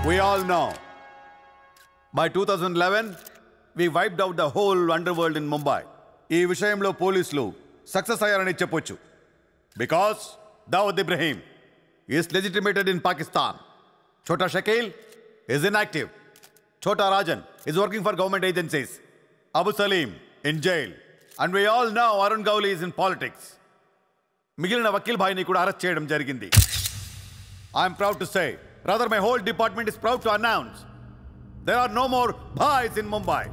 We all know. By 2011, we wiped out the whole underworld in Mumbai. ఈ విషయంలో పోలీసులు success అయ్యారని చెప్పొచ్చు. Because Dawood Ibrahim is legitimated in Pakistan. Chota Shakil is inactive. Chota Rajan is working for government agencies. Abu Salim in jail. And we all know Arun Gowli is in politics. మిగిలిన వకీల్ భాయ్ని కూడా arrest చేయడం జరిగింది. I am proud to say, rather my whole department is proud to announce, there are no more bhais in Mumbai.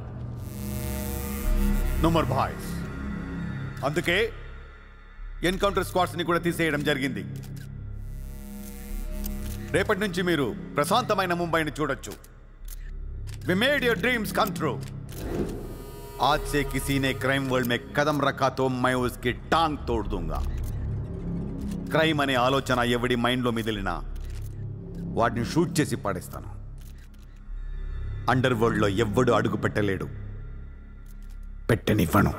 No more bhais. అందుకే encounter squads ని కూడా తీసేయడం జరిగింది. రేపటి నుంచి మీరు ప్రశాంతమైన ముంబైని చూడొచ్చు. We made your dreams come true. आज से किसी ने क्राइम वर्ल्ड में कदम रखा तो मैं उसकी टांग तोड़ दूंगा. క్రైమ్ అనే ఆలోచన ఎవడి మైండ్లో మిదిలినా వాటిని షూట్ చేసి పడేస్తాను. అండర్ వరల్డ్లో ఎవ్వడు అడుగు పెట్టలేడు, పెట్టనివ్వను.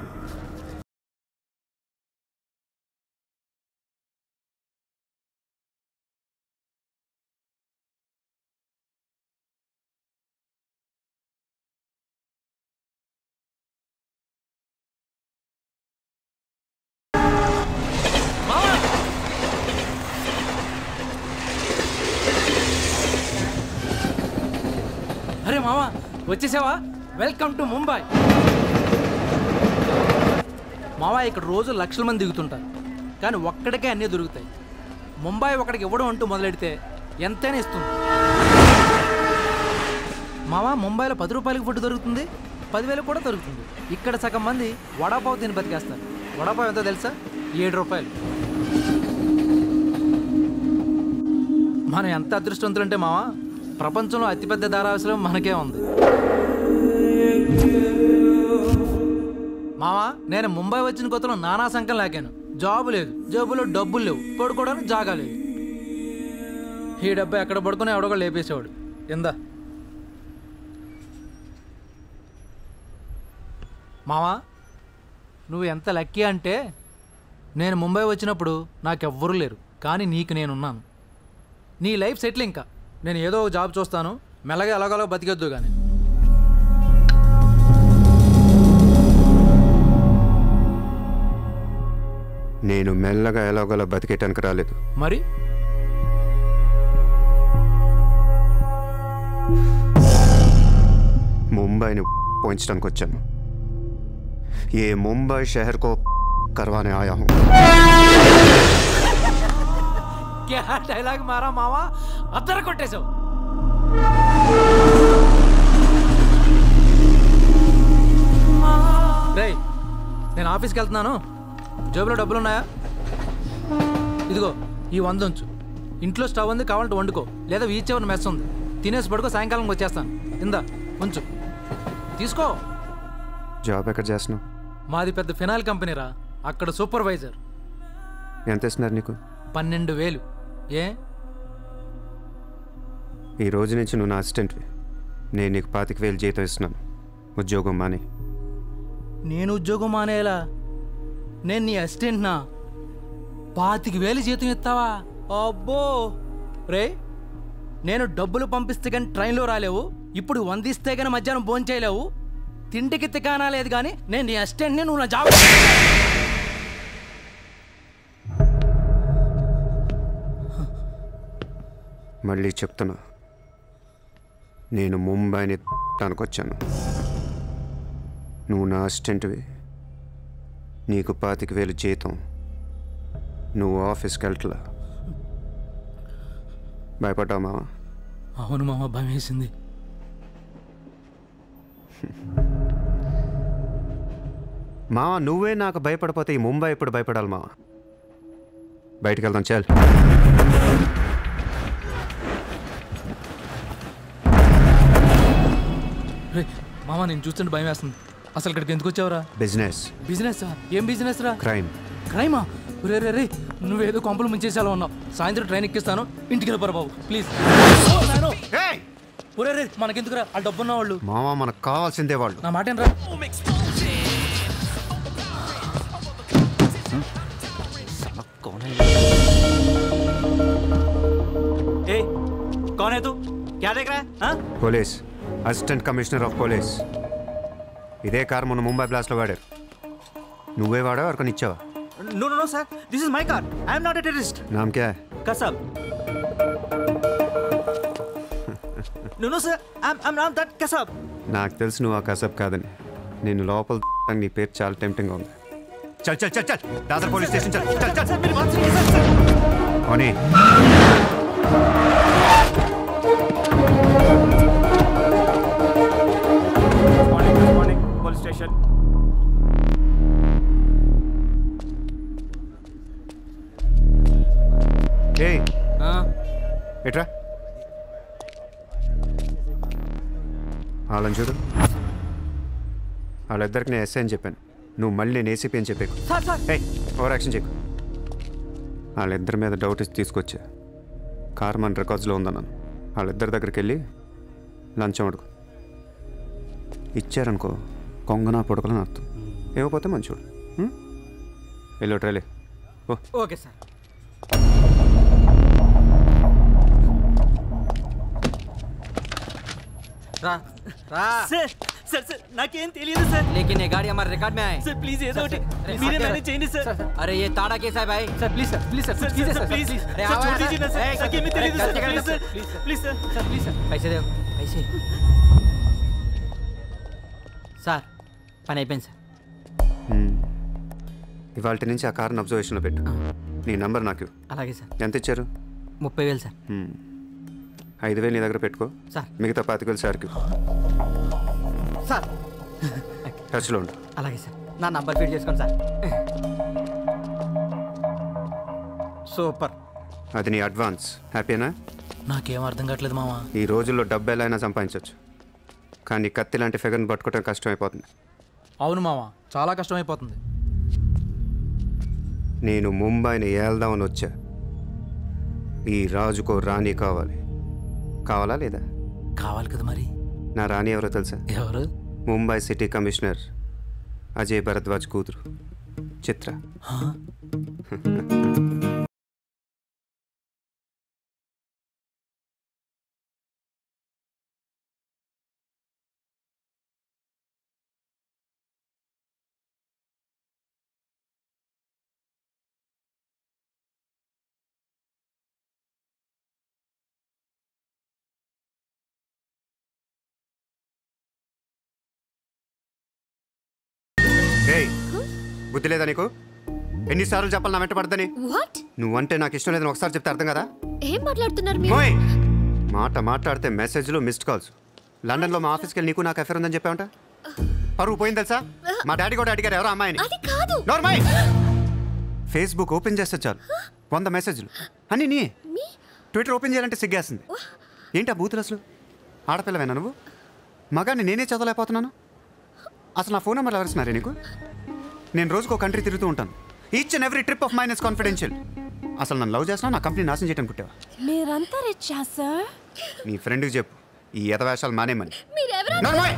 అరే మామా వచ్చేసావా? Welcome to Mumbai. మావా ఇక్కడ రోజు లక్షల మంది దిగుతుంటారు, కానీ ఒక్కడికే అన్నీ దొరుకుతాయి. ముంబై ఒకడికి ఇవ్వడం అంటూ మొదలెడితే ఎంతైనా ఇస్తుంది. మావా ముంబైలో 10 రూపాయలకి ఫుడ్ దొరుకుతుంది, 10,000 కూడా దొరుకుతుంది. ఇక్కడ సగం మంది వడాపావు తిని బతికేస్తారు. వడాపావు ఎంతో తెలుసా? 7 రూపాయలు. మనం ఎంత అదృష్టవంతులంటే మావా, ప్రపంచంలో అతిపెద్ద ధారావాసం మనకే ఉంది. మావా నేను ముంబై వచ్చిన కొత్తలో నానా సంఖ్యలు లాగాను. జాబు లేదు, జేబులో డబ్బులు లేవు, పడుకోవడానికి జాగా లేదు. ఈ డబ్బా ఎక్కడ పడుకుని ఎవడో లేపేసేవాడు. ఎందా మావా నువ్వు ఎంత లక్కీ అంటే, నేను ముంబై వచ్చినప్పుడు నాకెవ్వరూ లేరు, కానీ నీకు నేనున్నాను. నీ లైఫ్ సెటిల్. ఇంకా నేను ఏదో జాబ్ చూస్తాను, మెల్లగా ఎలాగోలా బతికొద్దు. కానీ నేను మెల్లగా ఎలాగోలా బతికేటానికి రాలేదు. మరి ముంబైని పోయించడానికి వచ్చాను. ఏ ముంబై షహర్ కో करवाने आया हूं. क्या डायलॉग मारा मावा, अदर కొట్టేసావు. రేయ్ నేను ఆఫీస్కి వెళ్తున్నాను, జేబులో డబ్బులు ఉన్నాయా? ఇదిగో ఈ 100 ఉంచు. ఇంట్లో స్టవ్ ఉంది, కావాలంటే వండుకో, లేదా వీచేవన్న మెస్ ఉంది, తినేసి పడుకో, సాయంకాలం వచ్చేస్తాను. ఇందా ఉంచు, తీసుకో. జాబ్ ఎక్కడ చేస్తున్నావు? మాది పెద్ద ఫినాయిల్ కంపెనీ రా, అక్కడ సూపర్వైజర్. ఎంత ఇస్తున్నారు నీకు? 12,000. ఏ ఈ రోజు నుంచి నువ్వు నా అసిస్టెంట్వి. నేను నీకు 25,000 జీతం ఇస్తున్నాను. ఉద్యోగం మానే. నేను ఉద్యోగం మానేలా? నేను నీ అసిస్టెంట్నా? 25,000 జీతం ఇస్తావా? అబ్బో రే, నేను డబ్బులు పంపిస్తే కానీ ట్రైన్లో రాలేవు, ఇప్పుడు 100 ఇస్తే కానీ మధ్యాహ్నం భోజనం చేయలేవు, తిండికి తికానా లేదు. కానీ నేను నీ అసిస్టెంట్ని, నువ్వు నా జాబ్. మళ్ళీ చెప్తున్నా, నేను ముంబైని వచ్చాను. నువ్వు నా అసిస్టెంట్వి, నీకు 25,000 జీతం, నువ్వు ఆఫీస్కి వెళ్ళట్లా. భయపడ్డావు మావా? అవును మామ, భయం వేసింది. మావా నువ్వే నాకు భయపడిపోతే ఈ ముంబై ఎప్పుడు భయపడాలి మావా? బయటికి వెళ్దాం చాలు. రే మామ, నేను చూస్తుంటే భయం వేస్తుంది. అసలు ఇక్కడికి ఎందుకు వచ్చావురా? బిజినెస్. బిజినెస్? ఏం బిజినెస్ రా? క్రైమ్. క్రైమా? రే రే రే, నువ్వేదో కొంపలు ముంచేసేలా ఉన్నావు. సాయంత్రం ట్రైన్ ఎక్కిస్తాను, ఇంటికి వెళ్ళిపోరా బాబు ప్లీజ్. ఒరే రే, మనకెందుకురా ఆ డబ్బున్న వాళ్ళు? మావా మనకు కావాల్సిందే వాళ్ళు. నా మాట ఏంట్రా? ए, कौन है तू? क्या देख रहा है हाँ? Police assistant commissioner of police. ఇదే కార్ మొన్న ముంబై బ్లాస్ట్లో వాడారు. నువ్వే వాడావు ఎవరికొని ఇచ్చావా? No no no sir, this is my car. I am not a terrorist. నామ్ క్యా high? Kasab. No no sir, I'm not that Kasab. నాకు తెలుసు నువ్వు ఆ కసబ్ కాదని. నేను లోపల నీ పేరు చాలా టెంప్టింగ్గా ఉంది. చల్ చల్ చల్ చల్ దాదర్ పోలీస్ స్టేషన్ చల్ చల్ చల్. सर मेरी बात सुनिए sir. ఓనీ Good morning police station. ఏయ్ ఆ, ఎట్రా వాళ్ళని చూడు. వాళ్ళిద్దరికి నేను ఎస్ఐ అని చెప్పాను. నువ్వు మళ్ళీ నేను ఏసీపీ అని చెప్పాకు. सर सर ఏయ్ ఓవర్ యాక్షన్ చేయకు. వాళ్ళిద్దరి మీద డౌట్ ఇచ్చి తీసుకొచ్చా. కార్ మన రికార్డ్స్లో ఉందన్నాను. వాళ్ళిద్దరి దగ్గరికి వెళ్ళి లంచం అడుగు. ఇచ్చారనుకో కొంగనా పొడకలని అర్థం. ఏమైపోతే మంచోడు. వెళ్ళి ట్రైలే ఓ. Okay sir. రా రా. సార్ సార్ సార్ నాకేం తెలియదు సార్. लेकिन ये गाड़ी हमारे रिकॉर्ड में आए. సార్ ప్లీజ్ ఏదో ఒకటి अरे, మీరే हाथ మేనేజ్ చేయండి సార్. अरे ये ताड़ा केस है भाई. Sir please sir sir, please sir, please please. अरे, सर आओ छोड़ यार, दीजिए ना सर. सर. ए, नाकेम में अरे, తెలియదు సార్. गलती प्लीज कर सर दो, please sir sir please sir पैसे दे पैसे. సార్ పని అయిపోయింది సార్. ఇవాళ నుంచి ఆ కార్ని అబ్జర్వేషన్లో పెట్టు. నీ నంబర్ నాకు ఇవ్వు. అలాగే సార్. ఎంత ఇచ్చారు? 30,000 సార్. 5,000 నీ దగ్గర పెట్టుకో. సార్. మిగతా 25,000 సార్కి సార్ టచ్లో ఉండు. అలాగే సార్. నా నంబర్ ఫీడ్ చేసుకోండి సార్. సూపర్. అది నీ అడ్వాన్స్. హ్యాపీనా? నాకేం అర్థం కావట్లేదు మామ. ఈ రోజుల్లో డబ్బు ఎలా అయినా సంపాదించవచ్చు, కానీ కత్తి లాంటి ఫిగర్ని పట్టుకోవడం కష్టమైపోతుంది. అవును మామ, చాలా కష్టమైపోతుంది. నేను ముంబైని ఏల్దామని వచ్చా. ఈ రాజుకో రాణి కావాలి. కావాలా లేదా? కావాలి కదా మరి. నా రాణి ఎవరో తెలుసా? ఎవరు? ముంబై సిటీ కమిషనర్ అజయ్ భరద్వాజ్ కూతురు చిత్ర. ఏయ్, బుద్ధి లేదా నీకు? ఎన్నిసార్లు చెప్పాలి నా వెంట పడదని? వాట్? నువ్వంటే నాకు ఇష్టం లేదని ఒకసారి చెప్తే అర్థం కదా? ఏం మాట్లాడుతున్నారు మీరు? మోయ్, మాట్లాడితే మెసేజ్లు మిస్డ్ కాల్స్. లండన్లో మా ఆఫీస్కి వెళ్ళి నీకు నాకు అఫేర్ ఉందని చెప్పావంట. పరువు పోయింది తెలుసా? మా డాడీ కూడా అడిగారు ఎవరో అమ్మాయిని. అది కాదు. నార్మల్ ఫేస్బుక్ ఓపెన్ చేస్తే చాలు 100 మెసేజ్లు అన్నీ నీ. ట్విట్టర్ ఓపెన్ చేయాలంటే సిగ్గేస్తుంది. ఏంటి ఆ బూతులు అసలు? ఆడపిల్లవేనా నువ్వు? మగాన్ని నేనే చదవలేకపోతున్నాను. అసలు నా ఫోన్ నెంబర్ ఎవరిస్తున్నారే నీకు? నేను రోజుకు ఒక కంట్రీ తిరుగుతూ ఉంటాను. Each and every trip of mine is confidential. అసలు నన్ను లవ్ చేస్తున్నా, నా కంపెనీ నాశనం చేయడం పుట్టావా? మీరంతా రిచ్చా సార్? నీ ఫ్రెండ్కి చెప్పు ఈ ఎదవేషాలు మానేమని. మీరెవరు? నార్మల్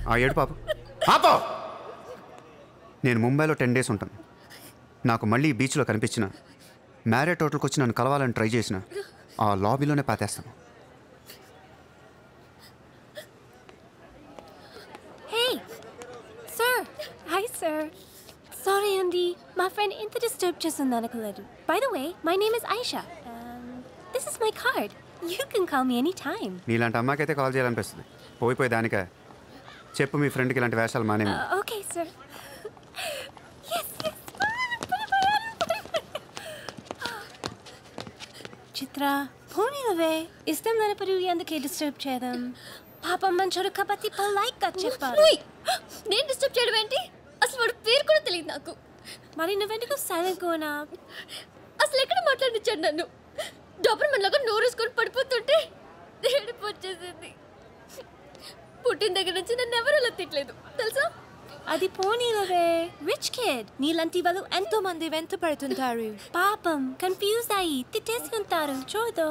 ఆ ఏడు పాప పాప. నేను ముంబైలో 10 days ఉంటాను. నాకు మళ్ళీ ఈ బీచ్లో కనిపించిన, మ్యారేట్ హోటల్కి వచ్చి నన్ను కలవాలని ట్రై చేసిన, ఆ లాబీలోనే పాతేస్తాను. Hey, sir. Hi, sir. Sorry, Andy. My friend ఇంత డిస్టర్బ్ చేస్తుంది అనుకోలేదు. By the way, my name is Aisha. This is my card. You can call me anytime. నీలాంటి అమ్మాయికైతే కాల్ చేయాలనిపిస్తుంది. పోయిపోయి దానికా? చెప్పు మీ ఫ్రెండ్కి ఇలాంటి వేషాలు మానేమి. Okay, sir. Yes, yes. చిత్ర, పోనీవే. ఇష్టం లేనప్పుడు ఎందుకే డిస్టర్బ్ చేయడం? పాపం మంచోడు కాబట్టి పొలైట్గా చెప్పారు. నేను డిస్టర్బ్ చేయడం ఏంటి? అసలు వాడు పేరు కూడా తెలియదు నాకు. మరి నువ్వెందుకు సైలెంట్ కోనా? అసలు ఎక్కడ మాట్లాడించాడు నన్ను? డాబర్మన్ లాగా నోరేసుకొని పడిపోతుంటే ఏడుపు వచ్చేసింది. పుట్టిన దగ్గర నుంచి నన్ను ఎవరు అలా తిట్టలేదు తెలుసా? అది పోనీవే. రిచ్ కిడ్ నీలాంటి వాళ్ళు ఎంతో మంది వెంట పడుతుంటారు. పాపం కన్ఫ్యూజ్ అయ్యి తిట్టేసి ఉంటారు. చూడు.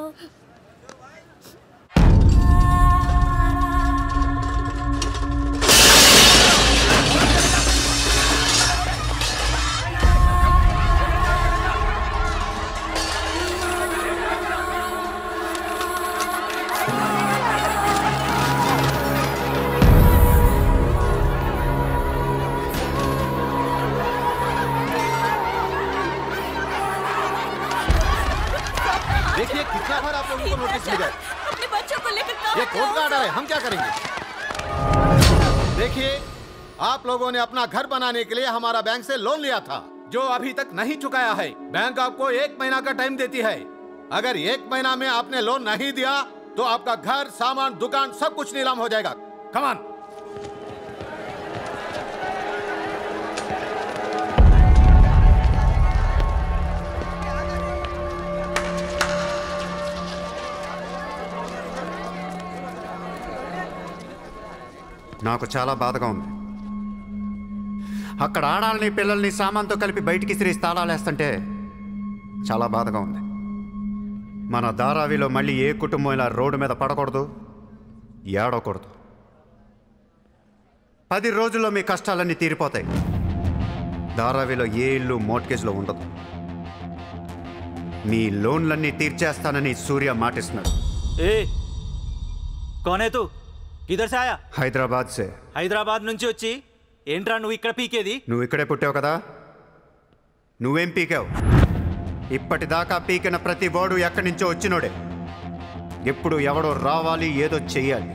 देखिए कितना बार आप लोगों को नोटिस मिला है। अपने बच्चों को लेकर कहाँ ये कोर्ट का ऑर्डर है, हम क्या करेंगे? देखिए, आप लोगों ने अपना घर बनाने के लिए हमारा बैंक से लोन लिया था, जो अभी तक नहीं चुकाया है। बैंक आपको 1 महीना का टाइम देती है। अगर 1 महीना में आपने लोन नहीं दिया तो आपका घर, सामान, दुकान सब कुछ नीलाम हो जाएगा। Come on. నాకు చాలా బాధగా ఉంది. అక్కడ ఆడాలని పిల్లల్ని సామాన్తో కలిపి బయటికి సిరేసి తాళాలేస్తుంటే చాలా బాధగా ఉంది. మన ధారావిలో మళ్ళీ ఏ కుటుంబం ఇలా రోడ్డు మీద పడకూడదు, ఏడవకూడదు. 10 రోజుల్లో మీ కష్టాలన్నీ తీరిపోతాయి. ధారావిలో ఏ ఇల్లు మోర్ట్గేజ్లో ఉండదు. మీ లోన్లన్నీ తీర్చేస్తానని సూర్య మాటిస్తున్నాడు. ఏ కోనే తూ కిధర్ సే ఆయా? హైదరాబాద్ సే. హైదరాబాద్ నుంచి వచ్చి ఏంట్రా నువ్వు ఇక్కడ పీకేది? నువ్వు ఇక్కడే పుట్టావు కదా, నువ్వేం పీకావు? ఇప్పటిదాకా పీకిన ప్రతి వాడు ఎక్కడి నుంచో వచ్చినోడే. ఎప్పుడు ఎవడో రావాలి, ఏదో చెయ్యాలి.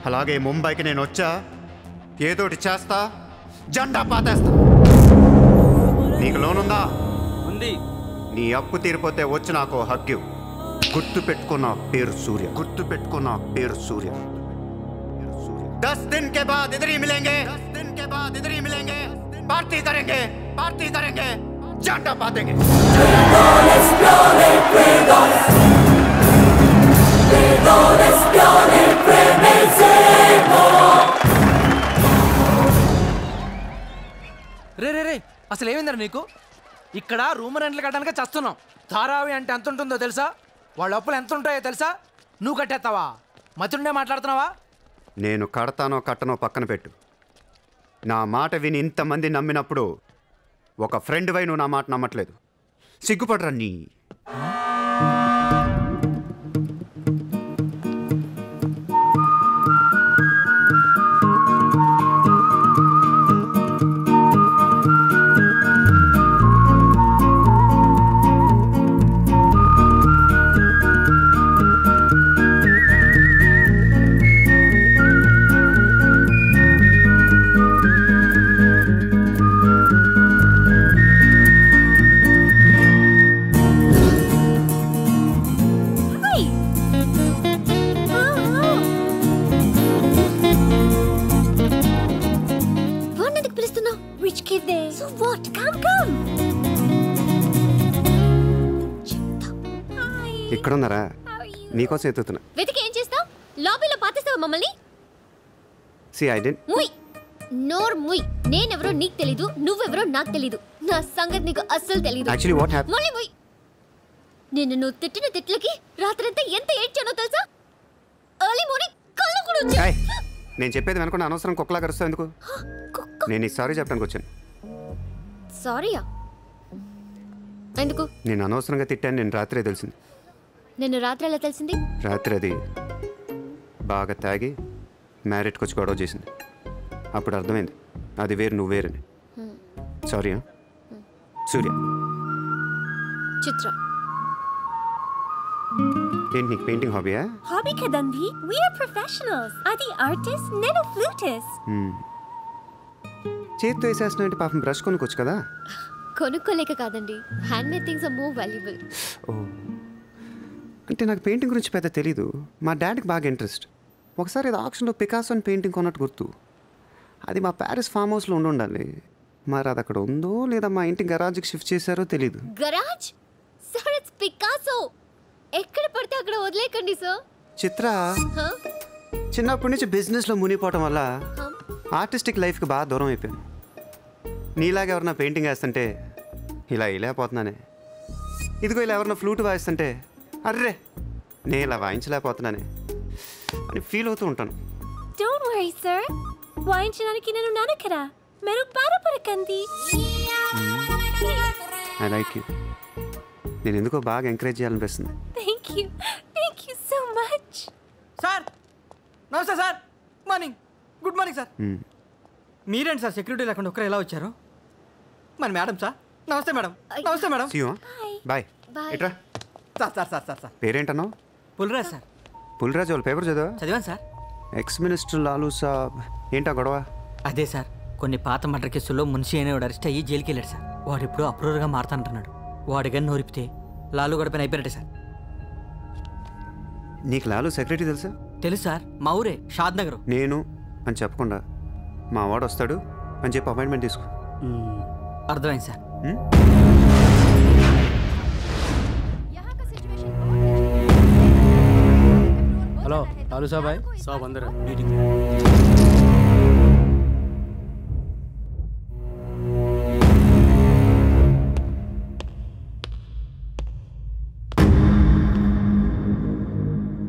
అలాగే ముంబైకి నేను వచ్చా, ఏదోటి చేస్తా, జెండా పాతేస్తా. నీకు లోన్ ఉందా? ఉంది. నీ అప్పు తీరిపోతే వచ్చి నాకు హక్కు. గుర్తు పెట్టుకున్న పేరు సూర్య, గుర్తు పెట్టుకున్న పేరు సూర్య. 10 दिन के बाद इधर ही मिलेंगे, 10 दिन के बाद इधर ही मिलेंगे, पार्टी करेंगे, पार्टी करेंगे, झंडा पातेंगे. రే రే రే అసలు ఏమైందరా నీకు? ఇక్కడ రూమ్ రెంట్లు కట్టడానికి చస్తున్నాం. ధారావి అంటే ఎంత ఉంటుందో తెలుసా? వాళ్ళ అప్పులు ఎంత ఉంటాయో తెలుసా? నువ్వు కట్టేస్తావా? మతుండే మాట్లాడుతున్నావా? నేను కడతానో కట్టనో పక్కన పెట్టు. నా మాట విని ఇంతమంది నమ్మినప్పుడు ఒక ఫ్రెండ్ వై నువ్వు నా మాట నమ్మట్లేదు. సిగ్గుపడరా నీ. ఇక్కడున్నారా? నీకోసం ఎత్తుతున్నా. వెతికి ఏం చేస్తావు? లాబీలో పాతేస్తావా మమ్మల్ని? ముయ్ నోర్ ముయ్. నేనెవరో నీకు తెలీదు, నువ్వెవరో నాకు తెలీదు. నా సంగతి నీకు అస్సలు తెలీదు. Actually what happened? మళ్ళీ ముయ్. నువ్వు తిట్టిన తిట్లకి రాత్రంతా ఎంత ఏడ్చానో తెలుసా? ఎర్లీ మార్నింగ్ కళ్ళు కూడా వచ్చాయి. నేను చెప్పేది వెనకుండా అనవసరం కుక్కలా కరుస్తావు ఎందుకు? నేను ఈ సారీ చెప్పడానికి వచ్చాను. సారీయా? ఎందుకు? నేను అనవసరంగా తిట్టాను. నేను రాత్రే తెలిసింది. నేను రాత్రి ఎలా తెలిసింది? రాత్రి అది బాగా తాగి మ్యారేజ్కి వచ్చి గొడవ చేసింది. అప్పుడు అర్థమైంది అది వేరు, నువ్వు వేరని. సారీ. సూర్య. చిత్ర. ఏంటి నీకు పెయింటింగ్ హాబీయా? హాబీ కదండి. We are professionals. అది ఆర్టిస్ట్, నేను ఫ్లూటిస్ట్. చేతితో వేసేస్తున్నా అంటే పాపం బ్రష్ కొనుక్కోవచ్చు కదా. కొనుక్కోలేక కాదండి, hand made things are more valuable. ఓ, అంటే నాకు పెయింటింగ్ గురించి పెద్ద తెలీదు. మా డాడీకి బాగా ఇంట్రెస్ట్. ఒకసారి ఏదో ఆక్షన్లో పికాసో అని పెయింటింగ్ కొన్నట్టు గుర్తు. అది మా ప్యారిస్ ఫామ్ హౌస్లో ఉండాలి. మరి అది అక్కడ ఉందో లేదా మా ఇంటి గరాజ్కి షిఫ్ట్ చేశారో తెలీదు. గరాజ్? Sir, it's Picasso. ఎక్కడ పడితే అక్కడ వదిలేకండి సార్. చిత్ర చిన్నప్పటి నుంచి బిజినెస్లో మునిగిపోవటం వల్ల ఆర్టిస్టిక్ లైఫ్కి బాగా దూరం అయిపోయాను. నీలాగా ఎవరన్నా పెయింటింగ్ వేస్తుంటే ఇలా వేయలేకపోతున్నానే. ఇదిగో ఇలా ఎవరన్నా ఫ్లూట్ వాయిస్తుంటే అర్రే నేను ఇలా వాయించలేకపోతున్నానే అని ఫీల్ అవుతూ ఉంటాను. డోంట్ వరీ సార్, వాయించడానికి నేను ఉన్నాను కదా, మీరు బాధపడకండి. I like you. నేను ఎందుకో బాగా ఎంకరేజ్ చేయాలనిపిస్తుంది. Thank you so much. Sir నమస్తే sir. Morning. Good morning sir. మీరేంటి సార్ సెక్యూరిటీ లేకుండా ఒక్కరు ఎలా వచ్చారు? మరి మేడం సార్. నమస్తే మేడం. నమస్తే మేడం. బాయ్. Bye. ఇట్రా. సార్ పేరేంటన్నావు? పుల్రాజ్ సార్. పుల్రాజ్ వాళ్ళ పేపర్ చదివా? చదివాను sir. Ex minister Lalu saab ఏంటా గొడవ? అదే సార్, కొన్ని పాత మర్డర్ కేసుల్లో మున్షి అనేవాడు అరెస్ట్ అయ్యి జైలుకి వెళ్ళాడు సార్. వాడు ఇప్పుడు అప్రూవర్గా మారుతానంటున్నాడు. వాడి గన్ను నోరిపితే లాలు గొడవ పైన అయిపోయినట్టే సార్. నీకు లాలూ సెక్రటరీ తెలుసా? తెలుసు సార్, మా ఊరే షాద్ నగర్. నేను అని చెప్పకుండా మా వాడు వస్తాడు అని చెప్పి అపాయింట్మెంట్ తీసుకో. అర్థమైంది సార్. హలో లాలూ సాబ్ భాయ్. साहब अंदर है मीटिंग.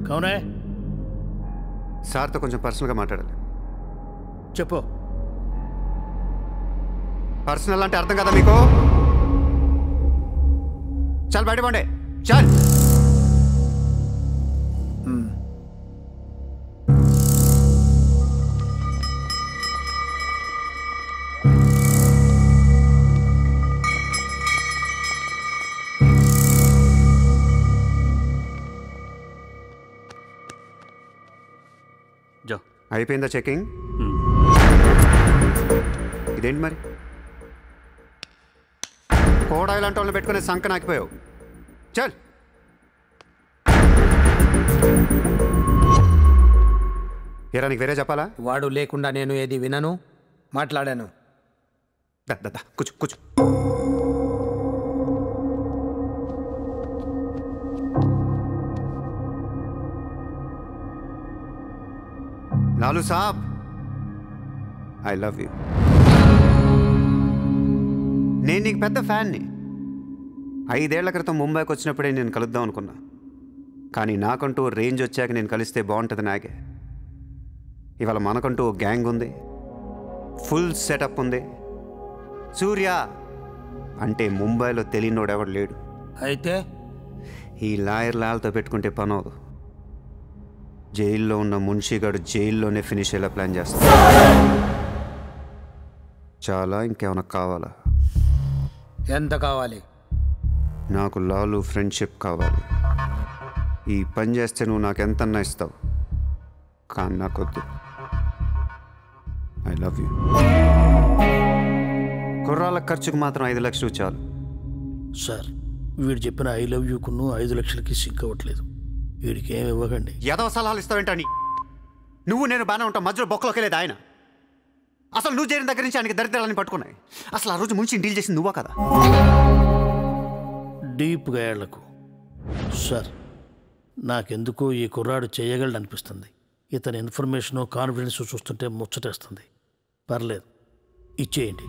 कौन है? సార్తో కొంచెం పర్సనల్గా మాట్లాడాలి. చెప్పు. పర్సనల్ అంటే అర్థం కదా మీకు? చాలు బయట పోండి. చాలు. जाओ. అయిపోయిందా చెకింగ్? ఇదేంటి మరి కోడా ఇలాంటి వాళ్ళని పెట్టుకునే సంక నాకిపోయావు. చల్. ఎరా నీకు వేరే చెప్పాలా? వాడు లేకుండా నేను ఏది వినను, మాట్లాడాను. కూర్చో కూర్చో. లాలూ సాబ్, ఐ లవ్ యూ. నేను నీకు పెద్ద ఫ్యాన్ని. 5 ఏళ్ల క్రితం ముంబైకి వచ్చినప్పుడే నేను కలుద్దాం అనుకున్నా. కానీ నాకంటూ రేంజ్ వచ్చాక నేను కలిస్తే బాగుంటుంది నాకే. ఇవాళ మనకంటూ ఓ గ్యాంగ్ ఉంది, ఫుల్ సెటప్ ఉంది. సూర్య అంటే ముంబైలో తెలియనోడు ఎవడు లేడు. అయితే ఈ లాయర్ లాల్తో పెట్టుకుంటే పని అవదు. జైల్లో ఉన్న మున్షిగాడు జైల్లోనే ఫినిష్ అయ్యేలా ప్లాన్ చేస్తాడు. చాలా ఇంకేమైనా కావాలా? ఎంత కావాలి? నాకు లాలు ఫ్రెండ్షిప్ కావాలి. ఈ పని చేస్తే నువ్వు నాకు ఎంతన్నా ఇస్తావు, కానీ నాకొద్దు. I love you. కుర్రాళ్ళ ఖర్చుకు మాత్రం 5 లక్షలు చాలు. సార్, వీడు చెప్పిన ఐ లవ్ యూకును 5 లక్షలకి సింక్ అవ్వట్లేదు. వీడికి ఏమి ఇవ్వకండి. ఏదో సలహాలు ఇస్తావేంటని? నువ్వు నేను బాగానే ఉంటాం, మధ్యలో బొక్కలోకి లేదు ఆయన. అసలు నువ్వు చేరిన దగ్గర నుంచి ఆయనకి దరిద్రాలని పట్టుకున్నాయి. అసలు ఆ రోజు ముంచి డీల్ చేసింది నువ్వా కదా? డీప్గా ఏళ్లకు సార్, నాకెందుకో ఈ కుర్రాడు చేయగలడు అనిపిస్తుంది. ఇతని ఇన్ఫర్మేషను కాన్ఫిడెన్స్ చూస్తుంటే ముచ్చటేస్తుంది. పర్లేదు, ఇచ్చేయండి.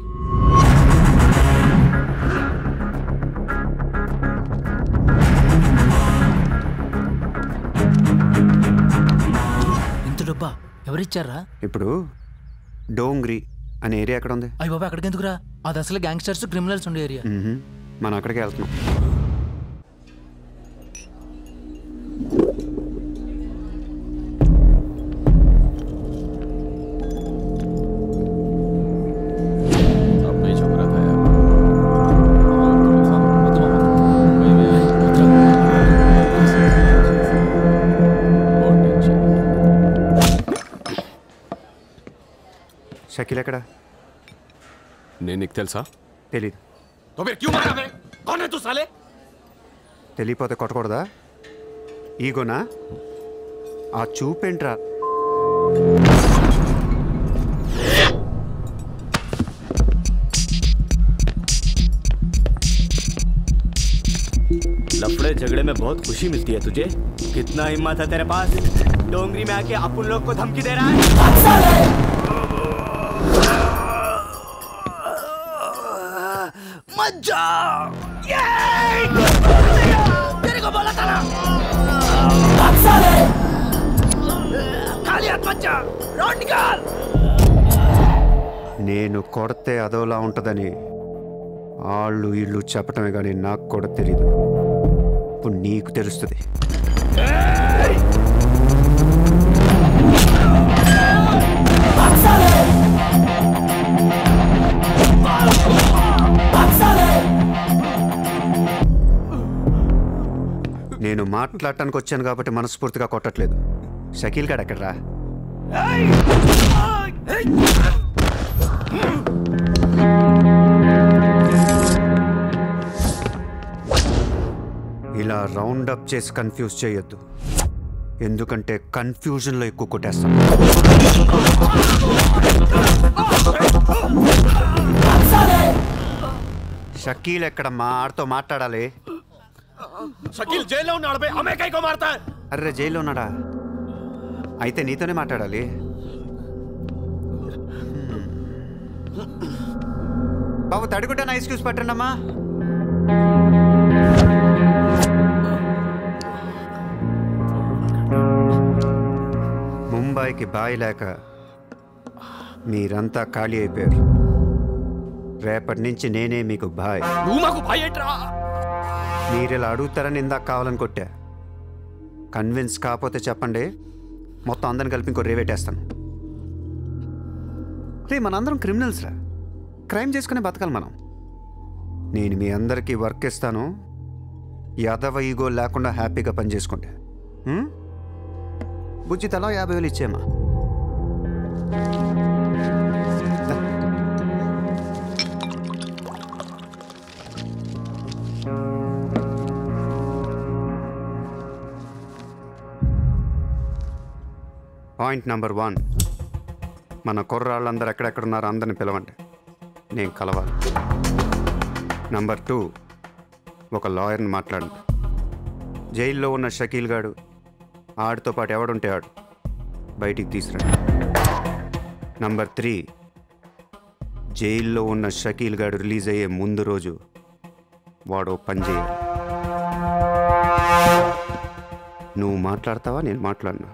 ఇంత డబ్బా ఎవరిచ్చారా? ఇప్పుడు డోంగ్రీ అనే ఏరియా ఎక్కడ ఉంది? అయ్యి బాబా, అక్కడికి ఎందుకురా? అది అసలు గ్యాంగ్స్టర్స్ క్రిమినల్స్ ఉండే ఏరియా. మనం అక్కడికే వెళ్తున్నాం. షకీల్ ఎక్కడ? నేను నీకు తెలుసా? తెలీదు. तो फिर क्यों मारा बे? कौन है तू साले? తెలియపోతే కొట్టకూడదా? ఈగోనా? ఆ చూపేంట్రా? लफड़े झगड़े में बहुत खुशी मिलती है तुझे. कितना हिम्मत है तेरे पास? डोंगरी में आके अपन लोग को धमकी दे रहा है. मत जाओ. तेरे को बोला था ना. खाली हाथ मत जा. रोड निकाल. నేను కొడితే అదోలా ఉంటుందని వాళ్ళు ఇళ్ళు చెప్పటమే కానీ నాకు కూడా తెలియదు. ఇప్పుడు నీకు తెలుస్తుంది. నేను మాట్లాడటానికి వచ్చాను కాబట్టి మనస్ఫూర్తిగా కొట్టట్లేదు. షకీల్ గారు ఎక్కడరా? ఇలా రౌండ్ అప్ చేసి కన్ఫ్యూజ్ చేయొద్దు, ఎందుకంటే కన్ఫ్యూజన్లో ఎక్కువ కొట్టేస్తాను. షకీల్ ఎక్కడ? మా ఆడితో మాట్లాడాలి. షకీల్ జైల్లో ఉన్నాడు బే, హమే కైకో మారతా? అర్రే జైల్లో ఉన్నాడా? అయితే నీతోనే మాట్లాడాలి. బాబు తడిగుడ్డ ఐస్ క్యూబ్స్ పట్టండి అమ్మా. ముంబైకి బాయ్ లేక మీరంతా ఖాళీ అయిపోయారు. రేపటి నుంచి నేనే మీకు బాయ్. నువ్వు మాకు బాయ్ ఏంట్రా? మీరు ఇలా అడుగుతారని ఇందాక కావాలని కొట్టా. కన్విన్స్ కాకపోతే చెప్పండి, మొత్తం అందరిని కలిపి ఇంకో రేవేటేస్తాను. రే మనందరం క్రిమినల్స్ రా, క్రైమ్ చేసుకునే బతకాలి మనం. నేను మీ అందరికీ వర్క్ ఇస్తాను, యాదవ ఈగో లేకుండా హ్యాపీగా పని చేసుకోండి. బుజ్జి తలా 50,000 ఇచ్చేమా. పాయింట్ నెంబర్ 1, మన కుర్రాళ్ళందరూ ఎక్కడెక్కడున్నారో అందరిని పిలవండి, నేను కలవాలి. నెంబర్ 2, ఒక లాయర్ని మాట్లాడండి. జైల్లో ఉన్న షకీల్ గాడు, ఆడితో పాటు ఎవడుంటే ఆడు బయటికి తీసుకురండి. నెంబర్ 3, జైల్లో ఉన్న షకీల్ గాడు రిలీజ్ అయ్యే ముందు రోజు వాడు పని చేయాలి. నువ్వు మాట్లాడతావా నేను మాట్లాడినా?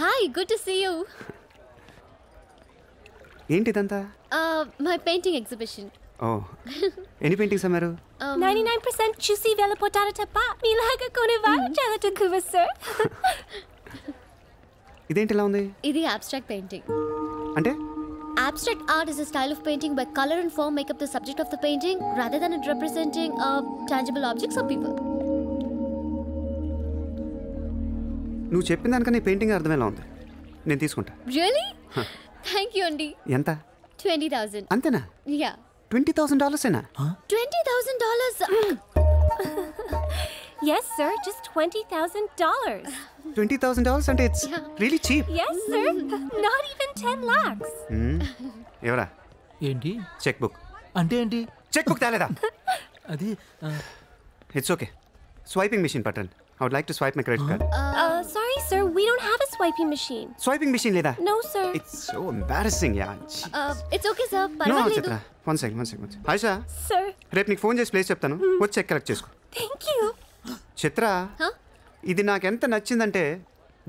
Hi, good to see you. ఏంటి ఇదంతా? My painting exhibition. Oh, ఎన్ని పెయింటింగ్స్ అమ్మారు? 99% చూసి వెళ్ళిపోతారు తప్ప మీలాగా కొనేవారు చాలా తక్కువ సార్. ఇదేంటి ఇలా ఉంది? ఇది abstract painting. అంటే? Abstract art is a style of painting where color and form make up the subject of the painting rather than it representing tangible objects or people. నువ్వు చెప్పిన దానికన్నా పెయింటింగ్ అర్థమేలా ఉంది, నేను తీసుకుంటా. Really? Thank you అండి. ఎంత? 20,000. అంతేనా? Yeah. $20,000 ఏనా? $20,000. Yes sir, just $20,000. $20,000 అంటే it's really cheap. Yes sir, not even 10 lakhs. ఎవరా? ఏంటి? Cheque book. అంటే ఏంటి? చెక్ బుక్ తేలేదా? అది ఇట్స్ ఓకే, స్వైపింగ్ మెషిన్ పట్టండి. I would like to swipe my credit card. Sorry sir, we don't have a swiping machine. Swiping machine లేదా? No sir. It's so embarrassing, yeah. It's okay sir, No, పర్వాలేదు. Chitra. One second. Aisha, Sir. రేపు నీకు phone చేసి place చెప్తాను, వచ్చి check collect చేసుకో. Thank you. చిత్ర, ఇది నాకు ఎంత నచ్చిందంటే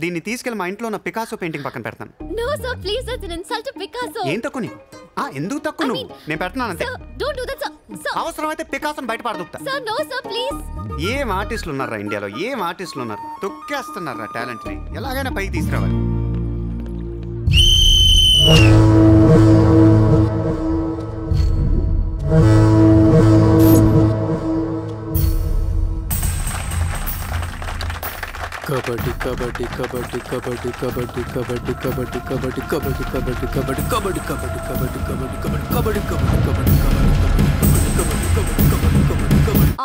దీన్ని తీసుకెళ్ళి మా ఇంట్లో ఉన్న పికాసో పెయింటింగ్ పక్కన పెడతాను. No sir, please, that's an insult to Picasso. ఏం తక్కువ నీకు? ఎందుకు తక్కువ నువ్వు? నేను పెడుతున్నాను అంతే. Sir, don't do that sir. Sir. అవసరమైతే పికాసోని బయట పారదొక్కుతా. Sir, no sir, please. ఏం ఆర్టిస్టులు ఉన్నారా ఇండియాలో, ఏం ఆర్టిస్టులు ఉన్నారు, తొక్కేస్తున్నారా టాలెంట్ని, ఎలాగైనా పైకి తీసుకురావాలి. కబడ్డీ కబడ్డీ కబడ్డీ కబడ్డీ కబడ్డీ కబడ్డీ కబడ్డీ కబడ్డీ కబడ్డీ కబడ్డీ కబడ్డీ కబడ్డీ కబడ్డీ కబడ్డీ కబడ్డీ కబడ్డీ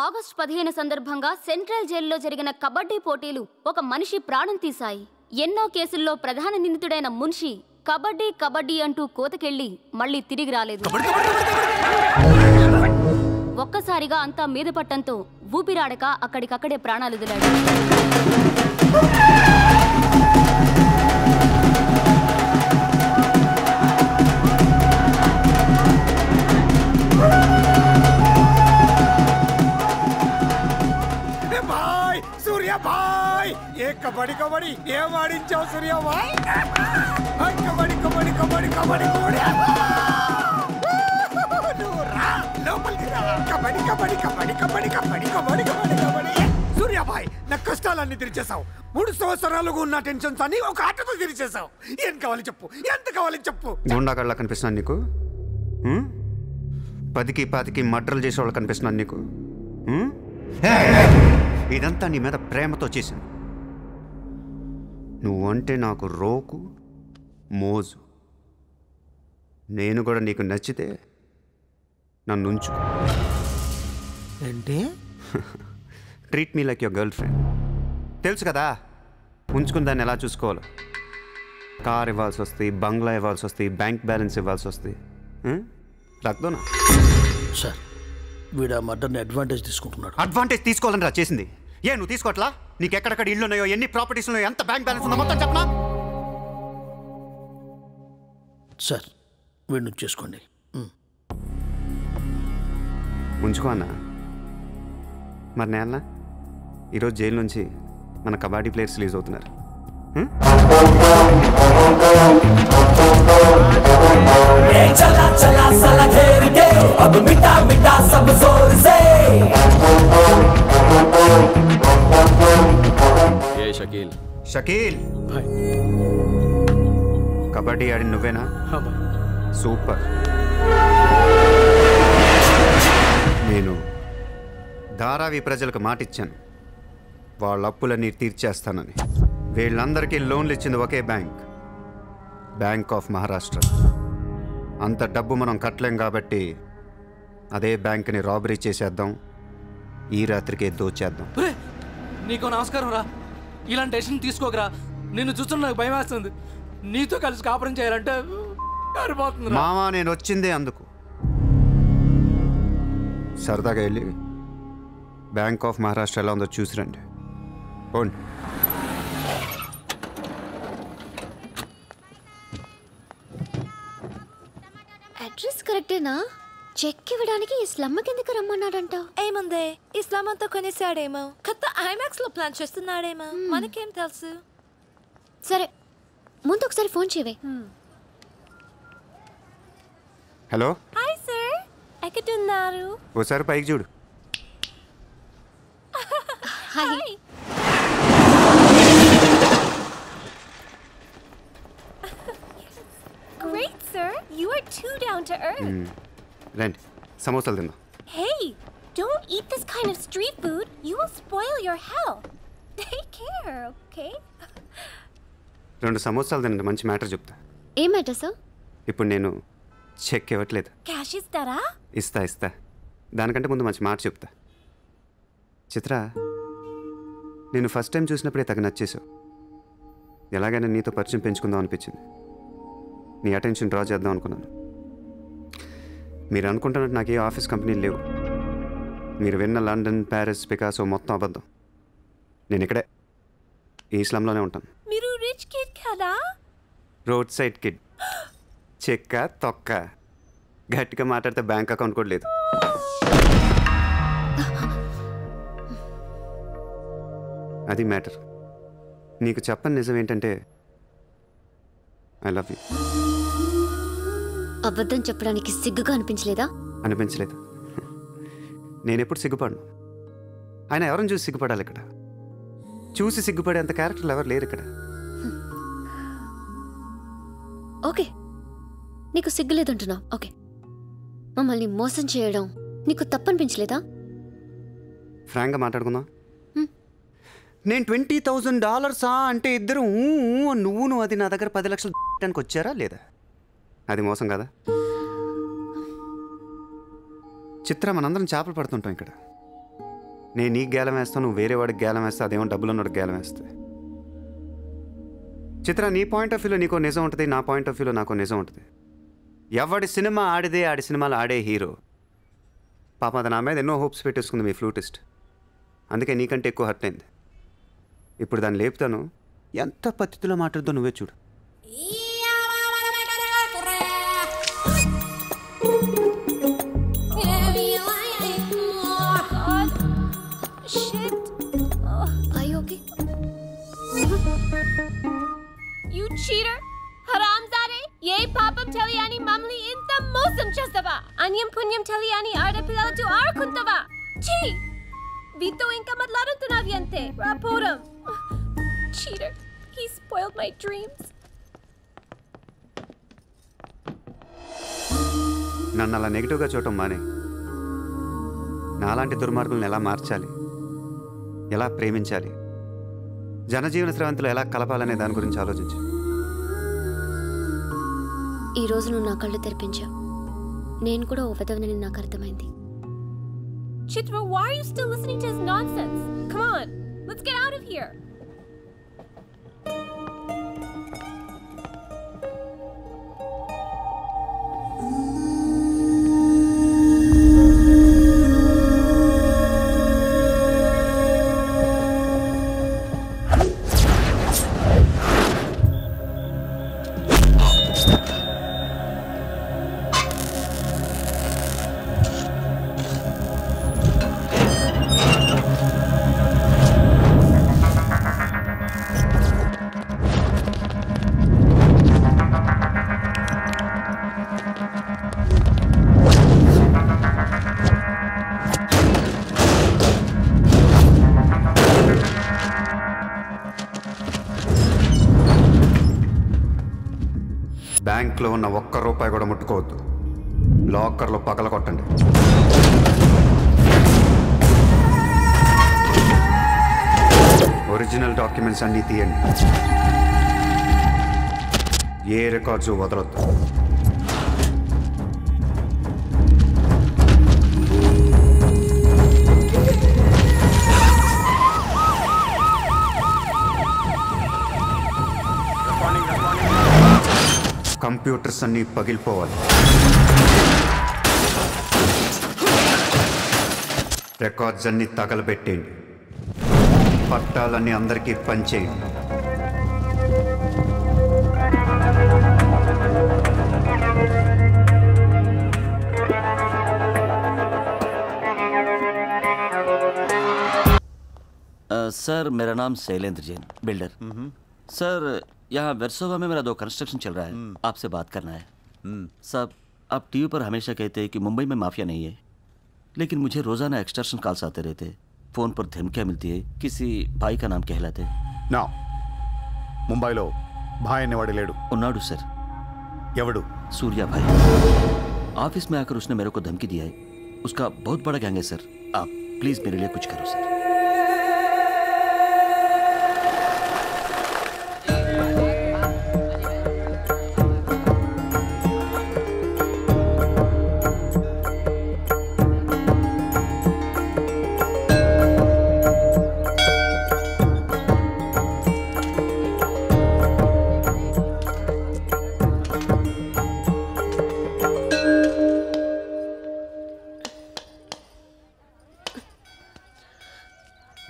ఆగస్టు 15 సందర్భంగా సెంట్రల్ జైల్లో జరిగిన కబడ్డీ పోటీలు ఒక మనిషి ప్రాణం తీశాయి. ఎన్నో కేసుల్లో ప్రధాన నిందితుడైన మున్షి కబడ్డీ కబడ్డీ అంటూ కోతకెళ్లి మళ్ళీ తిరిగి రాలేదు. ఒక్కసారిగా అంతా మీద పట్టంతో ఊపిరాడక అక్కడికక్కడే ప్రాణాలు వదిలాడు. భాయ్ ఏ కబడ్డీ కబడ్డీ ఏం ఆడించావు సూర్య భాయ్ కబడ్డీ కబడ్డీ కబడ్డీ కబడ్డీ కబడ్డీ లోపలికి రా కబడ్డీ కబడ్డీ కబడ్డీ కబడ్డీ కబడ్డీ కబడ్డీ కబడ్డీ కబడ్డీ సూర్య భాయ్ నా కష్టాలన్నీ తీర్చేసావు 3 సంవత్సరాలుగా ఉన్న టెన్షన్స్ అన్ని ఒక ఆటతో తీర్చేసావు ఏం కావాలి చెప్పు ఎంత కావాలి చెప్పు గుండాగడ్లా కనిపిస్తున్నాను నీకు 10కి 20కి మర్డర్లు చేసేవాళ్ళు కనిపిస్తున్నాను నీకు ఇదంతా నీ మీద ప్రేమతో చేశాను నువ్వంటే నాకు రోకు మోజు నేను కూడా నీకు నచ్చితే నన్ను ఉంచుకో ఏంటి treat me like your girl friend తెలుసు కదా ఉంచుకుని దాన్ని ఎలా చూసుకోవాలో కార్ ఇవ్వాల్సి వస్తుంది బంగ్లా ఇవ్వాల్సి వస్తుంది బ్యాంక్ బ్యాలెన్స్ ఇవ్వాల్సి వస్తుంది రక్తోనా సార్ వీడు ఆ మర్డర్ని అడ్వాంటేజ్ తీసుకుంటున్నాడు. అడ్వాంటేజ్ తీసుకోవాలని రా చేసింది నువ్వు తీసుకోవట్లా నీకు ఎక్కడెక్కడ ఇళ్ళు ఉన్నాయో ఎన్ని ప్రాపర్టీస్ ఉన్నాయో ఎంత బ్యాంక్ బ్యాలెన్స్ ఉందో మొత్తం చెప్పనా సార్ వీడిని చేసుకోండి ఉంచుకో అన్న మరి నేనా ఈరోజు జైలు నుంచి మన కబడ్డీ ప్లేయర్స్ రిలీజ్ అవుతున్నారు షకీల్ షకీల్ కబడ్డీ ఆడి నువ్వేనా సూపర్ నేను ధారావి ప్రజలకు మాటిచ్చాను వాళ్ళ అప్పులన్నీ తీర్చేస్తానని వీళ్ళందరికీ లోన్లు ఇచ్చింది ఒకే బ్యాంక్ ఆఫ్ మహారాష్ట్ర అంత డబ్బు మనం కట్టలేం కాబట్టి అదే బ్యాంక్ని రాబరీ చేసేద్దాం ఈ రాత్రికే దోచేద్దాం నీకు నమస్కారం రా ఇలాంటి డెసిషన్ తీసుకోకరా నిన్ను చూస్తున్న నాకు భయం వేస్తుంది నీతో కలిసి కాపురం చేయాలంటే మామా నేను వచ్చిందే అందుకు సరదాగా వెళ్ళి బ్యాంక్ ఆఫ్ మహారాష్ట్ర ఎలా ఉందో చూసిరండి పోండి అడ్రస్ కరెక్టేనా చెక్ ఇవ్వడానికి ఈ స్లమ్ కిందకి రమ్మన్నాడంట ఏముందే ఈ స్లమ్ అంతా కొనేసాడేమో కొత్త ఐమాక్స్ లో ప్లాన్ చేస్తున్నాడేమో మనకేం తెలుసు సరే ముందు ఒకసారి ఫోన్ చేయవే హలో హాయ్ సార్ ఎక్కడున్నారు ఓసారి పైకి చూడు hi Great sir you are too down to earth రండి సమోసాలు తిందాం Hey don't eat this kind of street food you will spoil your health take care okay 2 సమోసాలు తినండి మంచి మ్యాటర్ చెప్తా ఏం మ్యాటర్ సార్ ఇప్పుడు నేను చెక్ ఇవ్వట్లేదు cash ఇస్తారా ఇస్తా దానికంటే ముందు మంచి మాట చెప్తా చిత్ర నేను ఫస్ట్ టైం చూసినప్పుడే తగ్గ నచ్చేసావు ఎలాగైనా నీతో పరిచయం పెంచుకుందాం అనిపించింది నీ అటెన్షన్ డ్రా చేద్దాం అనుకున్నాను మీరు అనుకుంటున్నట్టు నాకు ఏ ఆఫీస్ కంపెనీలు లేవు మీరు విన్న లండన్ ప్యారిస్ పికాసో మొత్తం అబద్ధం నేను ఇక్కడే ఈ స్లమ్లోనే ఉంటాను మీరు రిచ్ కిడ్ కదా రోడ్ సైడ్ కిడ్ చెక్క తొక్క గట్టిగా మాట్లాడితే బ్యాంక్ అకౌంట్ కూడా లేదు అది మ్యాటర్ నీకు చెప్పని నిజం ఏంటంటే ఐ లవ్ యూ అబద్ధం చెప్పడానికి సిగ్గుగా అనిపించలేదా అనిపించలేదు నేను ఎప్పుడు సిగ్గుపడను ఆయన ఎవరిని చూసి సిగ్గుపడాలి ఇక్కడ చూసి సిగ్గుపడేంత క్యారెక్టర్లు ఎవరు లేరు ఇక్కడ ఓకే నీకు సిగ్గులేదంటున్నావు ఓకే మమ్మల్ని మోసం చేయడం నీకు తప్పనిపించలేదా ఫ్రాంక్గా మాట్లాడుకుందాం నేను $20,000 అంటే ఇద్దరు నువ్వు అది నా దగ్గర 10 లక్షలు పెట్టడానికి వచ్చారా లేదా అది మోసం కదా చిత్ర మనందరం చేపలు పడుతుంటాం ఇక్కడ నేను నీకు గేలం వేస్తాను నువ్వు వేరే వాడికి గేలం వేస్తా అదేమో డబ్బులు ఉన్నవాడికి గేలం వేస్తుంది చిత్ర నీ పాయింట్ ఆఫ్ వ్యూలో నీకో నిజం ఉంటుంది నా పాయింట్ ఆఫ్ వ్యూలో నాకో నిజం ఉంటుంది ఎవడి సినిమా ఆడిదే ఆడి సినిమాలు ఆడే హీరో పాప అది నా మీద ఎన్నో హోప్స్ పెట్టేసుకుంది మీ ఫ్లూటిస్ట్ అందుకే నీకంటే ఎక్కువ హర్ట్ అయింది ఇప్పుడు దాన్ని లేపుతాను ఎంత పద్ధతిలో మాట్లాడుతో నువ్వే చూడు చీటర్ హరాంజాదే ఏ పాపం తెలియని మమ్మల్ని ఇంత మోసం చేస్తావా అన్యం పుణ్యం తెలియని ఆడపిల్లలతో ఆడుకుంటావా ఛీ వీతో ఇంకా మాట్లాడుతున్నావి అంతే రాపోరం cheater he spoiled my dreams నన్ను అలా నెగిటివ్గా చూడటం మానే నాలాంటి దుర్మార్గులను ఎలా మార్చాలి ఎలా ప్రేమించాలి జనజీవన స్రవంతిలో ఎలా కలపాలనే దాని గురించి ఆలోచించు. ఈ రోజు నువ్వు నా కళ్ళు తెరిపించావు. నేను కూడా ఓ విధవనని నాకు అర్థమైంది. Chitra, why are you still listening to his nonsense? Come on, let's get out of here. బ్యాంక్లో ఉన్న ఒక్క రూపాయి కూడా ముట్టుకోవద్దు. లాకర్లో పగల కొట్టండి. ఒరిజినల్ డాక్యుమెంట్స్ అన్నీ తీయండి. ఏ రికార్డ్స్ వదలొద్దు. కంప్యూటర్స్ అన్నీ పగిలిపోవాలి. రికార్డ్స్ అన్నీ తగలబెట్టేయండి. పట్టాలన్నీ అందరికీ పంచేయండి. सर मेरा नाम शैलेंद्र जैन बिल्डर। सर यहाँ वर्सोवा में मेरा 2 कंस्ट्रक्शन चल रहा है, आपसे बात करना है। साहब आप टीवी पर हमेशा कहते हैं कि मुंबई में माफिया नहीं है, लेकिन मुझे रोज़ाना एक्सटॉर्शन कॉल्स आते रहते हैं। फ़ोन पर धमकियाँ मिलती है, किसी भाई का नाम कहलाते हैं। నా ముంబైలో భాయ్ అనేవాడు లేడు. ఉన్నాడు सर। ఎవడు? सूर्या भाई। ऑफिस में आकर उसने मेरे को धमकी दिया है। उसका बहुत बड़ा गैंग है सर, आप प्लीज़ मेरे लिए कुछ करो सर।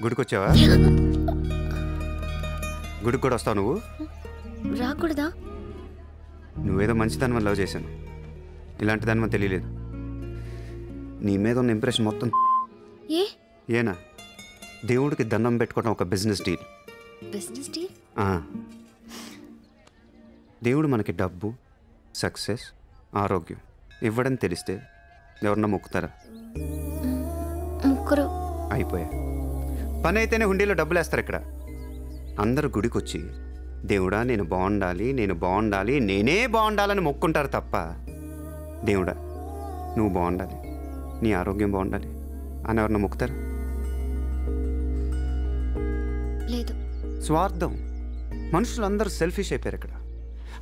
గుడికొచ్చావా? గుడికి కూడా వస్తావు నువ్వు? రాకూడదా? నువ్వేదో మంచిదాని లవ్ చేశాను, ఇలాంటి దాని తెలియలేదు. నీ మీద ఉన్న ఇంప్రెషన్ మొత్తం ఏనా దేవుడికి దండం పెట్టుకోవడం ఒక బిజినెస్ డీల్. Business deal? దేవుడు మనకి డబ్బు, సక్సెస్, ఆరోగ్యం ఇవ్వడం తెలిస్తే ఎవరన్నా మొక్కుతారా? ముక్కురు. అయిపోయా. పని అయితేనే హుండీలో డబ్బులు వేస్తారు. ఇక్కడ అందరూ గుడికి వచ్చి దేవుడా నేను బాగుండాలి, నేను బాగుండాలి, నేనే బాగుండాలని మొక్కుంటారు తప్ప దేవుడా నువ్వు బాగుండాలి, నీ ఆరోగ్యం బాగుండాలి అని ఎవరన్నా మొక్కుతారు? లేదు. స్వార్థం. మనుషులందరూ సెల్ఫిష్ అయిపోయారు ఇక్కడ.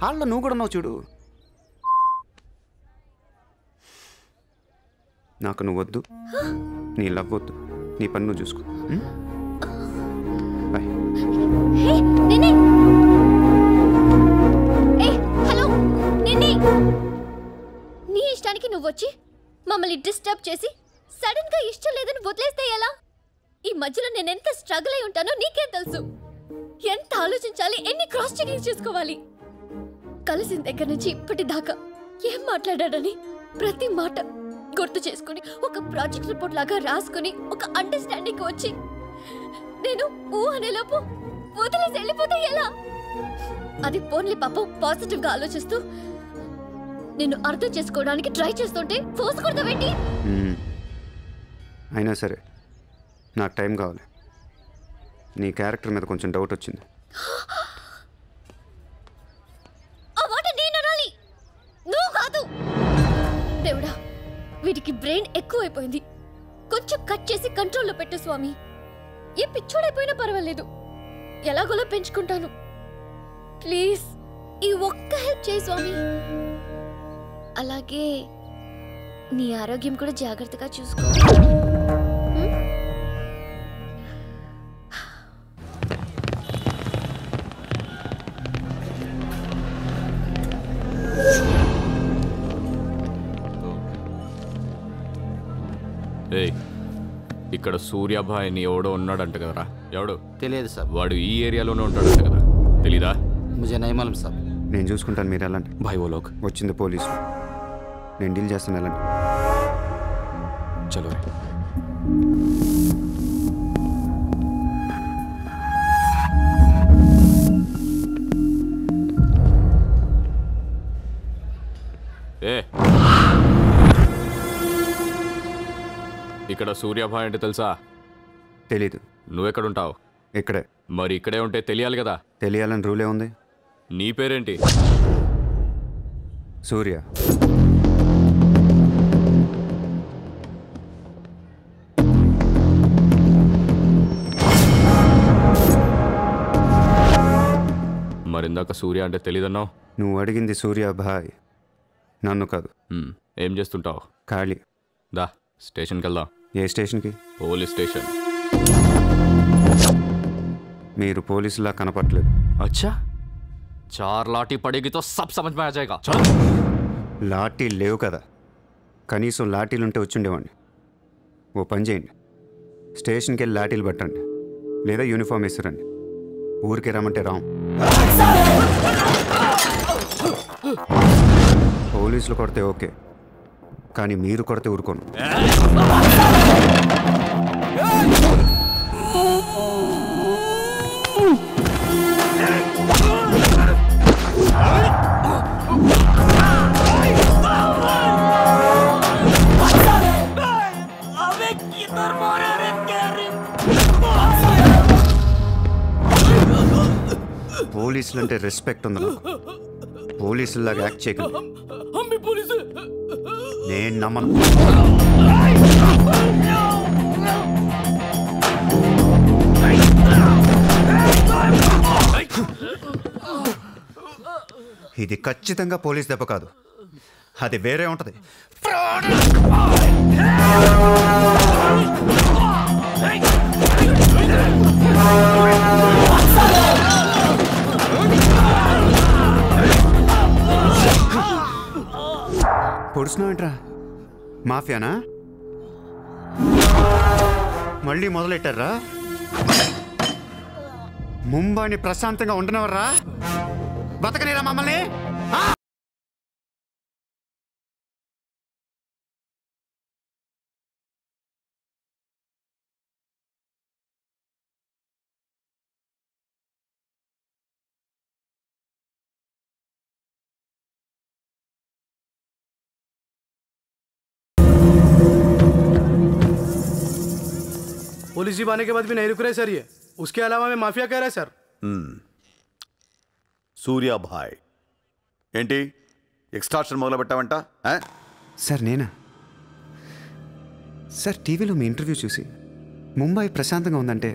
వాళ్ళలో నువ్వు కూడా ఉన్నావు చూడు. నాకు నువ్వు వద్దు, నీ లవ్ వద్దు, నీ పని నువ్వు చూసుకో. బాయ్. హలో నిన్ని, నీ ఇష్టానికి నువ్వు వచ్చి మమ్మల్ని డిస్టర్బ్ చేసి సడన్ గా ఇష్టం లేదని వదిలేస్తే ఎలా? ఈ మధ్యలో నేను ఎంత స్ట్రగుల్ అయి ఉంటానో నీకేం తెలుసు. ఎంత ఆలోచించాలి, ఎన్ని క్రాస్ చెకింగ్ చేసుకోవాలి. కలిసిన దగ్గర నుంచి ఇప్పటిదాకా ఏం మాట్లాడాడని ప్రతి మాట గుర్తు చేసుకుని ఒక ప్రాజెక్ట్ రిపోర్ట్ లాగా రాసుకుని ఒక అండర్స్టాండింగ్ వచ్చి నేను ఊ అనేలోపు వదిలేసి వెళ్ళిపోతే ఎలా? అది పోన్లే పాపం పాజిటివ్ గా ఆలోచిస్తూ నిన్ను అర్థం చేసుకోవడానికి ట్రై చేస్తుంటే ఫోర్స్ కొడతావేంటి? అయినా సరే నాకు టైం కావాలి. నీ క్యారెక్టర్ మీద కొంచెం డౌట్ వచ్చింది. ఆ మాట నేను అనాలి, నువ్వు కాదు. దేవుడా, వీటికి బ్రెయిన్ ఎక్కువైపోయింది. కొంచెం కట్ చేసి కంట్రోల్లో పెట్టు స్వామి. ఏ పిచ్చోడైపోయినా పర్వాలేదు, ఎలాగోలా పెంచుకుంటాను. ప్లీజ్ ఈ ఒక్క హెల్ప్ చేయి స్వామి. అలాగే నీ ఆరోగ్యం కూడా జాగ్రత్తగా చూసుకో. ఇక్కడ సూర్యాభాయ్ అని ఎవడో ఉన్నాడంట కదరా? ఎవడు తెలియదు సార్. వాడు ఈ ఏరియాలోనే ఉంటాడంట కదా, తెలీదా? ముజే నహీ మాలూమ్ సాబ్. నేను చూసుకుంటాను, మీరు వెళ్ళండి. భాయ్ ఓ లోగ్ వచ్చింది పోలీసు, నేను డీల్ చేస్తాను, వెళ్ళండి. చలో ఏ ఇక్కడ సూర్యాభాయ్ అంటే తెలుసా? తెలీదు. నువ్వెక్కడుంటావు? ఇక్కడే. మరి ఇక్కడే ఉంటే తెలియాలి కదా. తెలియాలని రూలే ఉంది. నీ పేరేంటి? సూర్య. మరిందాక సూర్య అంటే తెలీదన్నావు. నువ్వు అడిగింది సూర్యాభాయ్, నన్ను కాదు. ఏం చేస్తుంటావు? ఖాళీ. దా స్టేషన్కి వెళ్దాం. ఏ స్టేషన్కి? Police station. మీరు పోలీసులా కనపట్లేదు. అచ్చా, చార్ లాఠీ పడేగితో సబ్ సమజ్ మే ఆ జాయేగా. లాఠీ లేవు కదా, కనీసం లాఠీలుంటే వచ్చుండేవాడిని. ఓ పని చేయండి, స్టేషన్కి వెళ్ళి లాఠీలు పట్టండి, లేదా యూనిఫామ్ వేసిరండి. ఊరికి రమ్మంటే రాం. పోలీసులు కొడితే ఓకే, కానీ మీరు కొడితే ఊరుకోను. పోలీసులు అంటే రెస్పెక్ట్ ఉంది నాకు. పోలీసులాగా యాక్ట్ చేయకండి. నేను నమ్మను. ఇది ఖచ్చితంగా పోలీస్ దెబ్బ కాదు, అది వేరే ఉంటది. పొడుస్తున్నావు ఏంట్రా? మాఫియానా? మళ్ళీ మొదలెట్టారా? ముంబైని ప్రశాంతంగా ఉండనవర్రా? బతకనేరా మమ్మల్ని? पुलिस जीप आने के बाद भी नहीं रुक रहे सर ये। उसके अलावा मैं माफिया कह रहा है सर। సూర్యాభాయ్ ఏంటి ఎక్స్ట్రాక్షన్ మొదలు పెట్టావంట? సార్ నేనా? సార్ టీవీలో మీ ఇంటర్వ్యూ చూసి ముంబై ప్రశాంతంగా ఉందంటే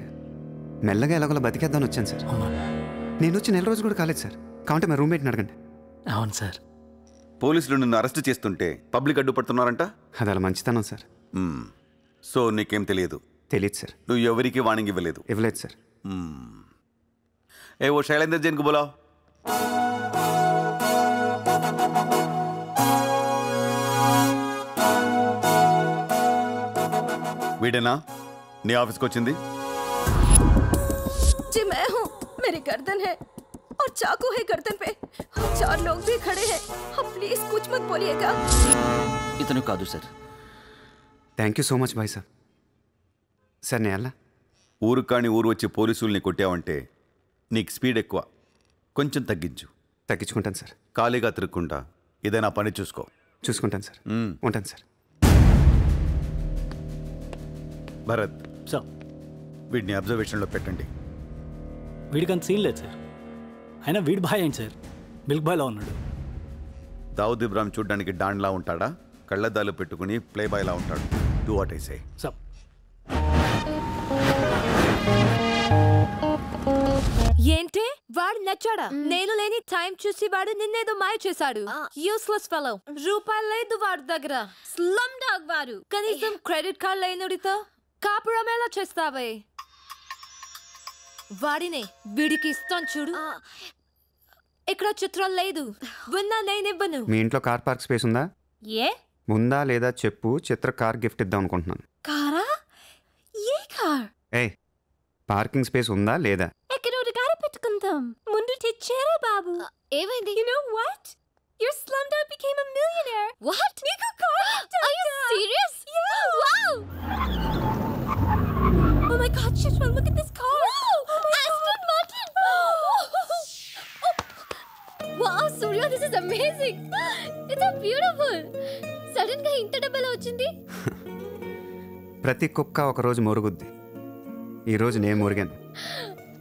మెల్లగా ఎలాగోలా బతికేద్దామని వచ్చాను సార్. నేను వచ్చి నెల రోజు కూడా కాలేదు సార్. కావంటే మా రూమ్మేట్ని అడగండి. అవును సార్. పోలీసులు నిన్ను అరెస్ట్ చేస్తుంటే పబ్లిక్ అడ్డుపడుతున్నారంట. అది అలా మంచితనం సార్. సో నీకేం తెలియదు? తెలియదు సార్. నువ్వు ఎవరికి వార్నింగ్ ఇవ్వలేదు? ఇవ్వలేదు సార్. ఏ ఓ శైలేందర్ జైన్ కు బోలావ్. వీడేనా నీ ఆఫీస్కి వచ్చింది? जी मैं हूँ, मेरी गर्दन है और चाकू है गर्दन पे और 4 लोग भी खड़े हैं। आप प्लीज कुछ मत बोलिएगा। ఇతను కాదు sir. Thank you so much bye sir. Sir నేను ఎలా? ఊరు కాని ఊరు వచ్చి పోలీసుల్ని కొట్టావంటే నీకు స్పీడ్ ఎక్కువ. కొంచెం తగ్గించు. తగ్గించుకుంటాను సార్. ఖాళీగా తిరుక్కుంటా ఏదైనా పని చూసుకో. చూసుకుంటాను సార్. ఉంటాను సార్. భరత్ సార్, వీడిని అబ్జర్వేషన్లో పెట్టండి. వీడికి అంత సీన్ లేదు సార్. అయినా వీడి బాయ్ ఏంటి సార్, మిల్క్ బాయ్లా ఉన్నాడు. దావుద్ ఇబ్రాహిం చూడ్డానికి డాన్లా ఉంటాడా? కళ్ళద్దాలు పెట్టుకుని ప్లే బాయ్లా ఉంటాడు. Do what I say. Sir, ఏంటి వాడు నచ్చాడా? నేను లేని టైం చూసి వాడు నిన్నేదో మాయ చేశాడు. Useless fellow. రూపాయలు లేదు వాడి దగ్గర. స్లమ్ డాగ్ వాడు. కనీసం క్రెడిట్ కార్డ్ లేనుడితో కాపురం ఎలా చేస్తావే? వాడినే వీడికి ఇస్తాను చూడు. ఇక్కడ చిత్రం లేదు. విన్నా నేనివ్వను. మీ ఇంట్లో కార్ పార్క్ స్పేస్ ఉందా? ఏ ఉందా లేదా చెప్పు. చిత్ర కార్ గిఫ్ట్ ఇద్దాం అనుకుంటున్నాను. కారా? ఏ కార్? పార్కింగ్ స్పేస్ ఉందా లేదా? ఎక్కడోటి కారు పెట్టుకుందాం. ముందు తెచ్చారా బాబు? ఏమైంది? You know what? Your slumdog became a millionaire. What? నీకు car Are you serious? Yeah. Wow! Oh my God, Chitra, look at this car. Oh my Aston Martin! Wow, Surya, this is amazing. It's so beautiful. Sudden గా ఇంత డబ్బులు వచ్చింది. ప్రతి కుక్క ఒక రోజు మొరుగుద్ది. ఈ రోజు నేను మురిగాను.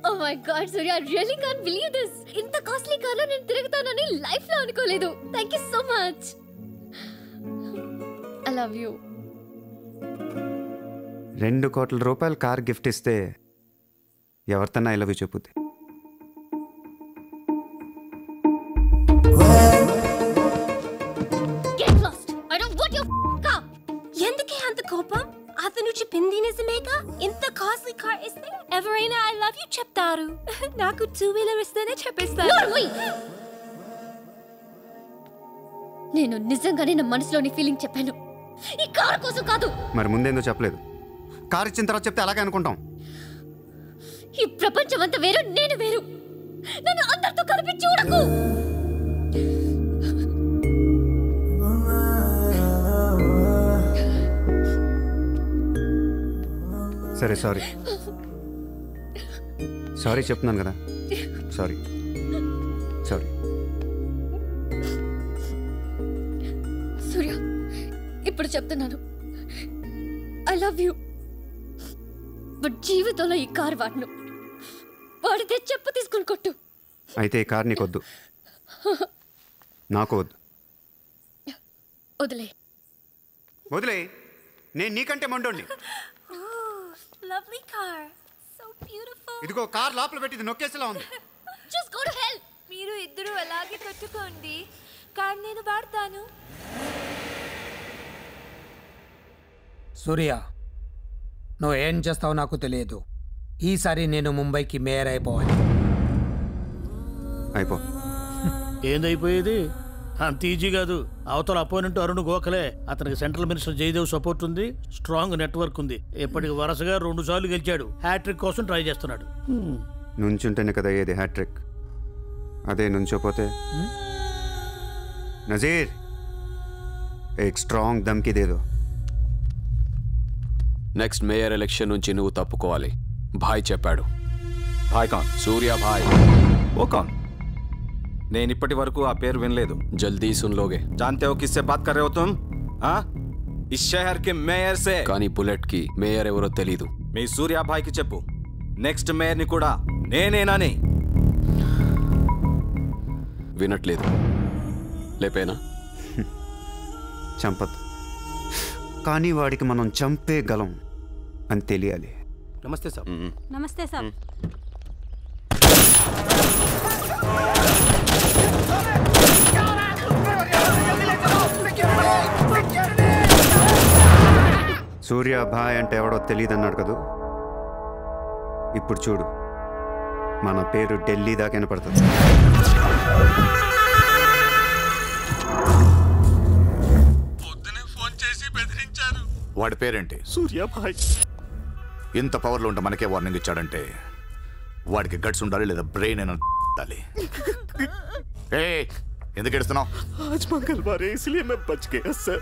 Oh my God, Surya, I really can't believe this. ఇంత కాస్ట్లీ కార్లో నేను తిరుగుతానని లైఫ్ లో అనుకోలేదు. Thank you so much. I love you. 2 కోట్ల రూపాయలు కార్ గిఫ్ట్ ఇస్తే ఎవరితోనా ఐ లవ్ యూ చెప్పుద్ది. Get lost. I don't want your car. ఎందుకే అంత కోపం? అతను చెప్పింది నిజమేగా? ఇంత కాస్ట్లీ కార్ ఇస్తే ఎవరైనా ఐ లవ్ యూ చెప్తారు. నాకు 2-wheeler ఇస్తేనే చెప్పేస్తాను. నేను నిజంగానే నా మనసులోని ఫీలింగ్ చెప్పాను. ఈ కార్ కోసం కాదు. మరి ముందేందో చెప్పలేదు? కార్ ఇచ్చిన తర్వాత చెప్తే అలాగే అనుకుంటాం. ఈ ప్రపంచం అంతా వేరు, నేను వేరు. నన్ను అందరితో కలిపి చూడకు. సరే సారీ. సారీ చెప్తున్నాను కదా. సారీ. సూర్య, ఇప్పుడు చెప్తున్నాను. I love you. బట్ జీవితంలో ఈ కార్ వాడను. వాడితే చెప్పు తీసుకుని కొట్టు. అయితే ఈ కార్ నీకొద్దు, నాకు వద్దు. వదిలే. నేను నీకంటే మండోండి. Lovely car. So beautiful. ఇదిగో కార్ లోపల పెట్టింది నొక్కేసేలా ఉంది. Just go to hell. మీరు ఇద్దరు అలాగే పెట్టుకోండి. కార్ నేను వాడతాను. సూర్య, నువ్వు ఏం చేస్తావో నాకు తెలియదు. ఈసారి నేను ముంబైకి మేయర్ అయిపోవాలి. అయిపో. ఏందైపోయేది? అంత ఈజీ కాదు. అవతల అపోనెంట్ అరుణ్ గోఖలే. అతనికి సెంట్రల్ మినిస్టర్ జయదేవ్ సపోర్ట్ ఉంది, స్ట్రాంగ్ నెట్వర్క్ ఉంది. ఇప్పటికి వరుసగా 2 సార్లు గెలిచాడు. హ్యాట్రిక్ కోసం ట్రై చేస్తున్నాడు. నుంచుంటేనే కదా ఏది హ్యాట్రిక్. అదే నుంచోపోతే నజీర్ ఏక్ స్ట్రాంగ్ దమ్కి దేదో. నెక్స్ట్ మేయర్ ఎలక్షన్ నుంచి నువ్వు తప్పుకోవాలి. భాయ్ చెప్పాడు. భాయ్ కాన్? సూర్య భాయ్. ఓ కాన్? నేను ఇప్పటి వరకు ఆ పేరు వినలేదు. జల్దీ సున్ లోగే. जानते हो किससे बात कर रहे हो तुम? इस शहर के మేయర్ से. కానీ బుల్లెట్ కి మేయర్ ఎవరో తెలీదు. మీ సూర్య భాయ్ కి చెప్పు, నెక్స్ట్ మేయర్ ని కూడా నేనేనాని. వినట్లేదు. లేపేనా? చంపద్దు, కానీ వాడికి మనం చంపేయగలం అని తెలియాలి. నమస్తే సార్. నమస్తే సార్. సూర్య భాయ్ అంటే ఎవడో తెలియదు అన్నాడు కదా. ఇప్పుడు చూడు, మన పేరు ఢిల్లీ దాకా వినపడుతుంది. పొద్దునే ఫోన్ చేసి బెదిరించారు. వాడి పేరేంటి? సూర్య భాయ్. ఇంత పవర్లో ఉంటే మనకే వార్నింగ్ ఇచ్చాడంటే వాడికి గట్స్ ఉండాలి, లేదా బ్రెయిన్ అయినా ఉండాలి. ఎందుకు ఏడుస్తున్నావు? आज मंगलवार है इसलिए मैं बच गया सर.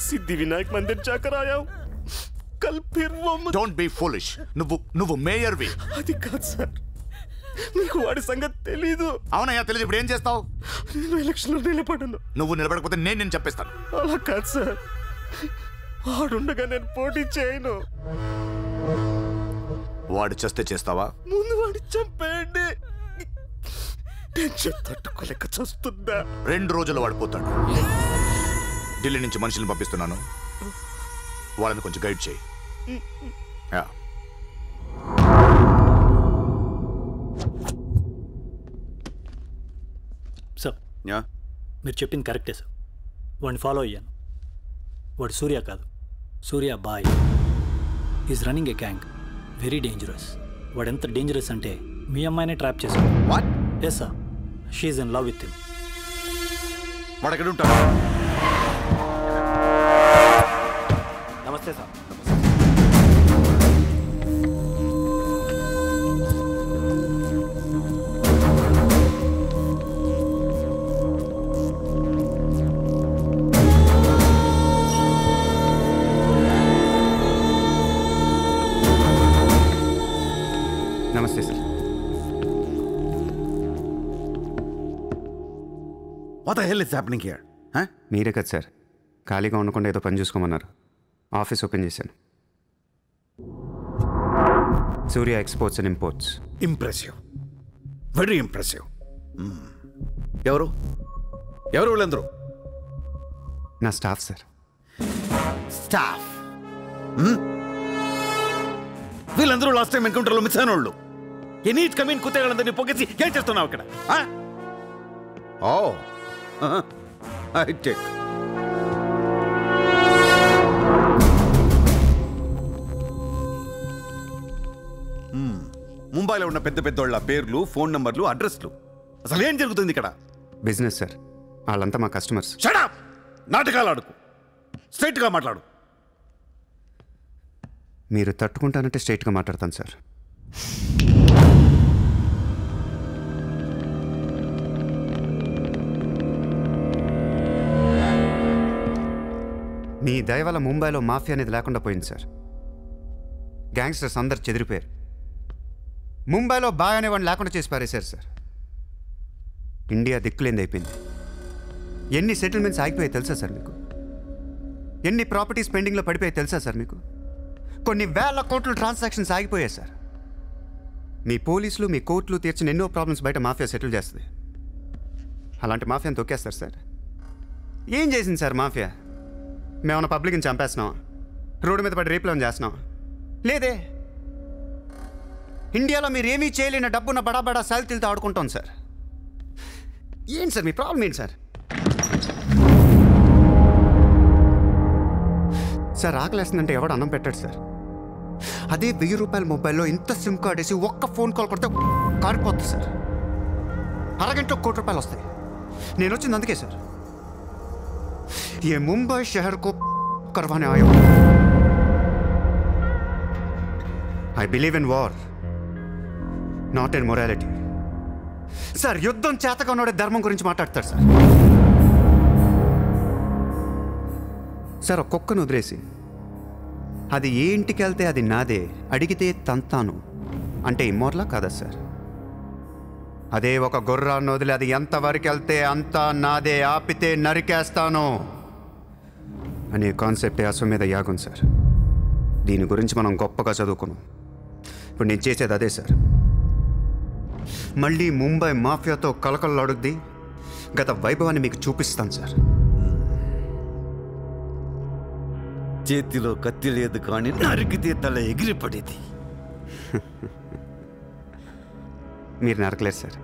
सिद्धिविनायक मंदिर जाकर आया हूँ. कल फिर वो डोंट बी फूलिश. నువ్వు మేయర్వి. అది కాదు సార్. మీకు వాడి సంగతి తెలీదు. అవునయ్యా తెలియదు. ఇప్పుడు ఏం చేస్తావు? నేను ఎలక్షన్లో నిలబడను. నువ్వు నిలబడకపోతే నేను చెప్పేస్తాను. అలా కాదు సార్, వాడుండగా నేను పోటీ చేయను. వాడు చేస్తే చేస్తావా? ముందు వాడి చంపేయండి. టెన్షన్ తట్టుకోలేక చూస్తుందా. 2 రోజుల్లో వాడు పోతాడు. ఢిల్లీ నుంచి మనుషులను పంపిస్తున్నాను, వాళ్ళని కొంచెం గైడ్ చేయి. సార్ మీరు చెప్పింది కరెక్టే సార్. వాడిని ఫాలో అయ్యాను. వాడు సూర్య కాదు, సూర్య బాయ్. Is running a gang, very dangerous. వాడు ఎంత డేంజరస్ అంటే మీ అమ్మాయినే ట్రాప్ చేశాడు. What? Yes sir, she's in love with him. వాడు ఎక్కడ ఉంటాడు? నమస్తే సార్. నమస్తే sir. What the hell is happening here? మీరే కదా సార్ ఖాళీగా ఉండకుండా ఏదో పని చూసుకోమన్నారు. ఆఫీస్ ఓపెన్ చేశాను. Surya exports and imports. Impressive, very impressive. ఎవరు వీళ్ళందరూ? నా స్టాఫ్ సార్. స్టాఫ్? వీళ్ళందరూ లాస్ట్ టైం ఎన్కౌంటర్లో మిస్ అయిన వాళ్ళు. ఎనీ కమీన్ కుత్తేళ్ళందరినీ పొగేసి ఏం చేస్తున్నావు ఇక్కడ? I take. ముంబైలో ఉన్న పెద్ద పెద్దోళ్ళ పేర్లు, ఫోన్ నంబర్లు, అడ్రస్లు. అసలు ఏం జరుగుతుంది ఇక్కడ? Business sir. వాళ్ళంతా మా కస్టమర్స్. Shut up! నాటకాలు ఆడుకు, స్ట్రైట్గా మాట్లాడు. మీరు తట్టుకుంటానంటే స్ట్రైట్గా మాట్లాడతాను సార్. మీ దయ వల్ల ముంబైలో మాఫియా అనేది లేకుండా పోయింది సార్. గ్యాంగ్స్టర్స్ అందరు చెదిరిపోయారు. ముంబైలో బాయ్ అనేవాడిని లేకుండా చేసి పారేశారు సార్. ఇండియా దిక్కులేంది అయిపోయింది. ఎన్ని సెటిల్మెంట్స్ ఆగిపోయాయి తెలుసా సార్ మీకు? ఎన్ని ప్రాపర్టీస్ పెండింగ్లో పడిపోయాయి తెలుసా సార్ మీకు? కొన్ని వేల కోట్ల ట్రాన్సాక్షన్స్ ఆగిపోయాయి సార్. మీ పోలీసులు, మీ కోర్టులు తీర్చిన ఎన్నో ప్రాబ్లమ్స్ బయట మాఫియా సెటిల్ చేస్తుంది. అలాంటి మాఫియాని తొక్కేస్తారు సార్. ఏం చేసింది సార్ మాఫియా? మేమన్నా పబ్లిక్ని చంపేస్తున్నాం, రోడ్డు మీద పడి రేపులను చేస్తున్నాం? లేదే. ఇండియాలో మీరు ఏమీ చేయలేని డబ్బున్న బడా సాల్తీలతో ఆడుకుంటాం సార్. ఏంటి సార్ మీ ప్రాబ్లం ఏంటి సార్? సార్ ఆకలేస్తుందంటే ఎవడు అన్నం పెట్టాడు సార్. అదే 1000 రూపాయల మొబైల్లో ఇంత సిమ్ కార్డ్ వేసి ఒక్క ఫోన్ కాల్ కొడితే కారిపోతుంది సార్. అరగంటలో 1 కోటి రూపాయలు వస్తాయి. నేను వచ్చింది అందుకే సార్. ये मुंबई शहर को करवाने आया हूं. I believe in war, not in morality. Sir యుద్ధం చేతగా ఉన్నోడే ధర్మం గురించి మాట్లాడతారు సార్. సార్ ఒక కుక్కను వదిలేసి అది ఏ ఇంటికి వెళ్తే అది నాదే, అడిగితే తంతాను అంటే ఇమ్మోర్లా కాదా సార్? అదే ఒక గుర్రాన్ని వదిలి అది ఎంతవరకు వెళ్తే అంతా నాదే, ఆపితే నరికేస్తాను అనే కాన్సెప్టే అశ్వమేధ యాగం సార్. దీని గురించి మనం గొప్పగా చదువుకున్నాం. ఇప్పుడు నేను చేసేది అదే సార్. మళ్ళీ ముంబై మాఫియాతో కలకలలాడుద్ది గత వైభవాన్ని మీకు చూపిస్తాను సార్. చేతిలో కత్తి లేదు కానీ నరికితే తల ఎగిరిపడేది. మీరు నరకలేదు సార్.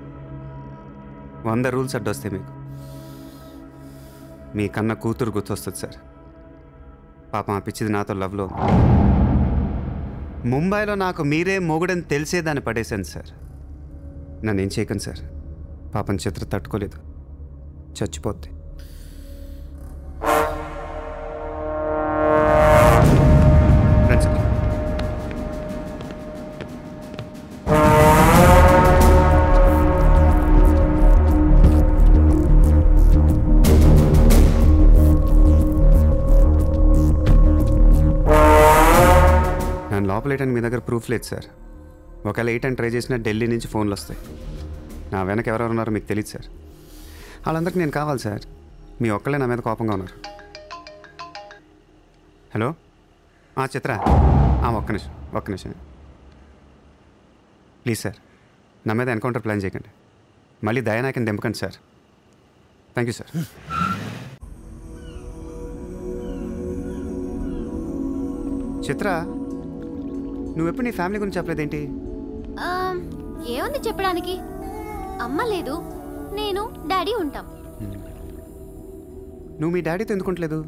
100 రూల్స్ అడ్డొస్తాయి మీకు. మీ కన్న కూతురు గుర్తొస్తుంది సార్. పాపం ఆ పిచ్చిది నాతో లవ్లో. ముంబైలో నాకు మీరే మొగుడని తెలిసేదాన్ని పడేశాను సార్. నన్ను ఏం చేయకండి సార్. పాపం చిత్ర తట్టుకోలేదు, చచ్చిపోద్ది. రండి సార్. నన్ను లోపలేయడానికి మీ దగ్గర ప్రూఫ్ లేదు సార్. ఒకవేళ 8 అని ట్రై చేసినా ఢిల్లీ నుంచి ఫోన్లు వస్తాయి. నా వెనక ఎవరెవరు ఉన్నారో మీకు తెలియదు సార్. వాళ్ళందరికీ నేను కావాలి సార్. మీ ఒక్కళ్ళే నా మీద కోపంగా ఉన్నారు. హలో చిత్ర, ఒక్క నిమిషం ప్లీజ్ సార్, నా మీద ఎన్కౌంటర్ ప్లాన్ చేయకండి. మళ్ళీ దయానాయకని దింపకండి సార్. Thank you sir. చిత్ర, నువ్వెప్పుడు నీ ఫ్యామిలీ గురించి చెప్పలేదేంటి? ఏముంది చెప్పడానికి? అమ్మ లేదు, నేను డాడీ ఉంటాం. నువ్వు మీ డాడీతో ఎందుకుంటలేదు?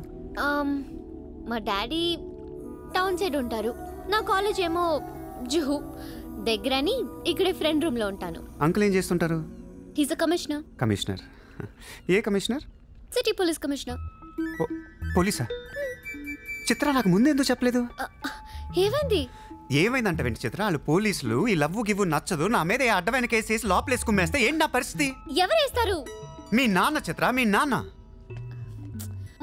మా డాడీ టౌన్ సైడ్ ఉంటారు, నా కాలేజ్ ఏమో జుహు దగ్గరని ఇక్కడే ఫ్రెండ్ రూమ్లో ఉంటాను. అంకుల్ ఏం చేస్తుంటారు? He's a commissioner. కమిషనర్? ఏ కమిషనర్? City police commissioner. పోలీసా? చిత్ర, నాకు ముందు ఎందుకు చెప్పలేదు? ఏమైంది? ఏమైందంట వెంటి చిత్ర, వాళ్ళు పోలీసులు ఈ లవ్వు గివ్వు నచ్చదు, నా మీద అడ్డమైన కేసు వేసి లోపలేసి కుమ్మేస్తే ఏంటి నా పరిస్థితి? ఎవరేస్తారు? మీ నాన్న చిత్ర, మీ నాన్న.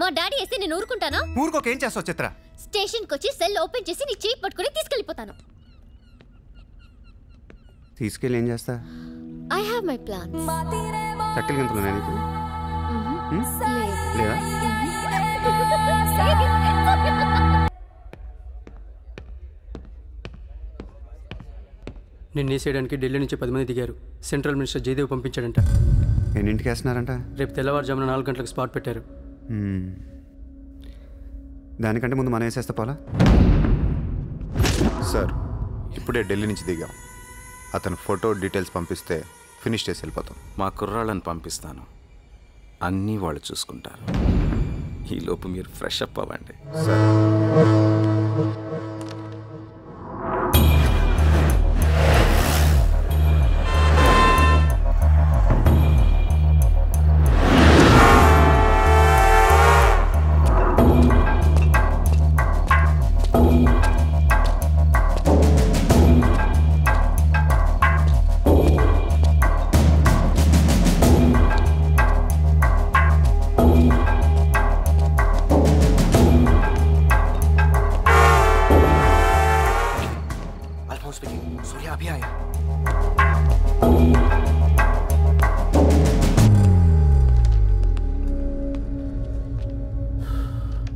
మా డాడీ వేస్తే నేను ఊరుకుంటానా? ఊరుకోక ఏం చేస్తావు చిత్ర? స్టేషన్కి వచ్చి సెల్ ఓపెన్ చేసి నీ చేయి పట్టుకుని తీసుకెళ్ళిపోతాను. తీసుకెళ్ళి ఏం చేస్తా? I have my plans. చక్కలు గంతులు నీకు లేదా? నిన్ను వేసేయడానికి ఢిల్లీ నుంచి 10 మంది దిగారు. సెంట్రల్ మినిస్టర్ జయదేవ్ పంపించాడంట. ఎన్నింటికి వేస్తున్నారంట? రేపు తెల్లవారుజామున 4 గంటలకు స్పాట్ పెట్టారు. దానికంటే ముందు మనం వేసేస్తే పోలా? సార్, ఇప్పుడే ఢిల్లీ నుంచి దిగాం. అతను ఫోటో డీటెయిల్స్ పంపిస్తే ఫినిష్ చేసి వెళ్ళిపోతాం. మా కుర్రాళ్ళని పంపిస్తాను, అన్నీ వాళ్ళు చూసుకుంటారు. ఈలోపు మీరు ఫ్రెష్ అప్ అవ్వండి. సార్,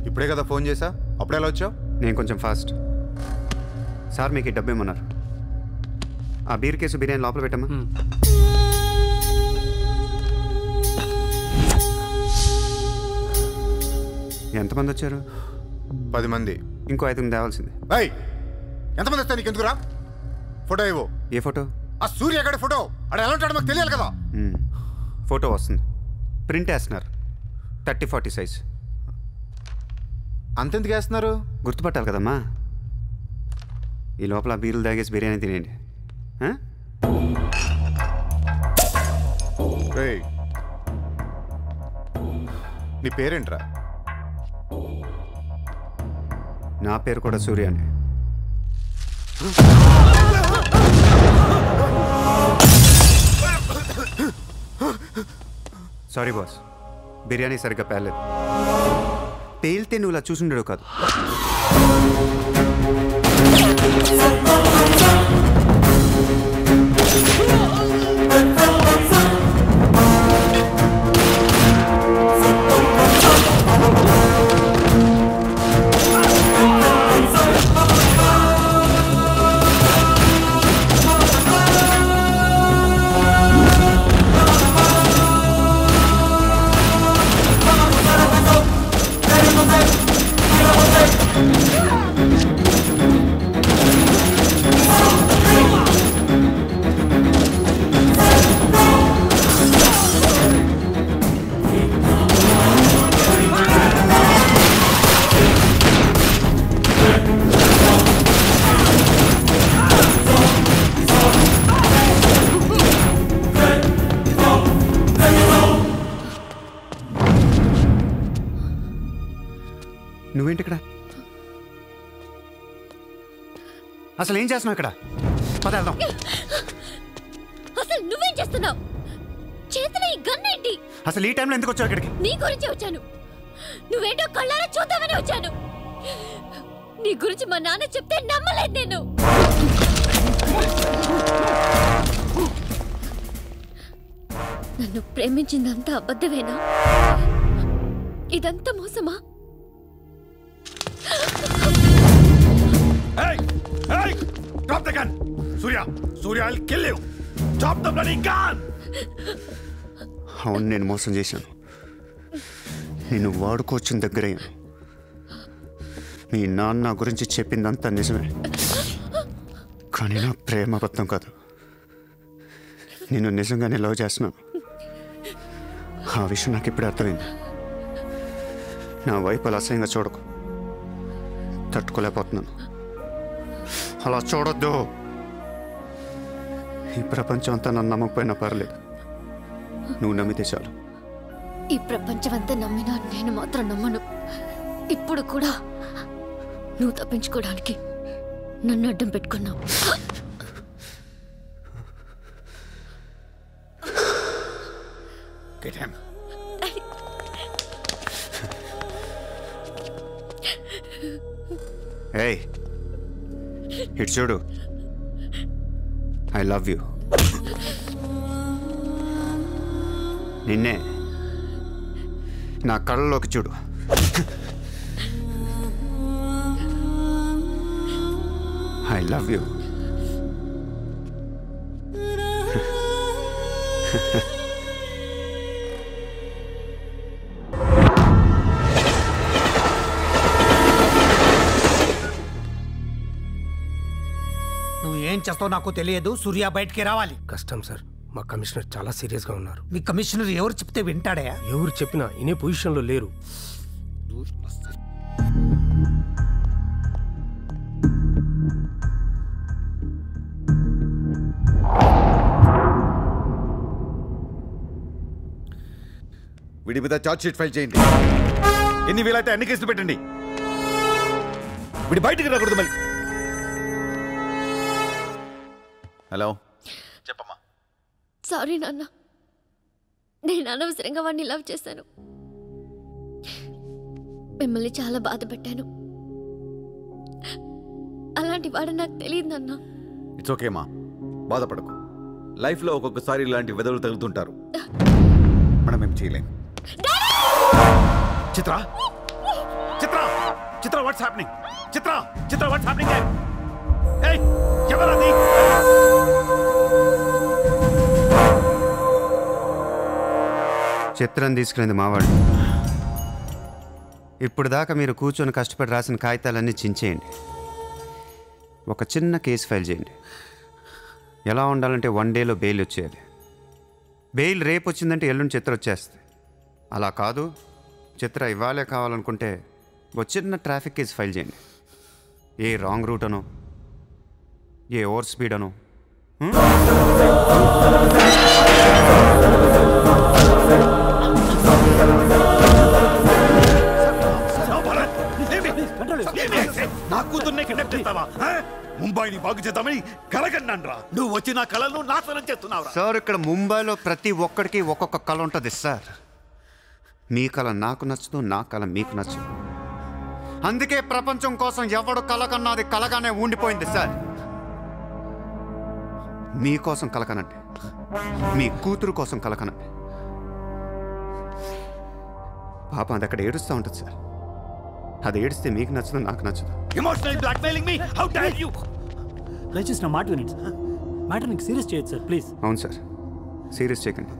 ఇప్పుడే కదా ఫోన్ చేసా, అప్పుడే ఎలా వచ్చావు? నేను కొంచెం ఫాస్ట్. సార్, మీకు ఈ డబ్బు ఏమన్నారు? ఆ బీర్ కేసు బిర్యానీ లోపల పెట్టమ్మా. ఎంతమంది వచ్చారు? 10 మంది. ఇంకో 5 మంది తేవాల్సింది. ఎంతమంది వస్తాయి? నీకు ఎందుకురా? ఫోటో ఇవ్వు. ఏ ఫోటో? ఆ సూర్యగడి ఫోటో. అక్కడ ఎలా ఉంటాడో మాకు తెలియాలి కదా. ఫోటో వస్తుంది, ప్రింట్ వేస్తున్నారు, 30-40 సైజ్. అంతెందుకు వేస్తున్నారు? గుర్తుపట్టాలి కదమ్మా. ఈ లోపల బీరులు తాగేసి బిర్యానీ తినేయండి. నీ పేరేంట్రా? నా పేరు కూడా సూర్య అండి. సారీ బాస్, బిర్యానీ సరిగ్గా పేర్లేదు. పేలితే నువ్వు ఇలా చూసుండడు కాదు. నువ్వేంటి ఇక్కడ? అసలు ఏం చేస్తున్నావు ఇక్కడ? పద వెళ్దాం. అసలు నువ్వేం చేస్తున్నావు? చేతిలో ఈ గన్ ఏంటి? అసలు ఈ టైంలో ఎందుకు వచ్చావు ఇక్కడికి? నీ గురించి వచ్చాను. నువ్వేంటో కళ్ళారా చూద్దామని వచ్చాను. నీ గురించి మా నాన్న చెప్తే నమ్మలేదు నేను. నన్ను ప్రేమించిందంతా అబద్ధమేనా? ఇదంతా మోసమా? Drop the gun! Surya! Surya, I'll kill you! Drop the bloody gun! అవును, నేను మోసం చేశాను. నేను వాడుకోవచ్చిన దగ్గరయ్యాను. మీ నాన్న గురించి చెప్పిందంతా నిజమే, కానీ నా ప్రేమ అబద్ధం కాదు. నేను నిజంగానే లవ్ చేస్తున్నాను. ఆ విషయం నాకు ఇప్పుడు అర్థమైంది. నా వైపు అలా అసహ్యంగా చూడకు. తట్టుకోలేకపోతున్నాను. అలా చూడొద్దు. ఈ ప్రపంచం అంతా నన్ను నమ్మకపోయినా పర్లేదు, నువ్వు నమ్మితే చాలు. ఈ ప్రపంచమంతా నమ్మినా నేను మాత్రం నమ్మను. ఇప్పుడు కూడా నువ్వు తప్పించుకోవడానికి నన్ను అడ్డం పెట్టుకున్నావు. Get him. Hey, ఇటు చూడు. I love you. నిన్నే నా కళ్ళలోకి చూడు. I love you. నువ్వు ఏం చేస్తావు నాకు తెలియదు. సూర్య బయటికి రావాలి. కష్టం సార్, మా కమిషనర్ చాలా సీరియస్గా ఉన్నారు. మీ కమిషనర్ ఎవరు చెప్తే వింటాడా? ఎవరు చెప్పినా ఇనే పొజిషన్లో లేరు. వీడి మీద చార్జ్ షీట్ ఫైల్ చేయండి. ఎన్ని వీలైతే అన్ని కేసులు పెట్టండి. వీడి బయటికి రాకూడదు మళ్ళీ. హలో, చెప్పమ్మా. సారీ నాన్న, నేను అనవసరంగా వాడిని లవ్ చేశాను. మిమ్మల్ని చాలా బాధ పెట్టాను. అలాంటి వాడు నాకు తెలియదు నాన్న. ఇట్స్ ఓకే అమ్మా, బాధపడకు. లైఫ్లో ఒక్కొక్కసారి ఇలాంటి వెదవులు తగులుతుంటారు. మనం ఏం చేయలేం. చిత్ర చిత్ర చిత్ర వాట్స్ హ్యాపెనింగ్? చిత్ర చిత్ర వాట్స్ హ్యాపెనింగ్? ఏయ్, ఎవరది? చిత్రం తీసుకునేది మావాడు. ఇప్పుడు దాకా మీరు కూర్చొని కష్టపడి రాసిన కాగితాలన్నీ చించేయండి. ఒక చిన్న కేసు ఫైల్ చేయండి. ఎలా ఉండాలంటే 1 డేలో బెయిల్ వచ్చేయాలి. బెయిల్ రేపు వచ్చిందంటే ఎల్లుండి చిత్ర వచ్చేస్తుంది. అలా కాదు, చిత్ర ఇవ్వాలే కావాలనుకుంటే ఒక చిన్న ట్రాఫిక్ కేసు ఫైల్ చేయండి. ఏ రాంగ్ రూట్ అనో, ఏ ఓవర్ స్పీడ్ అనో. నా కూతుర్నే కిడ్నాప్ చేస్తావా? ముంబైని బాగు చేద్దామని కలగన్నాన్రా. నువ్వు వచ్చి నా కళను నాశనం చేస్తున్నావురా. సార్, ఇక్కడ ముంబైలో ప్రతి ఒక్కడికి ఒక్కొక్క కళ ఉంటుంది సార్. మీ కళ నాకు నచ్చదు, నా కళ మీకు నచ్చదు. అందుకే ప్రపంచం కోసం ఎవడు కళ కన్నది కలగానే ఉండిపోయింది సార్. మీకోసం కలకనండి, మీ కూతురు కోసం కలకనండి. పాపం అది అక్కడ ఏడుస్తూ ఉంటుంది సార్. అది ఏడిస్తే మీకు నచ్చదు, నాకు నచ్చదు. Emotional blackmailing me, how dare you! దయచేసి నా మాట వినండి సార్. మ్యాటర్ నీకు సీరియస్ చేయొచ్చు సార్, ప్లీజ్. అవును సార్, సీరియస్ చేయకండి.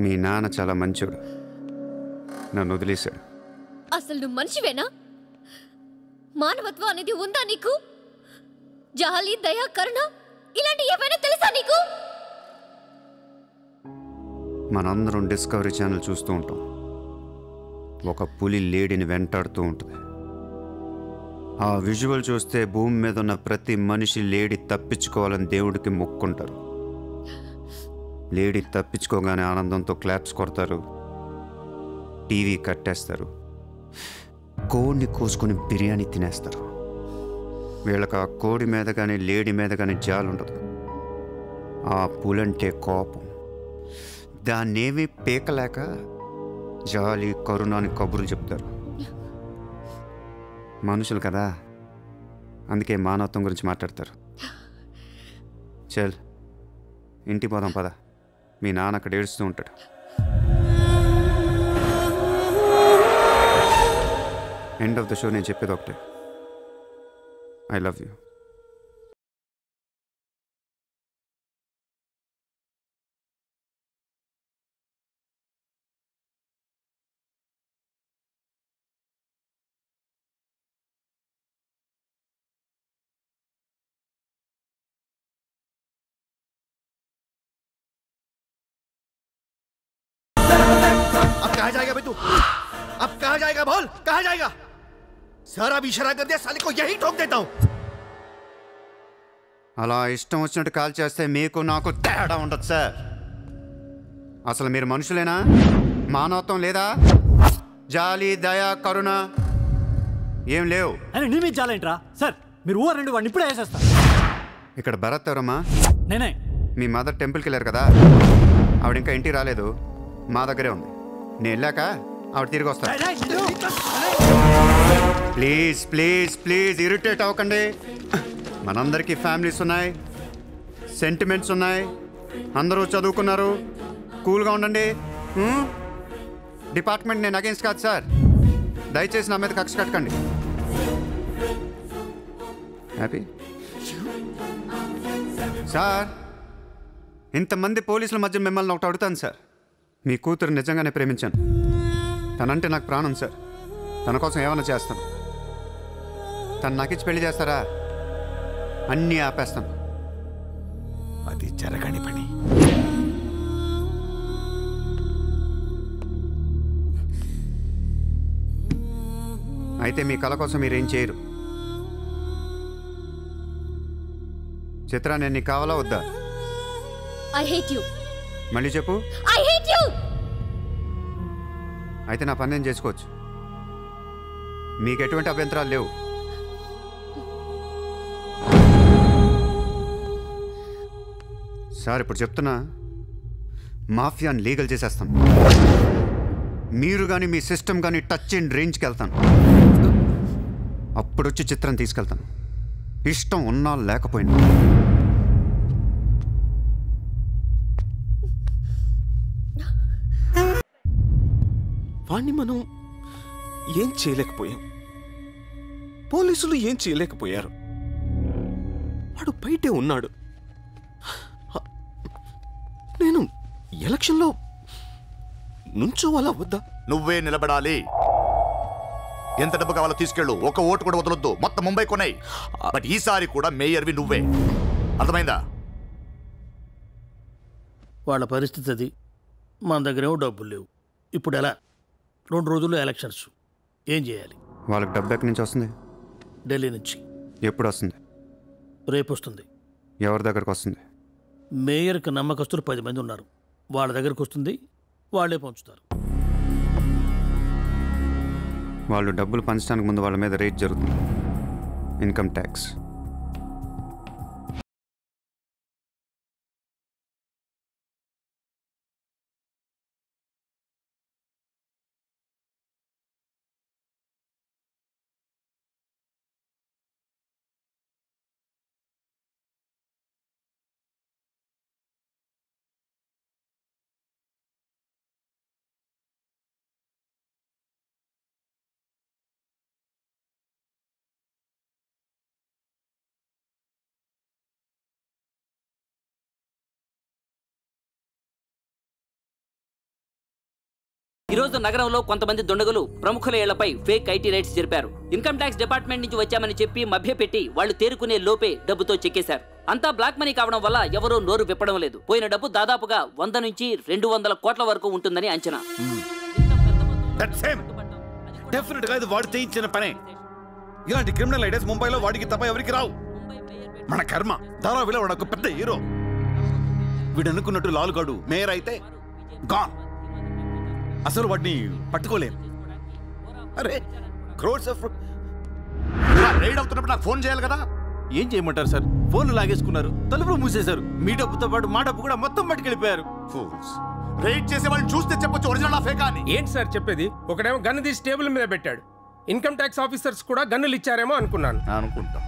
మీ నాన్న చాలా మంచోడు, నన్ను వదిలేశాడు. అసలు నువ్వు మనిషివేనా? మానవత్వం అనేది ఉందా నీకు? జాలి, దయ, కరుణ ఇలాంటి ఏమైనా తెలుసా నీకు? మనందరం డిస్కవరీ ఛానల్ చూస్తూ ఉంటాం. ఒక పులి లేడిని వెంటాడుతూ ఉంటుంది. ఆ విజువల్ చూస్తే భూమి మీద ఉన్న ప్రతి మనిషి లేడి తప్పించుకోవాలని దేవుడికి మొక్కుంటారు. లేడీ తప్పించుకోగానే ఆనందంతో క్లాప్స్ కొడతారు, టీవీ కట్టేస్తారు, కోడిని కోసుకొని బిర్యానీ తినేస్తారు. వీళ్ళకి ఆ కోడి మీద కానీ లేడీ మీద కానీ జాలి ఉండదు. ఆ పూలంటే కోపం. దాన్నేమీ పీకలేక జాలి కరుణ అని కబుర్లు చెప్తారు. మనుషులు కదా, అందుకే మానవత్వం గురించి మాట్లాడతారు. చల్ ఇంటికి పోదాం పద, మీ నాన్న అక్కడ ఏడుస్తూ ఉంటాడు. ఎండ్ ఆఫ్ ద షో నేను చెప్పేది ఒకటే, ఐ లవ్ యూ. अब कहाँ जाएगा बे तू? अब कहाँ जाएगा बोल, कहाँ जाएगा? सर अब इशारा कर दिया, साले को यही ठोक देता हूँ. అలా ఇష్టం వచ్చినట్టు కాల్ చేస్తే మీకు నాకు తేడా ఉండదు సార్. అసలు మీరు మనుషులేనా? మానవత్వం లేదా? జాలి దయ కరుణ ఏం లేవు. నీ మీద జాలేంట్రా సార్? మీరు ఊరు రెండు వాడిని ఇప్పుడే వేసేస్తా. ఇక్కడ భరత్ ఎవరమ్మా? నేనే. మీ మదర్ టెంపుల్కి వెళ్ళారు కదా, ఆవిడ ఇంకా ఇంటికి రాలేదు, మా దగ్గరే ఉంది. నేను వెళ్ళాక ఆవిడ తిరిగి వస్తాను. ప్లీజ్ ప్లీజ్ ప్లీజ్ ఇరిటేట్ అవ్వకండి. మనందరికీ ఫ్యామిలీస్ ఉన్నాయి, సెంటిమెంట్స్ ఉన్నాయి, అందరూ చదువుకున్నారు, కూల్గా ఉండండి. డిపార్ట్మెంట్ నేను అగేన్స్ట్ కాదు సార్, దయచేసి నా మీద కక్ష కట్టకండి. Happy sir? ఇంతమంది పోలీసుల మధ్య మిమ్మల్ని ఒకటి అడుగుతాను సార్. మీ కూతురు నిజంగానే ప్రేమించాను, తనంటే నాకు ప్రాణం సార్. తన కోసం ఏమైనా చేస్తాను. తను నాకిచ్చి పెళ్లి చేస్తారా? అన్నీ ఆపేస్తాను. అది జరగని పని. అయితే మీ కళ కోసం మీరేం చేయరు. చిత్ర, నేను నీకు కావాలా వద్దా? I hate you. మళ్ళీ చెప్పు. I hate you. అయితే నా పని నేను చేసుకోవచ్చు, మీకు ఎటువంటి అభ్యంతరాలు లేవు. సార్ ఇప్పుడు చెప్తున్నా, మాఫియాని లీగల్ చేసేస్తాను. మీరు కానీ మీ సిస్టమ్ కానీ టచ్ అండ్ రేంజ్కి వెళ్తాను. అప్పుడు వచ్చి చిత్రం తీసుకెళ్తాను, ఇష్టం ఉన్నా లేకపోయినా. వాణ్ణి మనం ఏం చేయలేకపోయాం, పోలీసులు ఏం చేయలేకపోయారు. వాడు బయటే ఉన్నాడు. నేను ఎలక్షన్లో నుంచోవాలా వద్దా? నువ్వే నిలబడాలి. ఎంత డబ్బు కావాలో తీసుకెళ్ళు, ఒక ఓటు కూడా వదలొద్దు, మొత్తం ముంబై కొన్నాయి. బట్ ఈసారి కూడా మేయర్వి నువ్వే, అర్థమైందా? వాళ్ళ పరిస్థితి అది, మన దగ్గరేమో డబ్బులు లేవు. ఇప్పుడు ఎలా? 2 రోజుల్లో ఎలక్షన్స్, ఏం చేయాలి? వాళ్ళకి డబ్బు ఎక్కడి నుంచి వస్తుంది? ఢిల్లీ నుంచి. ఎప్పుడు వస్తుంది? రేపు వస్తుంది. ఎవరి దగ్గరకు వస్తుంది? మేయర్కి నమ్మకస్తులు 10 మంది ఉన్నారు, వాళ్ళ దగ్గరకు వస్తుంది, వాళ్ళే పంచుతారు. వాళ్ళు డబ్బులు పంచడానికి ముందు వాళ్ళ మీద రేట్ జరుగుతుంది, ఇన్కమ్ ట్యాక్స్. ఈ రోజు నగరంలో కొంతమంది దుండగులు ప్రముఖుల ఇళ్లపై ఫేక్ ఐటీ రైట్స్ జరిపారు. ఇన్కమ్ ట్యాక్స్ డిపార్ట్మెంట్ నుంచి వచ్చామని చెప్పి మభ్యపెట్టి వాళ్ళు తేరుకునే లోపే డబ్బుతో చెక్కేశారు. అంతా బ్లాక్ మనీ కావడం వల్ల ఎవరూ నోరు విప్పడం లేదు. పోయిన డబ్బు దాదాపుగా 100 నుంచి 200 కోట్ల వరకు ఉంటుందని అంచనా. డెఫినెట్ గా ఇది వాడు చేయించిన పనే. ఇలాంటి క్రిమినల్ ఐడియాస్ ముంబైలో వాడికి తప్ప ఎవరికి రావు. మన కర్మ ధారావిలో వాడు ఒక పెద్ద హీరో. వీడు అనుకున్నట్టు లాలుగాడు మేయర్ అయితే గాన్. అసలు వాడిని పట్టుకోలేం. అరే క్రోడ్స్ ఆఫ్ రైడ్ అవుతున్నప్పుడు నాకు ఫోన్ చేయాలి కదా. ఏం చేయమంటారు సార్? ఫోన్లు లాగేసుకున్నారు, తలుపులు మూసేశారు. మీ డబ్బుతో పాటు మా డబ్బు కూడా మొత్తం పట్టుకెళ్ళిపోయారు. రైడ్ చేసే వాళ్ళని చూస్తే చెప్పొచ్చు ఒరిజినల్ ఫేక్ అని. ఏంటి సార్ చెప్పేది? ఒకడేమో గన్ను తీసి టేబుల్ మీద పెట్టాడు. ఇన్కమ్ ట్యాక్స్ ఆఫీసర్స్ కూడా గన్నులు ఇచ్చారేమో అనుకున్నాను. అనుకుంటా.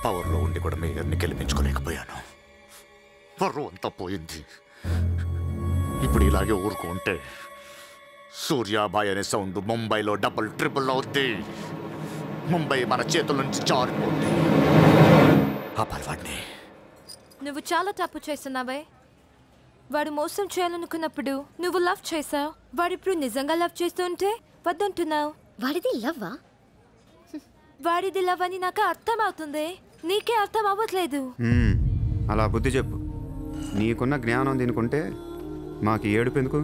పవర్లో ఉండి కూడా మేయర్ని గెలిపించుకోలేకపోయాను. పర్వం అంతా పోయింది. ఇప్పుడు ఇలాగే ఊరుకుంటే సూర్యాబాయ్ అనే సౌండ్ ముంబైలో డబుల్ ట్రిపుల్ అవుద్ది. ముంబై మన చేతుల నుంచి జారిపోద్ది. ఆపాలి వాడిని. నువ్వు చాలా తప్పు చేస్తున్నావే. వాడు మోసం చేయాలనుకున్నప్పుడు నువ్వు లవ్ చేసావు. వాడిప్పుడు నిజంగా లవ్ చేస్తుంటే వద్దంటున్నావు. వాడిది లవ్వా? వాడిది లవ్ అని నాకు అర్థం అవుతుంది, నీకే అర్థం అవ్వట్లేదు. అలా బుద్ధి చెప్పు. నీకున్న జ్ఞానం దీనికుంటే మాకు ఏడుపు ఎందుకు?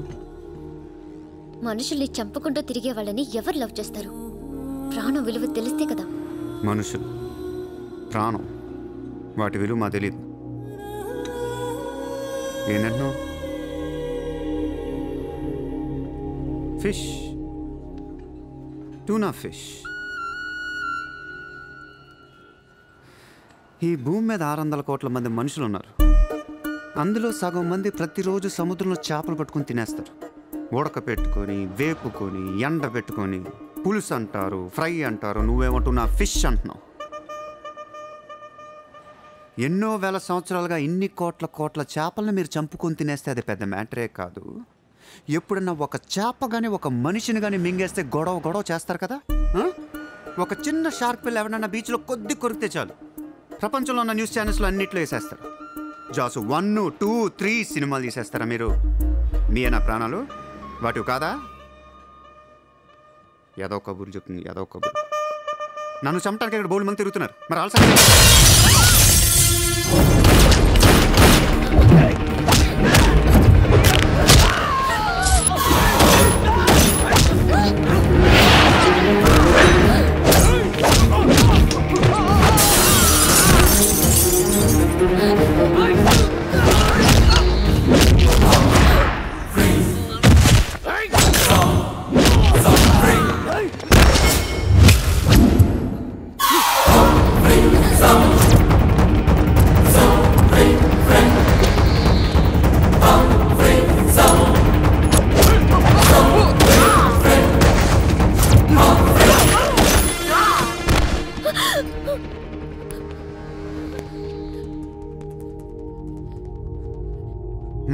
మనుషుల్ని చంపుకుంటూ తిరిగే వాళ్ళని ఎవరు లవ్ చేస్తారు? ప్రాణం విలువ తెలిస్తే కదా. మనుషులు, ప్రాణం, వాటి విలువ మా తెలీదు. ఏంటంటున్నావు? Fish, tuna fish. ఈ భూమి మీద 600 కోట్ల మంది మనుషులు ఉన్నారు. అందులో సగం మంది ప్రతిరోజు సముద్రంలో చేపలు పట్టుకొని తినేస్తారు. ఉడక పెట్టుకొని, వేపుకొని, ఎండ పెట్టుకొని, పులుసు అంటారు, ఫ్రై అంటారు. నువ్వేమంటున్నా ఫిష్ అంటున్నావు. ఎన్నో వేల సంవత్సరాలుగా ఇన్ని కోట్ల చేపలను మీరు చంపుకొని తినేస్తే అది పెద్ద మ్యాటరే కాదు. ఎప్పుడన్నా ఒక చేప కానీ ఒక మనిషిని కానీ మింగేస్తే గొడవ చేస్తారు కదా. ఒక చిన్న షార్క్ పిల్ల ఎవరన్నా బీచ్లో కొద్ది కొరికితే చాలు, ప్రపంచంలో ఉన్న న్యూస్ ఛానల్స్లో అన్నిట్లో వేసేస్తారు. జాసు 1, 2, 3 సినిమాలు తీసేస్తారా మీరు? మీ నా ప్రాణాలు వాటివి కాదా? ఏదో కబుర్లు చెప్తుంది, ఏదో కబుర్లు. నన్ను చంపడానికి ఇక్కడ బోల్డ్ మంది తిరుగుతున్నారు. మరి ఆల్సో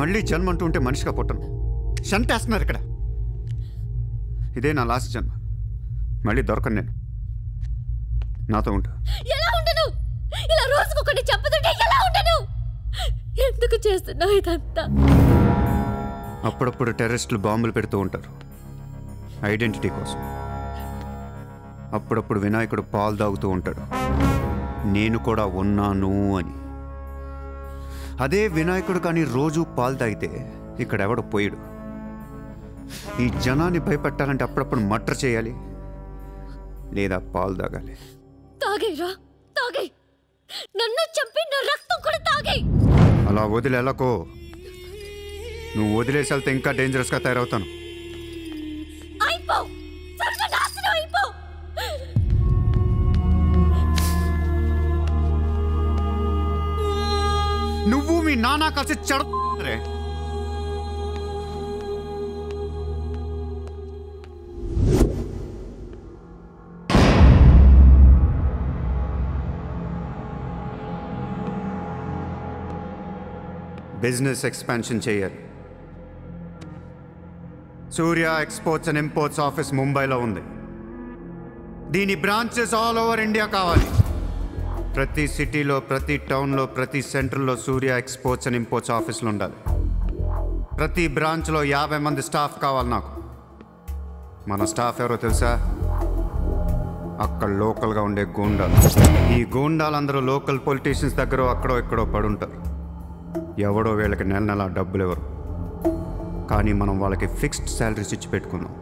మళ్ళీ జన్మ అంటూ ఉంటే మనిషిగా పుట్టను. చంపేస్తున్నారు ఇక్కడ. ఇదే నా లాస్ట్ జన్మ. మళ్ళీ దొరకను నేను. నాతో ఉంటా. ఎలా ఉండను? ఇలా రోజుకొకటి చంపుతుంటే ఎలా ఉండను? ఎందుకు చేస్తున్నావు ఇదంతా? అప్పుడప్పుడు టెర్రరిస్టులు బాంబులు పెడుతూ ఉంటారు ఐడెంటిటీ కోసం. అప్పుడప్పుడు వినాయకుడు పాలు తాగుతూ ఉంటాడు, నేను కూడా ఉన్నాను అని. అదే వినాయకుడు కానీ రోజు పాలు తాగితే ఇక్కడెవడు పోయాడు. ఈ జనాన్ని భయపెట్టాలంటే అప్పుడప్పుడు మర్డర్ చేయాలి, లేదా పాలు తాగాలి. తాగేరా, తాగే. నన్ను చంపి నా రక్తం కూడా తాగే. అలా వదిలేలకో. నువ్వు వదిలేసి వెళ్తే ఇంకా డేంజరస్గా తయారవుతాను. అయిపో, సర్వనాశనం అయిపో. నువ్వు మీ నాన్న కలిసి చెడరే. బిజినెస్ ఎక్స్పాన్షన్ చేయాలి. సూర్య ఎక్స్పోర్ట్స్ అండ్ ఇంపోర్ట్స్ ఆఫీస్ ముంబైలో ఉంది. దీని బ్రాంచెస్ ఆల్ ఓవర్ ఇండియా కావాలి. ప్రతి సిటీలో, ప్రతి టౌన్లో, ప్రతి సెంటర్లో సూర్య ఎక్స్పోర్ట్స్ అండ్ ఇంపోర్ట్స్ ఆఫీసులు ఉండాలి. ప్రతి బ్రాంచ్లో 50 మంది స్టాఫ్ కావాలి నాకు. మన స్టాఫ్ ఎవరో తెలుసా? అక్కడ లోకల్గా ఉండే గూండాలు. ఈ గూండాలందరూ లోకల్ పొలిటీషియన్స్ దగ్గర అక్కడో ఇక్కడో పడుంటారు. ఎవడో వీళ్ళకి నెల నెల డబ్బులు ఇవ్వరు, కానీ మనం వాళ్ళకి ఫిక్స్డ్ శాలరీస్ ఇచ్చి పెట్టుకున్నాం.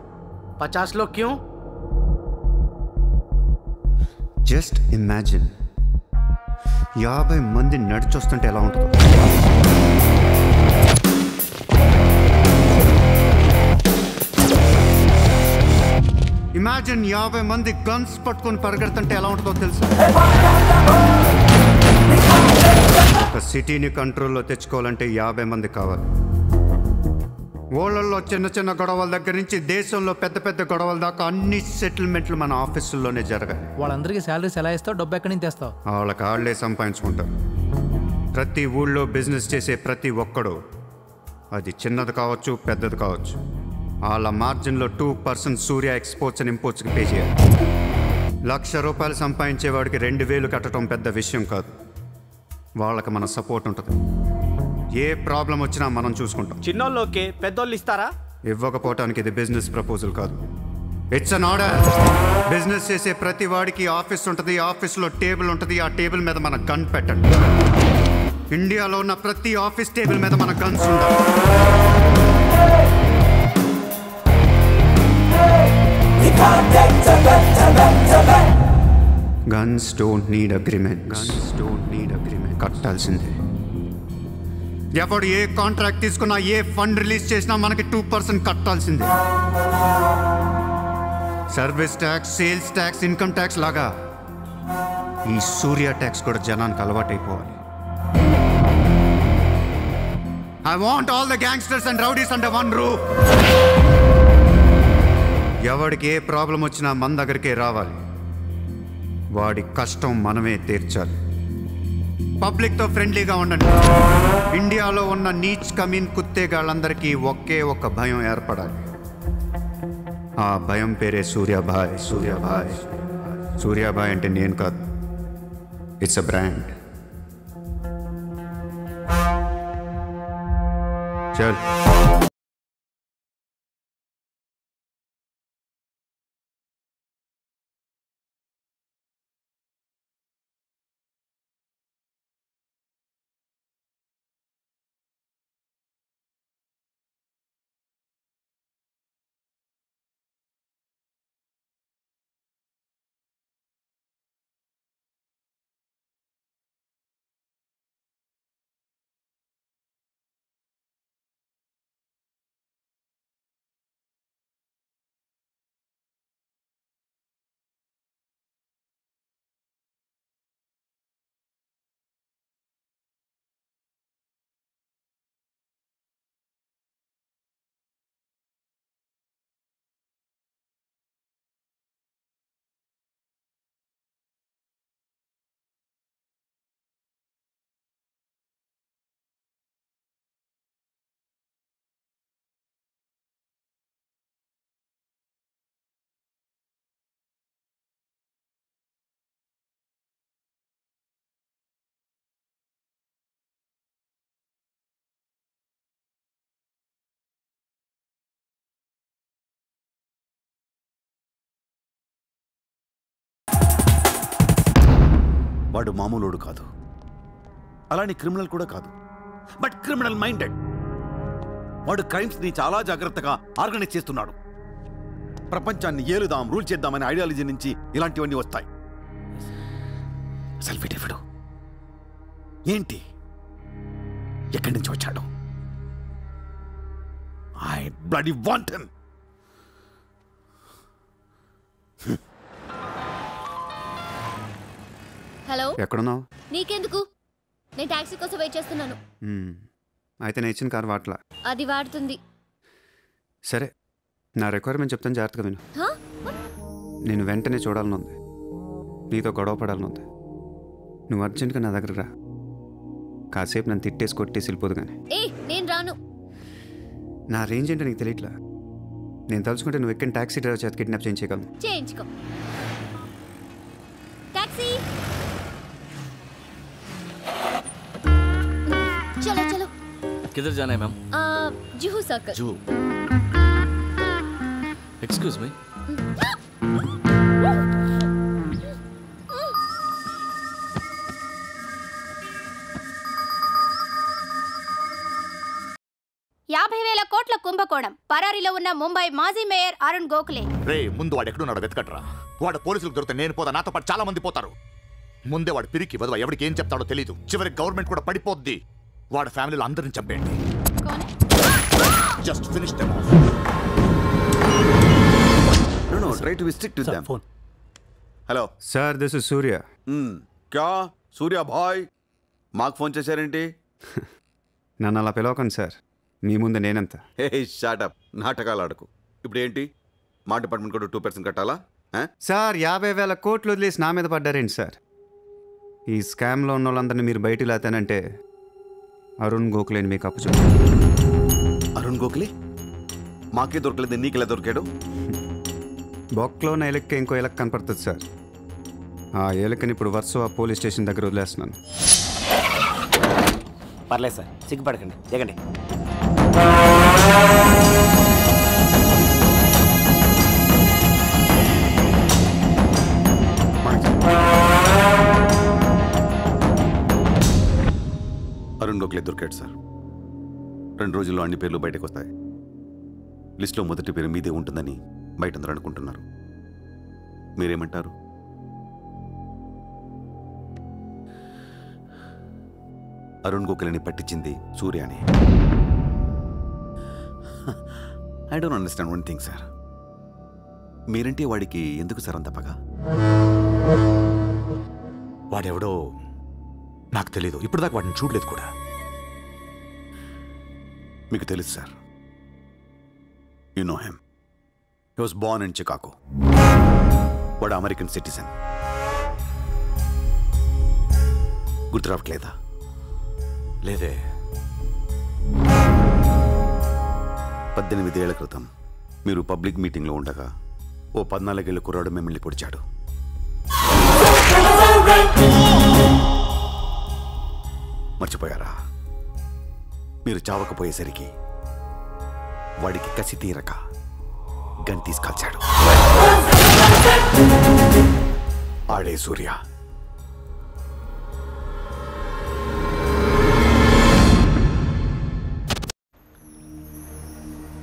50 लोग क्यों? జస్ట్ ఇమాజిన్ 50 మంది నడిచొస్తుంటే ఎలా ఉంటుందో. ఇమాజిన్ 50 మంది గన్స్ పట్టుకొని పరిగెడుతుంటే ఎలా ఉంటుందో తెలుసా? ఒక సిటీని కంట్రోల్లో తెచ్చుకోవాలంటే 50 మంది కావాలి. ఊళ్ళల్లో చిన్న చిన్న గొడవల దగ్గర నుంచి దేశంలో పెద్ద పెద్ద గొడవల దాకా అన్ని సెటిల్మెంట్లు మన ఆఫీసుల్లోనే జరగాలి. వాళ్ళందరికీ శాలరీస్ ఎలా ఇస్తావు? డబ్బు ఎక్కడి నుంచి తెస్తావు? వాళ్ళకి వాళ్ళే సంపాదించుకుంటారు. ప్రతి ఊళ్ళో బిజినెస్ చేసే ప్రతి ఒక్కడు, అది చిన్నది కావచ్చు పెద్దది కావచ్చు, వాళ్ళ మార్జిన్లో 2% సూర్య ఎక్స్పోర్ట్స్ అండ్ ఇంపోర్ట్స్కి పే చేయాలి. ₹1,00,000 సంపాదించేవాడికి 2,000 కట్టడం పెద్ద విషయం కాదు. వాళ్ళకి మన సపోర్ట్ ఉంటుంది. ఏ ప్రాబ్లం వచ్చినా మనం చూసుకుంటాం. చిన్నోళ్ళు ఓకే, పెద్దోళ్ళు ఇస్తారా? ఇవ్వకపోవటానికి ఇది బిజినెస్ ప్రపోజల్ కాదు, ఇట్స్ అన్ ఆర్డర్. బిజినెస్ చేసే ప్రతి వాడికి ఆఫీస్ ఉంటుంది, ఆఫీస్లో టేబుల్ ఉంటుంది, ఆ టేబుల్ మీద మన గన్ పెట్టండి. ఇండియాలో ఉన్న ప్రతి ఆఫీస్ టేబుల్ మీద మన గన్స్ ఉండాలి. Guns don't need agreement. కట్టాల్సిందే. ఎవడు ఏ కాంట్రాక్ట్ తీసుకున్నా, ఏ ఫండ్ రిలీజ్ చేసినా మనకి 2% కట్టాల్సిందే. Service tax, sales tax, income tax లాగా ఈ సూర్య ట్యాక్స్ కూడా జనానికి అలవాటైపోవాలి. I want all the gangsters and rowdies under one roof. ఎవడికి ఏ ప్రాబ్లం వచ్చినా మన దగ్గరికే రావాలి. వాడి కష్టం మనమే తీర్చాలి. పబ్లిక్తో ఫ్రెండ్లీగా ఉండండి. ఇండియాలో ఉన్న నీచ్ కమీన్ కుత్తేగాళ్ళందరికీ ఒకే ఒక భయం ఏర్పడాలి. ఆ భయం పేరే సూర్యాభాయ్. సూర్యాభాయ్ సూర్యాభాయ్ అంటే నేను కాదు, ఇట్స్ అ బ్రాండ్. చల్. వాడు మామూలుడు కాదు, అలానే క్రిమినల్ కూడా కాదు, బట్ క్రిమినల్ మైండెడ్. వాడు క్రైమ్స్ని చాలా జాగ్రత్తగా ఆర్గనైజ్ చేస్తున్నాడు. ప్రపంచాన్ని ఏలుదాం, రూల్ చేద్దామనే ఐడియాలజీ నుంచి ఇలాంటివన్నీ వస్తాయి. అసలు వీడెవడు, ఏంటి, ఎక్కడి నుంచి వచ్చాడు? I bloody want him. Hello, ఎక్కడున్నావు? నీకెందుకు? నేను టాక్సీ కోసం వెయిట్ చేస్తున్నాను. అయితే నేను ఇచ్చిన కారు వాట్లా. అది వాడుతుంది. సరే, నా రిక్వైర్మెంట్ చెప్తాను, జాగ్రత్తగా విను. హా? నేను వెంటనే చూడాలని ఉంది, నీతో గొడవ పడాలని ఉంది. నువ్వు అర్జెంట్గా నా దగ్గర రా. కాసేపు నన్ను తిట్టేసి కొట్టేసి వెళ్ళిపోదు కానీ. నేను రాను. నా రేంజ్ ఏంటో నీకు తెలియట్లా. నేను తలుచుకుంటే నువ్వు ఎక్కిన టాక్సీ డ్రైవర్ చేత కిడ్నాప్ చేయించగలను. చేయించుకో. టాక్సీ, चलो चलो. किधर जाना है ma'am? Juhu circle. Juhu. Excuse me. కుంభకోణం. పరారీలో ఉన్న ముంబై మాజీ మేయర్ అరుణ్ గోఖలే. రే ముందు వాడు ఎక్కడున్నాడు వెతకట్రా. వాడు పోలీసులకు దొరికితే నేను పోతా, నాతో పాటు చాలా మంది పోతారు. ముందే వాడు పిరికి వదవ, ఎవరికి ఏం చెప్తాడో తెలీదు. చివరికి గవర్నమెంట్ కూడా పడిపోద్ది. వాడి ఫ్యామిలీలో అందరిని చంపేయండి. Just finish them off. No, try to be strict with them. Hello sir, this is Surya. క్యా సూర్య భాయ్ మాకు ఫోన్ చేశారేంటి? నన్ను అలా పిలవకండి సార్, మీ ముందు నేనంత. హే షాటప్, నాటకాలు ఆడకు. ఇప్పుడు ఏంటి, మా డిపార్ట్మెంట్ కూడా 2% కట్టాలా? సార్ 50,000 కోట్లు వదిలేసి నా మీద పడ్డారేంటి సార్? ఈ స్కామ్లో ఉన్న వాళ్ళందరినీ మీరు బయటికి లాతానంటే అరుణ్ గోఖలేని మీకు అప్పు చెప్పు. అరుణ్ గోఖలే మాకే దొరకలేదు, నీకెలా దొరికాడు? బొక్కలో ఉన్న ఎలక్కి ఇంకో ఎలక్ కనపడుతుంది సార్. ఆ ఎలకని ఇప్పుడు వర్సోవా పోలీస్ స్టేషన్ దగ్గర వదిలేస్తున్నాను. పర్లేదు సార్, సిగ్గుపడకండి, దిగండి. అరుణ్ గోఖలే దొరికాడు సార్. 2 రోజుల్లో అన్ని పేర్లు బయటకు వస్తాయి. లిస్టులో మొదటి పేరు మీదే ఉంటుందని బయట అందరూ అనుకుంటున్నారు. మీరేమంటారు? అరుణ్ గోఖలేని పట్టించింది సూర్యాని. I don't understand one thing sir. మీరంటే వాడికి ఎందుకు సార్ అంత పగ? వాడెవడో నాకు తెలీదు, ఇప్పుడు దాకా వాడిని చూడలేదు కూడా. మీకు తెలుసు sir. You know him. He was Born in Chicago. వాడు అమెరికన్ సిటిజన్. గుర్తు రావట్లేదా? లేదే. 18 ఏళ్ల క్రితం మీరు పబ్లిక్ మీటింగ్లో ఉండగా ఓ 14 ఏళ్ల కుర్రాడు మిమ్మల్ని పొడిచాడు. మర్చిపోయారా? మీరు చావకపోయేసరికి వాడికి కసి తీరక గన్ తీసుకాల్చాడు. ఆడే సూర్య.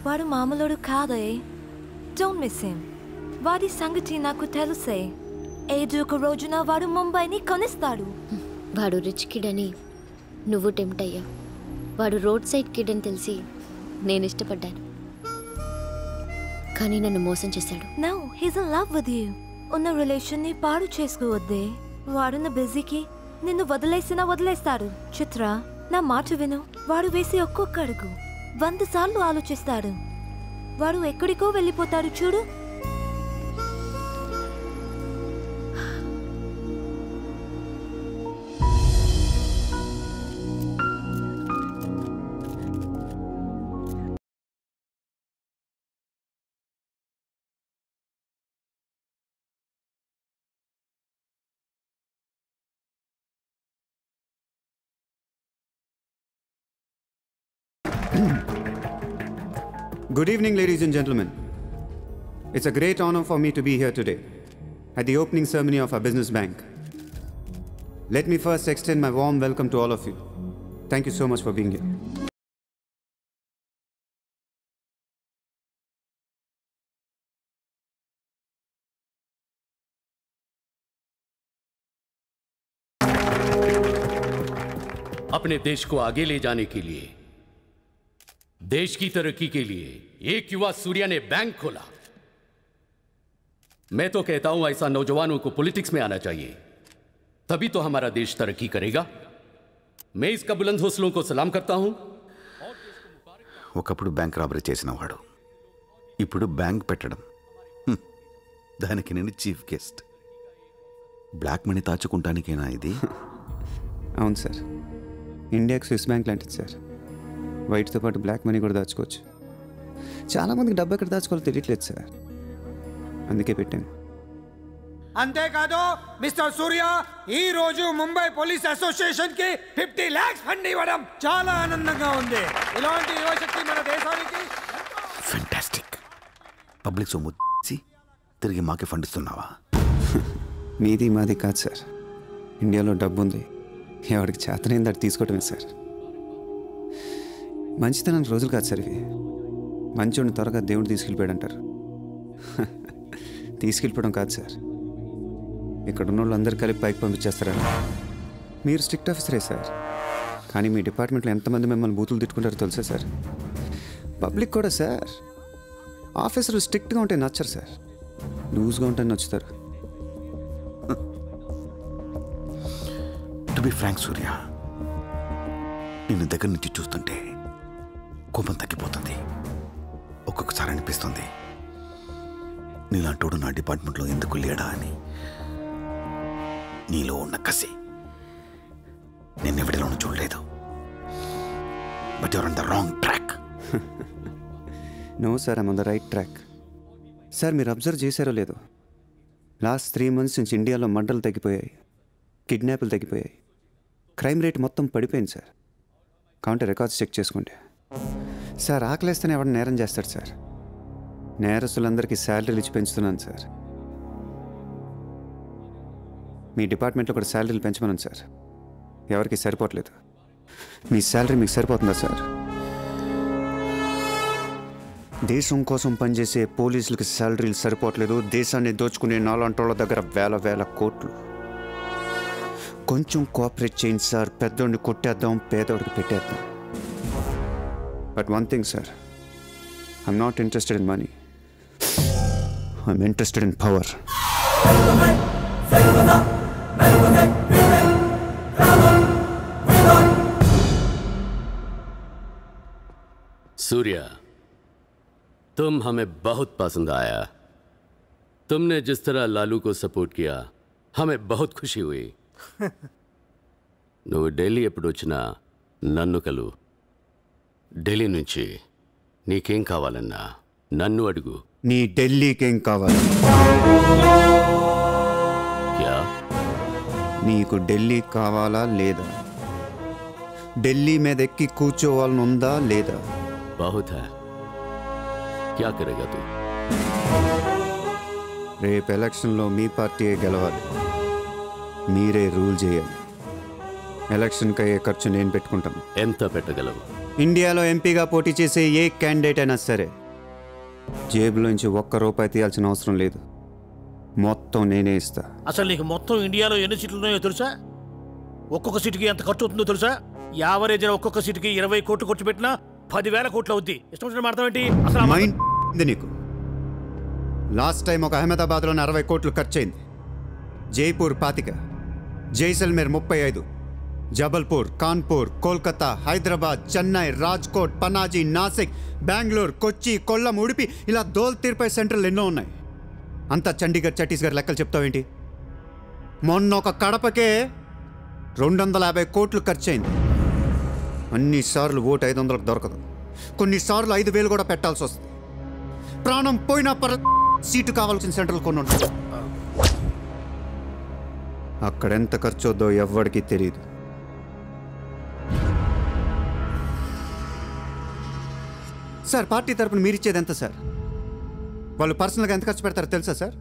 వాడు మామూలుడు కాదే. Don't miss him. వాడి సంగతి నాకు తెలుసే. ఏదో ఒక రోజున వాడు ముంబైని కొనిస్తాడు. వాడు రిచ్ కిడ్ అని నువ్వు టెంప్ట్ అయ్యావు. వాడు రోడ్ సైడ్ కిడ్ అని తెలిసి నేను ఇష్టపడ్డాను, కానీ నన్ను మోసం చేశాడు. No, he's in love with you. ఉన్న రిలేషన్ ని పాడు చేసుకోవద్దే. వాడున్న బిజీకి నిన్ను వదిలేస్తాడు. చిత్ర, నా మాట విను. వాడు వేసి ఒక్కొక్క అడుగు 100 సార్లు ఆలోచిస్తాడు. వాడు ఎక్కడికో వెళ్ళిపోతాడు చూడు. Good evening, ladies and gentlemen. It's a great honor for me to be here today at the opening ceremony of our business bank. Let me first extend my warm welcome to all of you. Thank you so much for being here. अपने देश को आगे ले जाने के लिए, देश की तरक्की के लिए एक युवा सूर्या ने बैंक खोला। मैं तो कहता हूं ऐसा नौजवानों को पॉलिटिक्स में आना चाहिए, तभी तो हमारा देश तरक्की करेगा। मैं इसका बुलंद हौसलों को सलाम करता हूं। ఒకప్పుడు బ్యాంక్ రాబరీ చేసినవాడు ఇప్పుడు బ్యాంక్ పెట్టడం, దానికి నేను చీఫ్ గెస్ట్. బ్లాక్ మనీ దాచుకుంటానికేనా ఇది? అవును సార్, ఇండియాకి స్విస్ బ్యాంక్ లాంటిది సార్. వైట్తో పాటు బ్లాక్ మనీ కూడా దాచుకోవచ్చు. చాలామందికి డబ్బు ఎక్కడ దాచుకోవాలో తెలియట్లేదు సార్, అందుకే పెట్టాను. అంతేకాదు మిస్టర్ సూర్య, ఈ రోజు ముంబై పోలీస్ అసోసియేషన్ కి 50 lakhs ఫండ్ ఇవ్వడం చాలా ఆనందంగా ఉంది. ఇలాంటి యువశక్తి మన దేశానికి ఫెంటాస్టిక్. పబ్లిక్ సొమ్ము తిరిగి మాకే ఫండ్ ఇస్తున్నావా? మీది మాది కాదు సార్, ఇండియాలో డబ్బు ఉంది, ఎవరికి చేతనైంది అది తీసుకోవటమే సార్. మంచితనానికి రోజులు కాదు సార్ ఇవి. మంచోడిని త్వరగా దేవుడు తీసుకెళ్ళిపోయాడు అంటారు. తీసుకెళ్ళిపోవడం కాదు సార్, ఇక్కడ ఉన్న వాళ్ళందరూ కలిపి పైకి పంపించేస్తారని. మీరు స్ట్రిక్ట్ ఆఫీసరే సార్, కానీ మీ డిపార్ట్మెంట్లో ఎంతమంది మిమ్మల్ని బూతులు తిట్టుకుంటారో తెలుసా సార్? పబ్లిక్ కూడా సార్, ఆఫీసర్లు స్ట్రిక్ట్గా ఉంటే నచ్చరు సార్, లూజ్గా ఉంటే నచ్చుతారు. టు బి ఫ్రాంక్ సూర్య, నిన్ను దగ్గర నుంచి చూస్తుంటే కోపం తగ్గిపోతుంది. ఒక్కొక్కసారి అనిపిస్తుంది నీలాంటోడు నా డిపార్ట్మెంట్లో ఎందుకు లేడా అని. నీలో ఉన్న కసి నిన్నెవడిలోనూ చూడలేదు. But your on the wrong track. No sir, I'm on the right track. Sir మీరు అబ్జర్వ్ చేశారో లేదో, లాస్ట్ 3 months నుంచి ఇండియాలో మర్డర్లు తగ్గిపోయాయి, కిడ్నాప్లు తగ్గిపోయాయి, క్రైమ్ రేట్ మొత్తం పడిపోయింది సార్. కావుంటే రికార్డ్స్ చెక్ చేసుకోండి సార్. ఆకలేస్తేనే ఎవరు నేరం చేస్తాడు సార్? నేరస్తులందరికీ శాలరీలు ఇచ్చి పెంచుతున్నాను సార్. మీ డిపార్ట్మెంట్లో కూడా శాలరీలు పెంచమన్నాను సార్, ఎవరికి సరిపోవట్లేదు. మీ శాలరీ మీకు సరిపోతుందా సార్? దేశం కోసం పనిచేసే పోలీసులకి శాలరీలు సరిపోవట్లేదు, దేశాన్ని దోచుకునే నాలాంటోళ్ళ దగ్గర వేల కోట్లు. కొంచెం కోఆపరేట్ చేయండి సార్, పెద్దోడిని కొట్టేద్దాం, పేదోడికి పెట్టేద్దాం. But one thing sir, I'm not interested in money, I'm interested in power. Surya, तुम हमें बहुत पसंद आया. तुमने जिस तरह लालू को सपोर्ट किया हमें बहुत खुशी हुई. నువ్వు ఢిల్లీ ఎప్పుడు వచ్చినా నన్ను కలు. ఢిల్లీ నుంచి నీకేం కావాలన్నా నన్ను అడుగు. నీ ఢిల్లీకేం కావాలి? క్యా? నీకు ఢిల్లీ కావాలా లేదా? ఢిల్లీ మీద ఎక్కి కూర్చోవాలని ఉందా లేదా? బహుత్ హై. క్యా కరేగా తూ? రేపు ఎలక్షన్లో మీ పార్టీయే గెలవాలి, మీరే రూల్ చేయాలి. ఎలక్షన్కి అయ్యే ఖర్చు నేను పెట్టుకుంటాను. ఎంత పెట్టగలవు? ఇండియాలో ఎంపీగా పోటీ చేసే ఏ క్యాండిడేట్ అయినా సరే జేబులోంచి ₹1 తీయాల్సిన అవసరం లేదు, మొత్తం నేనే ఇస్తా. అసలు నీకు మొత్తం ఇండియాలో ఎన్ని సీట్లు ఉన్నాయో తెలుసా? ఒక్కొక్క సీటుకి ఎంత ఖర్చు అవుతుందో తెలుసా? యావరేజ్ ఒక్కొక్క సీటుకి 20 కోట్లు ఖర్చు పెట్టినా 10,000 కోట్లు అవుద్ది. ఇష్టం వచ్చిన మాట్లాడతాం ఏంటి? అసలు మైండ్ ఉంది నీకు? లాస్ట్ టైం ఒక అహ్మదాబాద్లోనే 60 కోట్లు ఖర్చయింది, జైపూర్ 25, జైసల్మేర్ 35, జబల్పూర్, కాన్పూర్, కోల్కతా, హైదరాబాద్, చెన్నై, రాజ్కోట్, పనాజీ, నాసిక్, బెంగళూరు, కొచ్చి, కొల్లం, ఉడిపి, ఇలా దోల్ తీర్పై సెంటర్లు ఎన్నో ఉన్నాయి. అంతా చండీగఢ్, ఛత్తీస్గఢ్ లెక్కలు చెప్తావేంటి? మొన్న ఒక కడపకే 250 కోట్లు ఖర్చయింది. అన్నిసార్లు ఓటు 500కు దొరకదు, కొన్నిసార్లు 5,000 కూడా పెట్టాల్సి వస్తుంది. ప్రాణం పోయినా సీటు కావాల్సిన సెంటర్లు కొన్ని ఉంటాయి. అక్కడెంత ఖర్చు అవుద్దో ఎవ్వడికి తెలియదు. సార్ పార్టీ తరపున మీరిచ్చేది ఎంత సార్? వాళ్ళు పర్సనల్గా ఎంత ఖర్చు పెడతారో తెలుసా సార్?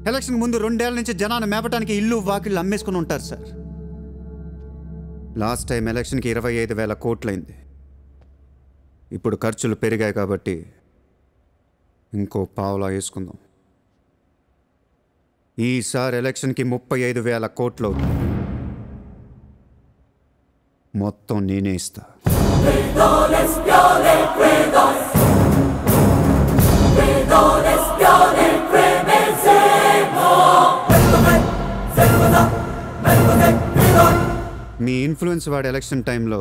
ఎలక్షన్ ముందు 2 ఏళ్ల నుంచి జనాన్ని మేపటానికి ఇల్లు వాకిళ్ళు అమ్మేసుకుని ఉంటారు సార్. లాస్ట్ టైం ఎలక్షన్కి 25,000 కోట్లయింది. ఇప్పుడు ఖర్చులు పెరిగాయి కాబట్టి ఇంకో పావులా వేసుకుందాం. ఈసారి ఎలక్షన్కి 35,000 కోట్లు అవుతుంది, మొత్తం నేనే ఇస్తా. మీ ఇన్ఫ్లుయెన్స్ వాడి ఎలక్షన్ టైంలో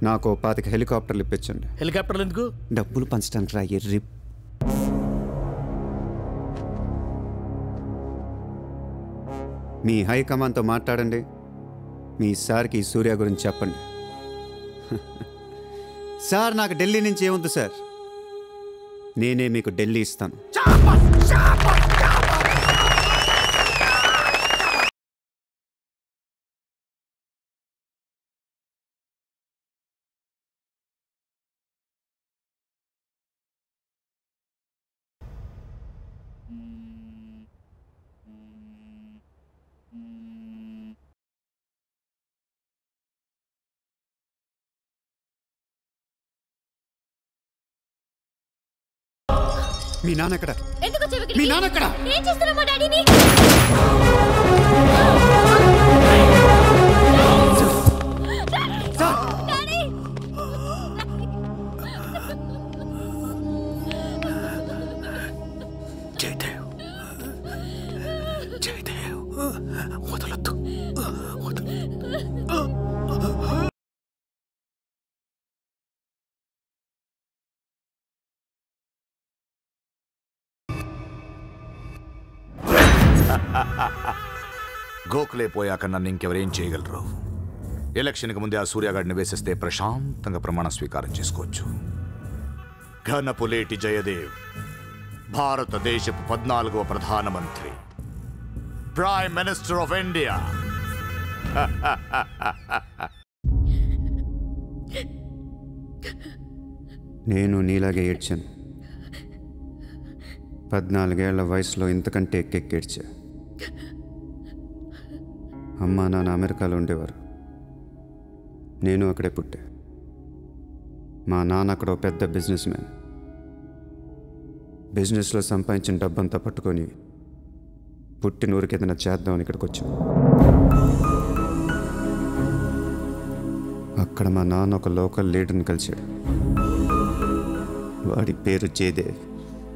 నాకు 25 హెలికాప్టర్లు ఇప్పించండి. హెలికాప్టర్లు ఎందుకు? డబ్బులు పంచడానికి రా ఎర్రి. మీ హైకమాండ్తో మాట్లాడండి, మీ సార్కి సూర్య గురించి చెప్పండి. సార్ నాకు ఢిల్లీ నుంచి ఏముంది సార్, నేనే మీకు ఢిల్లీ ఇస్తాను. మీ నాన్న ఎక్కడ? ఎందుకు వచ్చావు ఇక్కడికి? మీ నాన్న ఎక్కడ? ఏం చేస్తున్నావు మా డాడీని? డాడీ! జయదేవ్ జయదేవ్ వదలొద్దు గోఖలే పోయాక నన్ను ఇంకెవరేం చేయగలరు? ఎలక్షన్కి ముందే ఆ సూర్యగాడిని వేసేస్తే ప్రశాంతంగా ప్రమాణ స్వీకారం చేసుకోవచ్చు. ఘనపులేటి జయదేవ్ భారతదేశపు 14వ ప్రధానమంత్రి, ప్రైమ్ మినిస్టర్ ఆఫ్ ఇండియా. నేను నీలాగే ఏడ్చాను. 14 ఏళ్ల వయసులో ఇంతకంటే ఎక్కెక్కేడ్చా. అమ్మా నాన్న అమెరికాలో ఉండేవారు. నేను అక్కడే పుట్టా. మా నాన్న అక్కడ ఒక పెద్ద బిజినెస్ మ్యాన్. బిజినెస్లో సంపాదించిన డబ్బంతా పట్టుకొని పుట్టిన ఊరికి ఏదైనా చేద్దామని ఇక్కడికి వచ్చాం. అక్కడ మా నాన్న ఒక లోకల్ లీడర్ని కలిశాడు. వాడి పేరు జయదేవ్.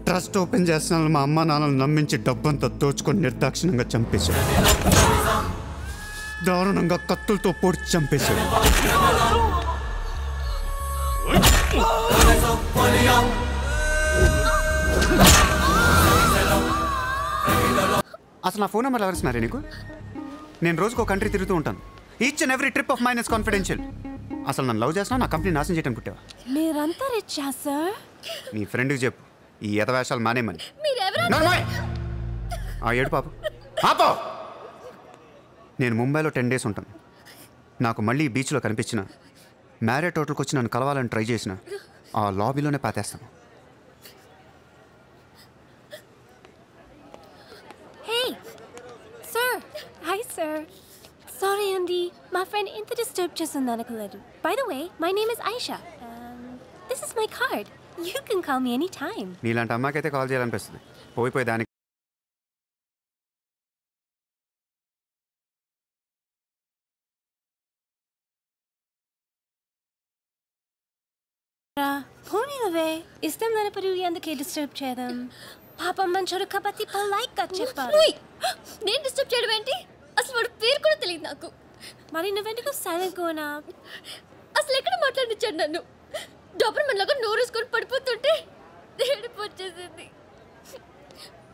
ట్రస్ట్ ఓపెన్ చేస్తున్నాను మా అమ్మ నాన్నలు నమ్మించి డబ్బంతా దోచుకొని నిర్దాక్షిణ్యంగా చంపేశాడు. దారుణంగా కత్తులతో పొడిచి చంపేశాడు. అసలు నా ఫోన్ నెంబర్ ఎవరు ఇస్తున్నారే నీకు? నేను రోజుకు ఒక కంట్రీ తిరుగుతూ ఉంటాను. Each and every trip of mine is confidential. అసలు నన్ను లవ్ చేస్తున్నా, నా కంపెనీ నాశనం చేయడం కుట్టావా? మీరంతా రిచ్చా సార్? నీ ఫ్రెండ్కి చెప్పు ఈ ఎదవేషాలు మానేమని. ఆ ఏడు పాప పాప. నేను ముంబైలో 10 days ఉంటాను. నాకు మళ్ళీ ఈ బీచ్లో కనిపించిన, మ్యారేట్ హోటల్కి వచ్చి నన్ను కలవాలని ట్రై చేసిన, ఆ లాబీలోనే పాతేస్తాను. Hey, sir. Hi, sir. Sorry, Andy. My friend ఇంత డిస్టర్బ్ చేస్తుంది అనుకోలేదు. By the way, my name is Aisha. This is my card. You can call me anytime. నీలాంటి అమ్మాయికైతే కాల్ చేయాలనిపిస్తుంది. పోయిపోయి దానికి పోనీలవే. ఇష్టం లేనప్పుడు ఎందుకే డిస్టర్బ్ చేయడం? పాపం మంచోడు కాబట్టి పొలైట్ గా చెప్పాలి. నేను డిస్టర్బ్ చేయడం ఏంటి? అసలు వాడు పేరు కూడా తెలియదు నాకు. మరి నువ్వెందుకు సైలెంట్ కోనా? అసలు ఎక్కడ మాట్లాడించాడు నన్ను? డబ్బులు మనలాగా నోరేసుకొని పడిపోతుంటే ఏడుపు వచ్చేసింది.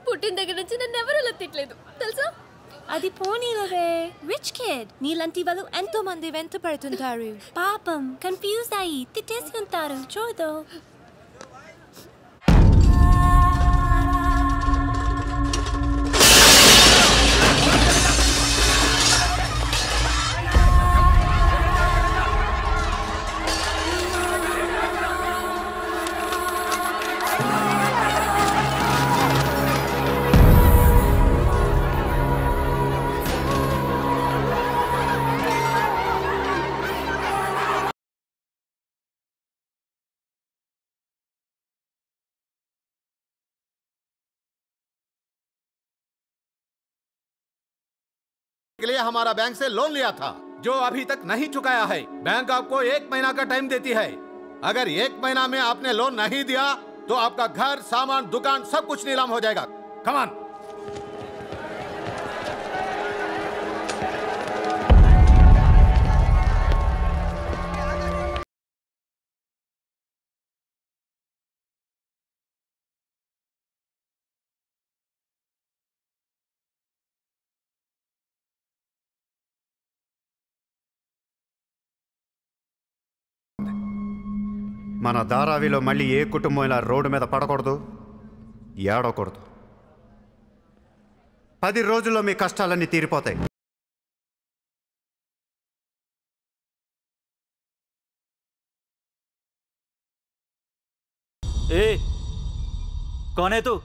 పుట్టిన దగ్గర నుంచి నన్ను ఎవరు అలా తిట్టలేదు తెలుసా? అది పోనీలవే. రిచ్ కిడ్ నీలాంటి వాళ్ళు ఎంతో మంది వెంట పడుతుంటారు. పాపం కన్ఫ్యూజ్ అయ్యి తిట్టేసుకుంటారు. చూడు. के लिए हमारा बैंक से लोन लिया था जो अभी तक नहीं चुकाया है। बैंक आपको 1 महीना का टाइम देती है। अगर 1 महीना में आपने लोन नहीं दिया तो आपका घर, सामान, दुकान सब कुछ नीलाम हो जाएगा। Come on. మన ధారావిలో మళ్ళీ ఏ కుటుంబం ఇలా రోడ్డు మీద పడకూడదు, ఏడకూడదు. 10 రోజుల్లో మీ కష్టాలన్నీ తీరిపోతాయి. ఏ కోనే తూ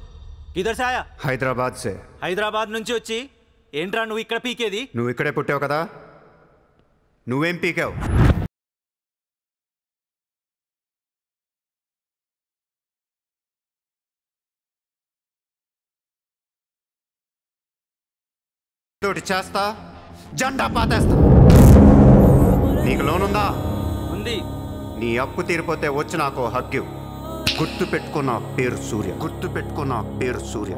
కిధర్ సే ఆయా? హైదరాబాద్ సే. హైదరాబాద్ నుంచి వచ్చి ఏంట్రా నువ్వు ఇక్కడ పీకేది? నువ్వు ఇక్కడే పుట్టావు కదా, నువ్వేం పీకావు? తోటి చేస్తా, జెండా పాతేస్తా. నీకు లోన్ ఉందా? ఉంది. నీ అప్పు తీరిపోతే వచ్చి నాకు హక్కు. గుర్తు పెట్టుకున్న పేరు సూర్య. గుర్తు పెట్టుకున్న పేరు సూర్య.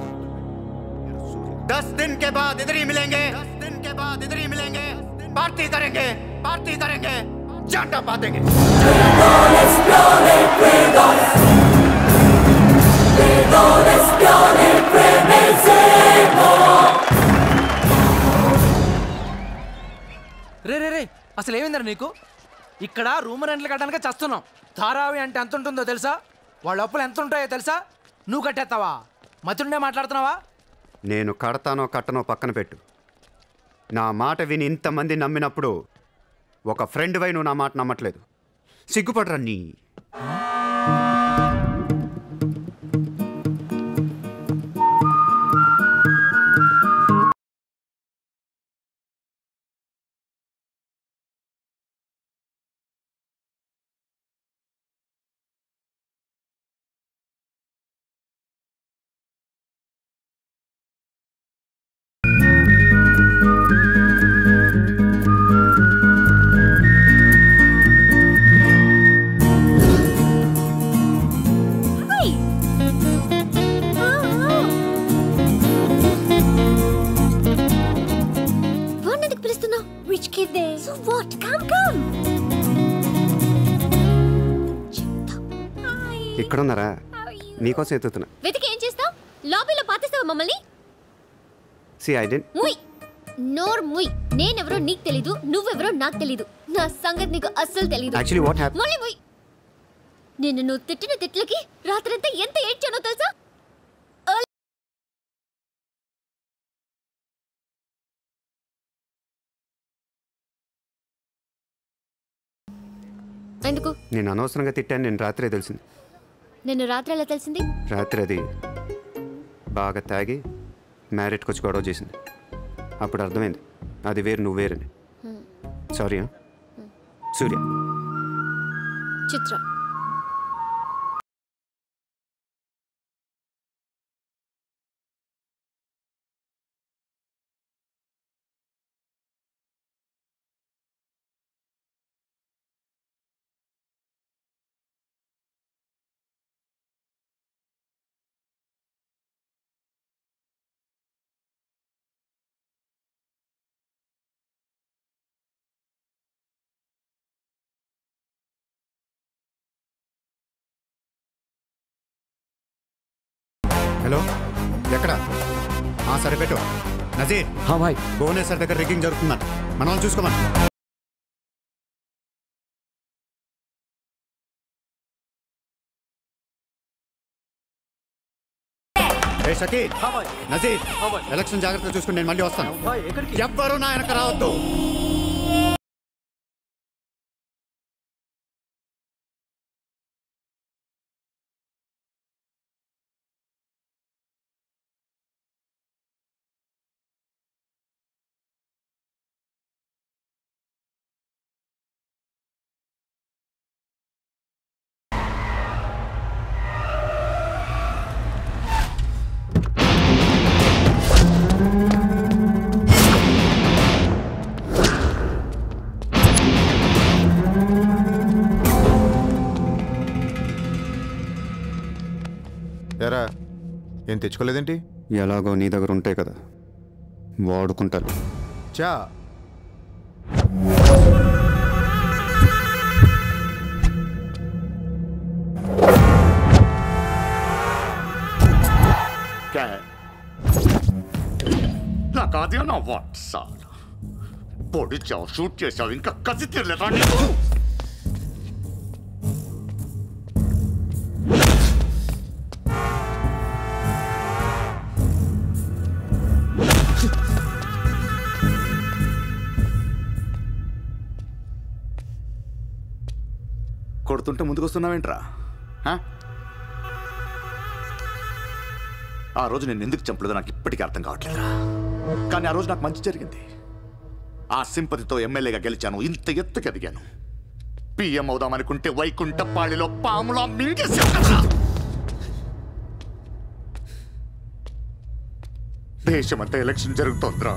10 दिन के बाद इधर ही मिलेंगे. 10 दिन के बाद इधर ही मिलेंगे. पार्टी करेंगे, पार्टी करेंगे, झंडा पातेंगे. రే రే రే అసలు ఏమైందరా నీకు? ఇక్కడ రూమ్ రెంట్లు కట్టడానికి చస్తున్నాం. ధారావి అంటే ఎంత ఉంటుందో తెలుసా? వాళ్ళ అప్పులు ఎంత ఉంటాయో తెలుసా? నువ్వు కట్టేస్తావా? మతుండే మాట్లాడుతున్నావా? నేను కడతానో కట్టనో పక్కన పెట్టు. నా మాట విని ఇంతమంది నమ్మినప్పుడు ఒక ఫ్రెండ్ వై నువ్వు నా మాట నమ్మట్లేదు. సిగ్గుపడరా నీ. ఇక్కడున్నారా? నీకోసం ఎత్తుతున్నా. వెతికి ఏం చేస్తావు? లాబీలో పాతిస్తావా మమ్మల్ని? ముయ్ నోర్ ముయ్. నేనెవరో నీకు తెలీదు, నువ్వెవరో నాకు తెలీదు. నా సంగతి నీకు అస్సలు తెలీదు. Actually, what happened? మళ్ళీ ముయ్. నువ్వు తిట్టిన తిట్లకి రాత్రంతా ఎంత ఏడ్చానో తెలుసా? ఎందుకు? నేను అనవసరంగా తిట్టాను. నేను రాత్రే తెలిసింది. నిన్ను రాత్రి ఎలా తెలిసింది? రాత్రి అది బాగా తాగి మ్యారేట్కి వచ్చి గొడవ చేసింది. అప్పుడు అర్థమైంది అది వేరు, నువ్వు వేరని. సారీ. సూర్య. చిత్ర. హలో, ఎక్కడ? సరే పెట్టు. నజీర్. భాయ్, భువనేశ్వర్ దగ్గర రిగ్గింగ్ జరుగుతుందంట. మన వాళ్ళు చూసుకోమని. షకీల్, నజీర్, ఎలక్షన్ జాగ్రత్తగా చూసుకుని నేను మళ్ళీ వస్తాను. ఎవ్వరూ నా వెనక రావద్దు. ఎరా ఏం తెచ్చుకోలేదేంటి? ఎలాగో నీ దగ్గర ఉంటాయి కదా, వాడుకుంటాను. చా నాకు అదే నా వాట్ సార్. పొడిచావు, షూట్ చేసావు, ఇంకా కసి తీరలేదా? కొడుతుంటే ముందుకు వస్తున్నావేంట్రా? ఆ రోజు నేను ఎందుకు చంపలేదో నాకు ఇప్పటికీ అర్థం కావట్లేదురా. కానీ ఆ రోజు నాకు మంచి జరిగింది. ఆ సింపతితో ఎమ్మెల్యేగా గెలిచాను, ఇంత ఎత్తుకు ఎదిగాను. పిఎం అవుదామనుకుంటే వైకుంఠపాళిలో పాములా మింగేసావు కదా. దేశమంతా ఎలక్షన్ జరుగుతోందిరా.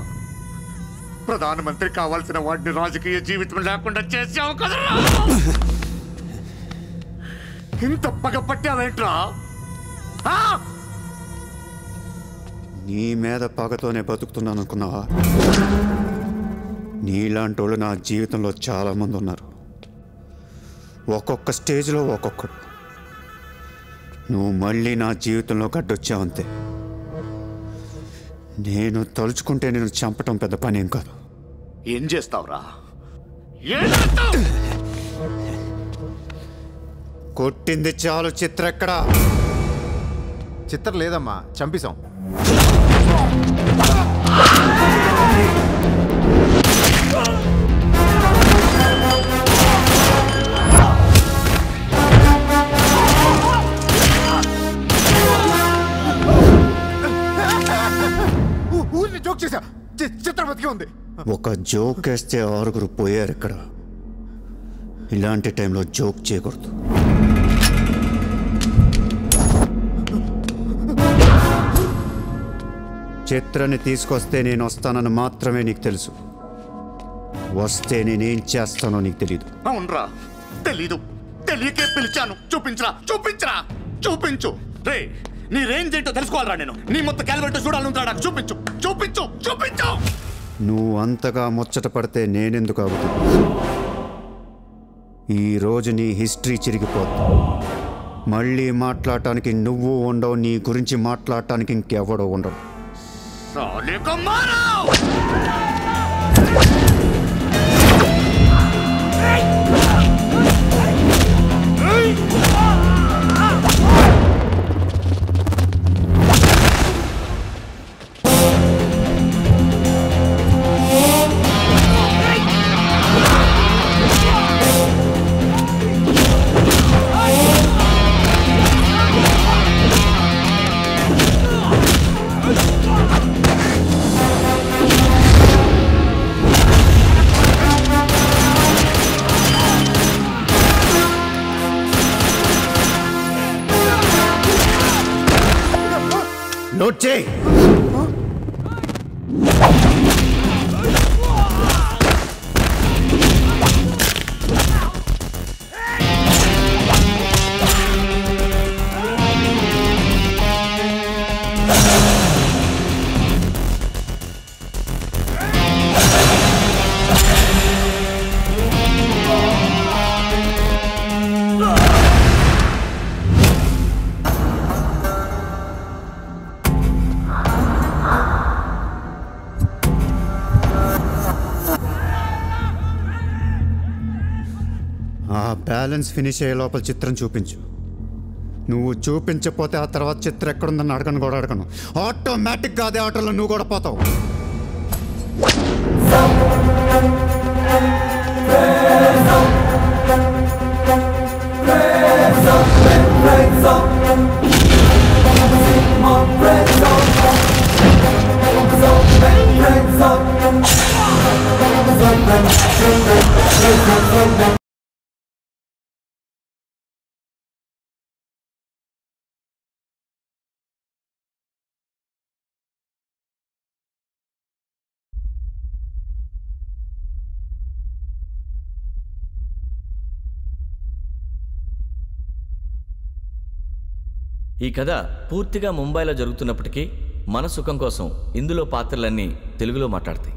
ప్రధానమంత్రి కావాల్సిన వాడిని రాజకీయ జీవితం లేకుండా చేసావు కదా. ఇంత పగ పట్టావేంట్రా? నీ మీద పగతోనే బతుకుతున్నాను అనుకున్నావా? నీలాంటి వాళ్ళు నా జీవితంలో చాలామంది ఉన్నారు. ఒక్కొక్క స్టేజ్లో ఒక్కొక్కడు. నువ్వు మళ్ళీ నా జీవితంలో గడ్డొచ్చావంతే. నేను తలుచుకుంటే నేను చంపటం పెద్ద పని ఏం కాదు. ఏం చేస్తావురా? కొట్టింది చాలు. చిత్ర ఎక్కడా? చిత్ర లేదమ్మా, చంపేశాం. ఊరిని జోక్ చేశా. చిత్ర బతికి ఉంది. ఒక జోక్ వేస్తే 6 పోయారు ఇక్కడ. ఇలాంటి టైంలో జోక్ చేయకూడదు. చిత్రాన్ని తీసుకొస్తే నేను వస్తానని మాత్రమే నీకు తెలుసు. వస్తే నేనేం చేస్తానో నీకు తెలీదు. అవునరా, తెలీదు. తెలియకే పిలిచాను. చూపించరా, చూపించరా, చూపించు. రే, నీ రేంజ్ ఏంటో తెలుసుకోవాలరా నేను. నీ మొత్తం క్యాలిబర్ చూడాలంటాడా? చూపించు, చూపించు, చూపించు. నువ్వు అంతగా ముచ్చట పడితే నేనెందుకు ఆగుతున్నా? ఈరోజు నీ హిస్టరీ చిరిగిపోద్ది. మళ్ళీ మాట్లాడటానికి నువ్వు ఉండవు. నీ గురించి మాట్లాడటానికి ఇంకెవడో ఉండవు. నోట్ చేయి. బ్యాలెన్స్ ఫినిష్ అయ్యే లోపల చిత్రం చూపించు. నువ్వు చూపించకపోతే ఆ తర్వాత చిత్రం ఎక్కడుందని అడగను కూడా అడగను. ఆటోమేటిక్గా అదే ఆటోలో నువ్వు కూడా పోతావు. ఈ కథ పూర్తిగా ముంబైలో జరుగుతున్నప్పటికీ మన సుఖం కోసం ఇందులో పాత్రలన్నీ తెలుగులో మాట్లాడతాయి.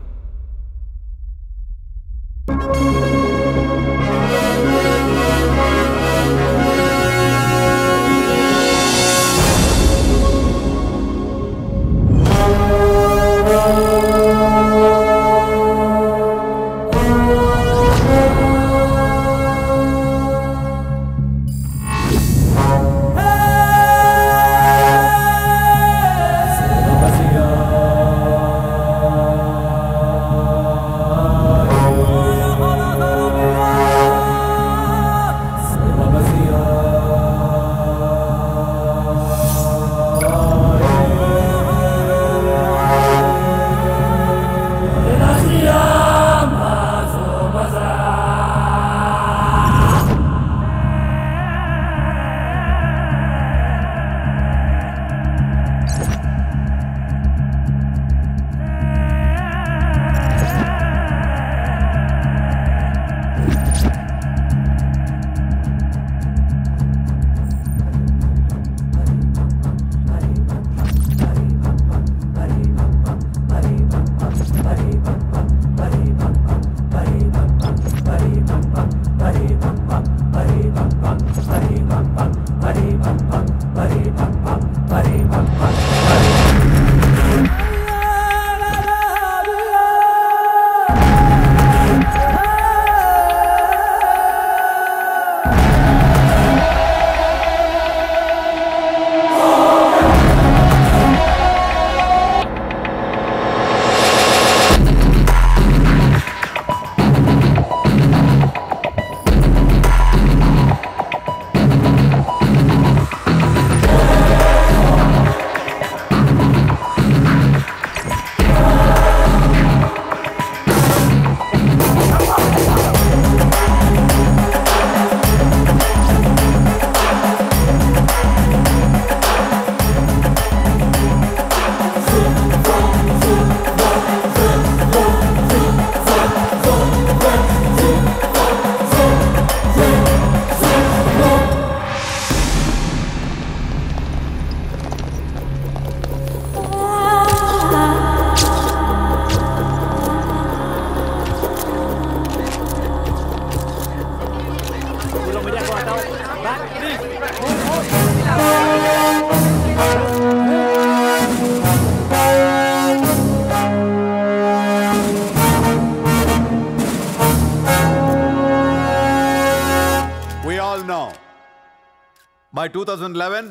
By 2011,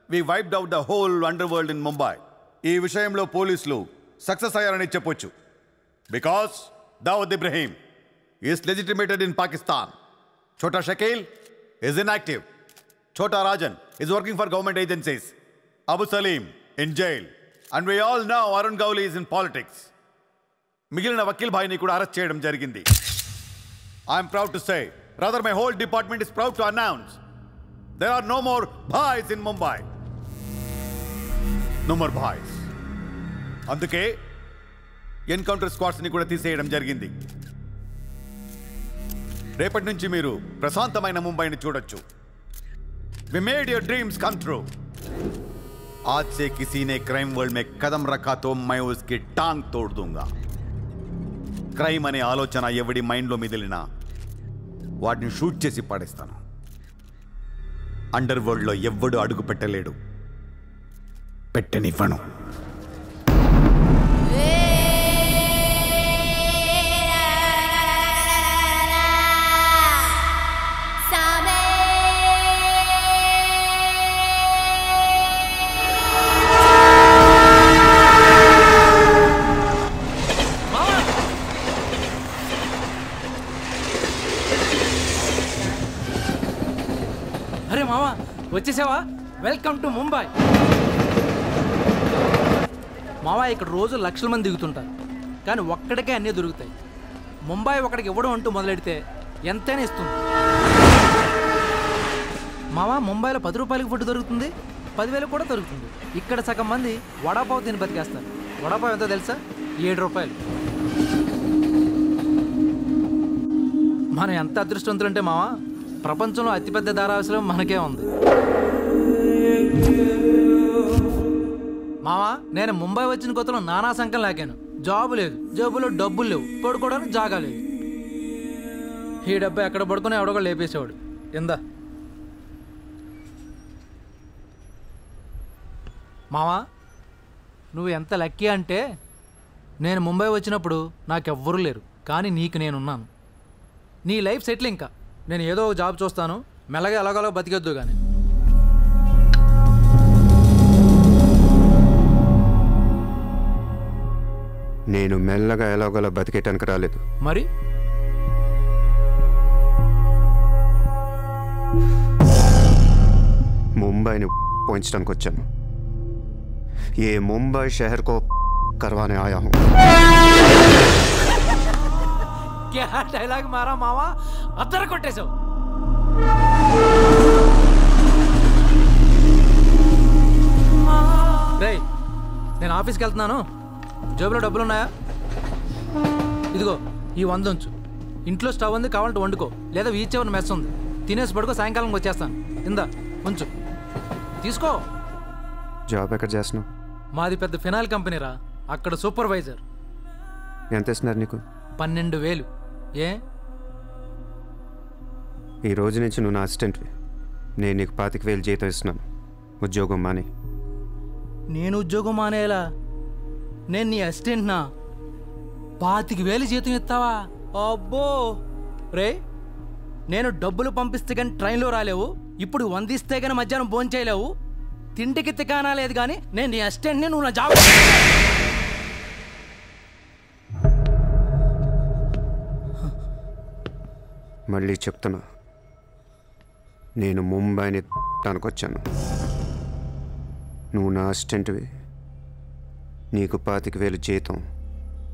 we wiped out the whole underworld in Mumbai. ఈ విషయంలో పోలీసులు సక్సెస్ అయ్యారని చెప్పొచ్చు. Because Dawood Ibrahim is legitimated in Pakistan. Chota Shakil is inactive. Chota Rajan is working for government agencies. Abu Salim in jail. And we all know Arun Gowli is in politics. మిగిలిన వకీల్ భాయ్ని కూడా arrest చేయడం జరిగింది. I'm proud to say, rather my whole department is proud to announce, there are no more bhais in Mumbai. No more bhais. అందుకే encounter స్క్వాడ్స్ని కూడా తీసేయడం జరిగింది. రేపటి నుంచి మీరు ప్రశాంతమైన ముంబైని చూడొచ్చు. We made your dreams come true. आज से किसी ने क्राइम वर्ल्ड में कदम रखा तो मैं उसकी टांग तोड़ दूंगा. క్రైమ్ అనే ఆలోచన ఎవడి మైండ్లో మిదిలినా వాటిని షూట్ చేసి పడేస్తాను. అండర్ వరల్డ్లో ఎవ్వడు అడుగు పెట్టలేడు, పెట్టనివ్వను. అరే మావా, వచ్చేసావా? Welcome to Mumbai. మావా, ఇక్కడ రోజు లక్షల మంది దిగుతుంటారు, కానీ ఒక్కడికే అన్నీ దొరుకుతాయి. ముంబై ఒకడికి ఇవ్వడం అంటూ మొదలెడితే ఎంతైనా ఇస్తుంది. మావా, ముంబైలో 10 రూపాయలకి ఫుడ్ దొరుకుతుంది, 10,000 కూడా దొరుకుతుంది. ఇక్కడ సగం మంది వడాపావు తిని బతికేస్తారు. వడాపావు ఎంతో తెలుసా? 7 రూపాయలు. మనం ఎంత అదృష్టవంతులంటే మావా, ప్రపంచంలో అతిపెద్ద ధారావాసం మనకే ఉంది. మావా, నేను ముంబై వచ్చిన కొత్తలో నానా సంఖ్యలు లాగాను. జాబు లేదు, జేబులో డబ్బులు లేవు, పడుకోవడానికి జాగా లేదు. ఈ డబ్బా ఎక్కడ పడుకుని ఎవడో లేపేసేవాడు. ఎందా మావా, నువ్వు ఎంత లక్కీ అంటే, నేను ముంబై వచ్చినప్పుడు నాకెవ్వరూ లేరు, కానీ నీకు నేనున్నాను. నీ లైఫ్ సెటిల్. ఇంకా నేను ఏదో ఒక జాబ్ చూస్తాను, మెల్లగా ఎలాగోలా బతికొద్దు. కానీ నేను మెల్లగా ఎలాగోలా బతికేటానికి రాలేదు. మరి ముంబైని పోయించడానికి వచ్చాను. ఏ ముంబై షహర్ కో करवाने आया हूं. क्या डायलॉग मारा मावा, अदर కొట్టేసావు. రేయ్, నేను ఆఫీస్కి వెళ్తున్నాను. జేబులో డబ్బులు ఉన్నాయా? ఇదిగో ఈ 100 ఉంచు. ఇంట్లో స్టవ్ ఉంది, కావాలంటే వండుకో, లేదా వీచ్ ఎవరిని మెస్ ఉంది, తినేసి పడుకో, సాయంకాలం వచ్చేస్తాను. ఇందా ఉంచు, తీసుకో. జాబ్ ఎక్కడ చేస్తున్నావు? మాది పెద్ద ఫినాయిల్ కంపెనీ రా, అక్కడ సూపర్వైజర్. ఎంత ఇస్తున్నారు నీకు? 12,000. ఏ ఈ రోజు నుంచి నువ్వు నా అసిస్టెంట్వి. నేను నీకు 25,000 జీతం ఇస్తున్నాను. ఉద్యోగం మానే. నేను ఉద్యోగం మానేలా? నేను నీ అసిస్టెంట్నా? 25,000 జీతం ఇస్తావా? అబ్బో రే, నేను డబ్బులు పంపిస్తే కానీ ట్రైన్లో రాలేవు, ఇప్పుడు 100 ఇస్తే కానీ మధ్యాహ్నం భోజనం చేయలేవు, తిండికి తికానా లేదు. కానీ నేను నీ అసిస్టెంట్ని, నువ్వు నా జాబ్. మళ్ళీ చెప్తున్నా, నేను ముంబైని వచ్చాను. నువ్వు నా అసిస్టెంట్వి, నీకు 25,000 జీతం.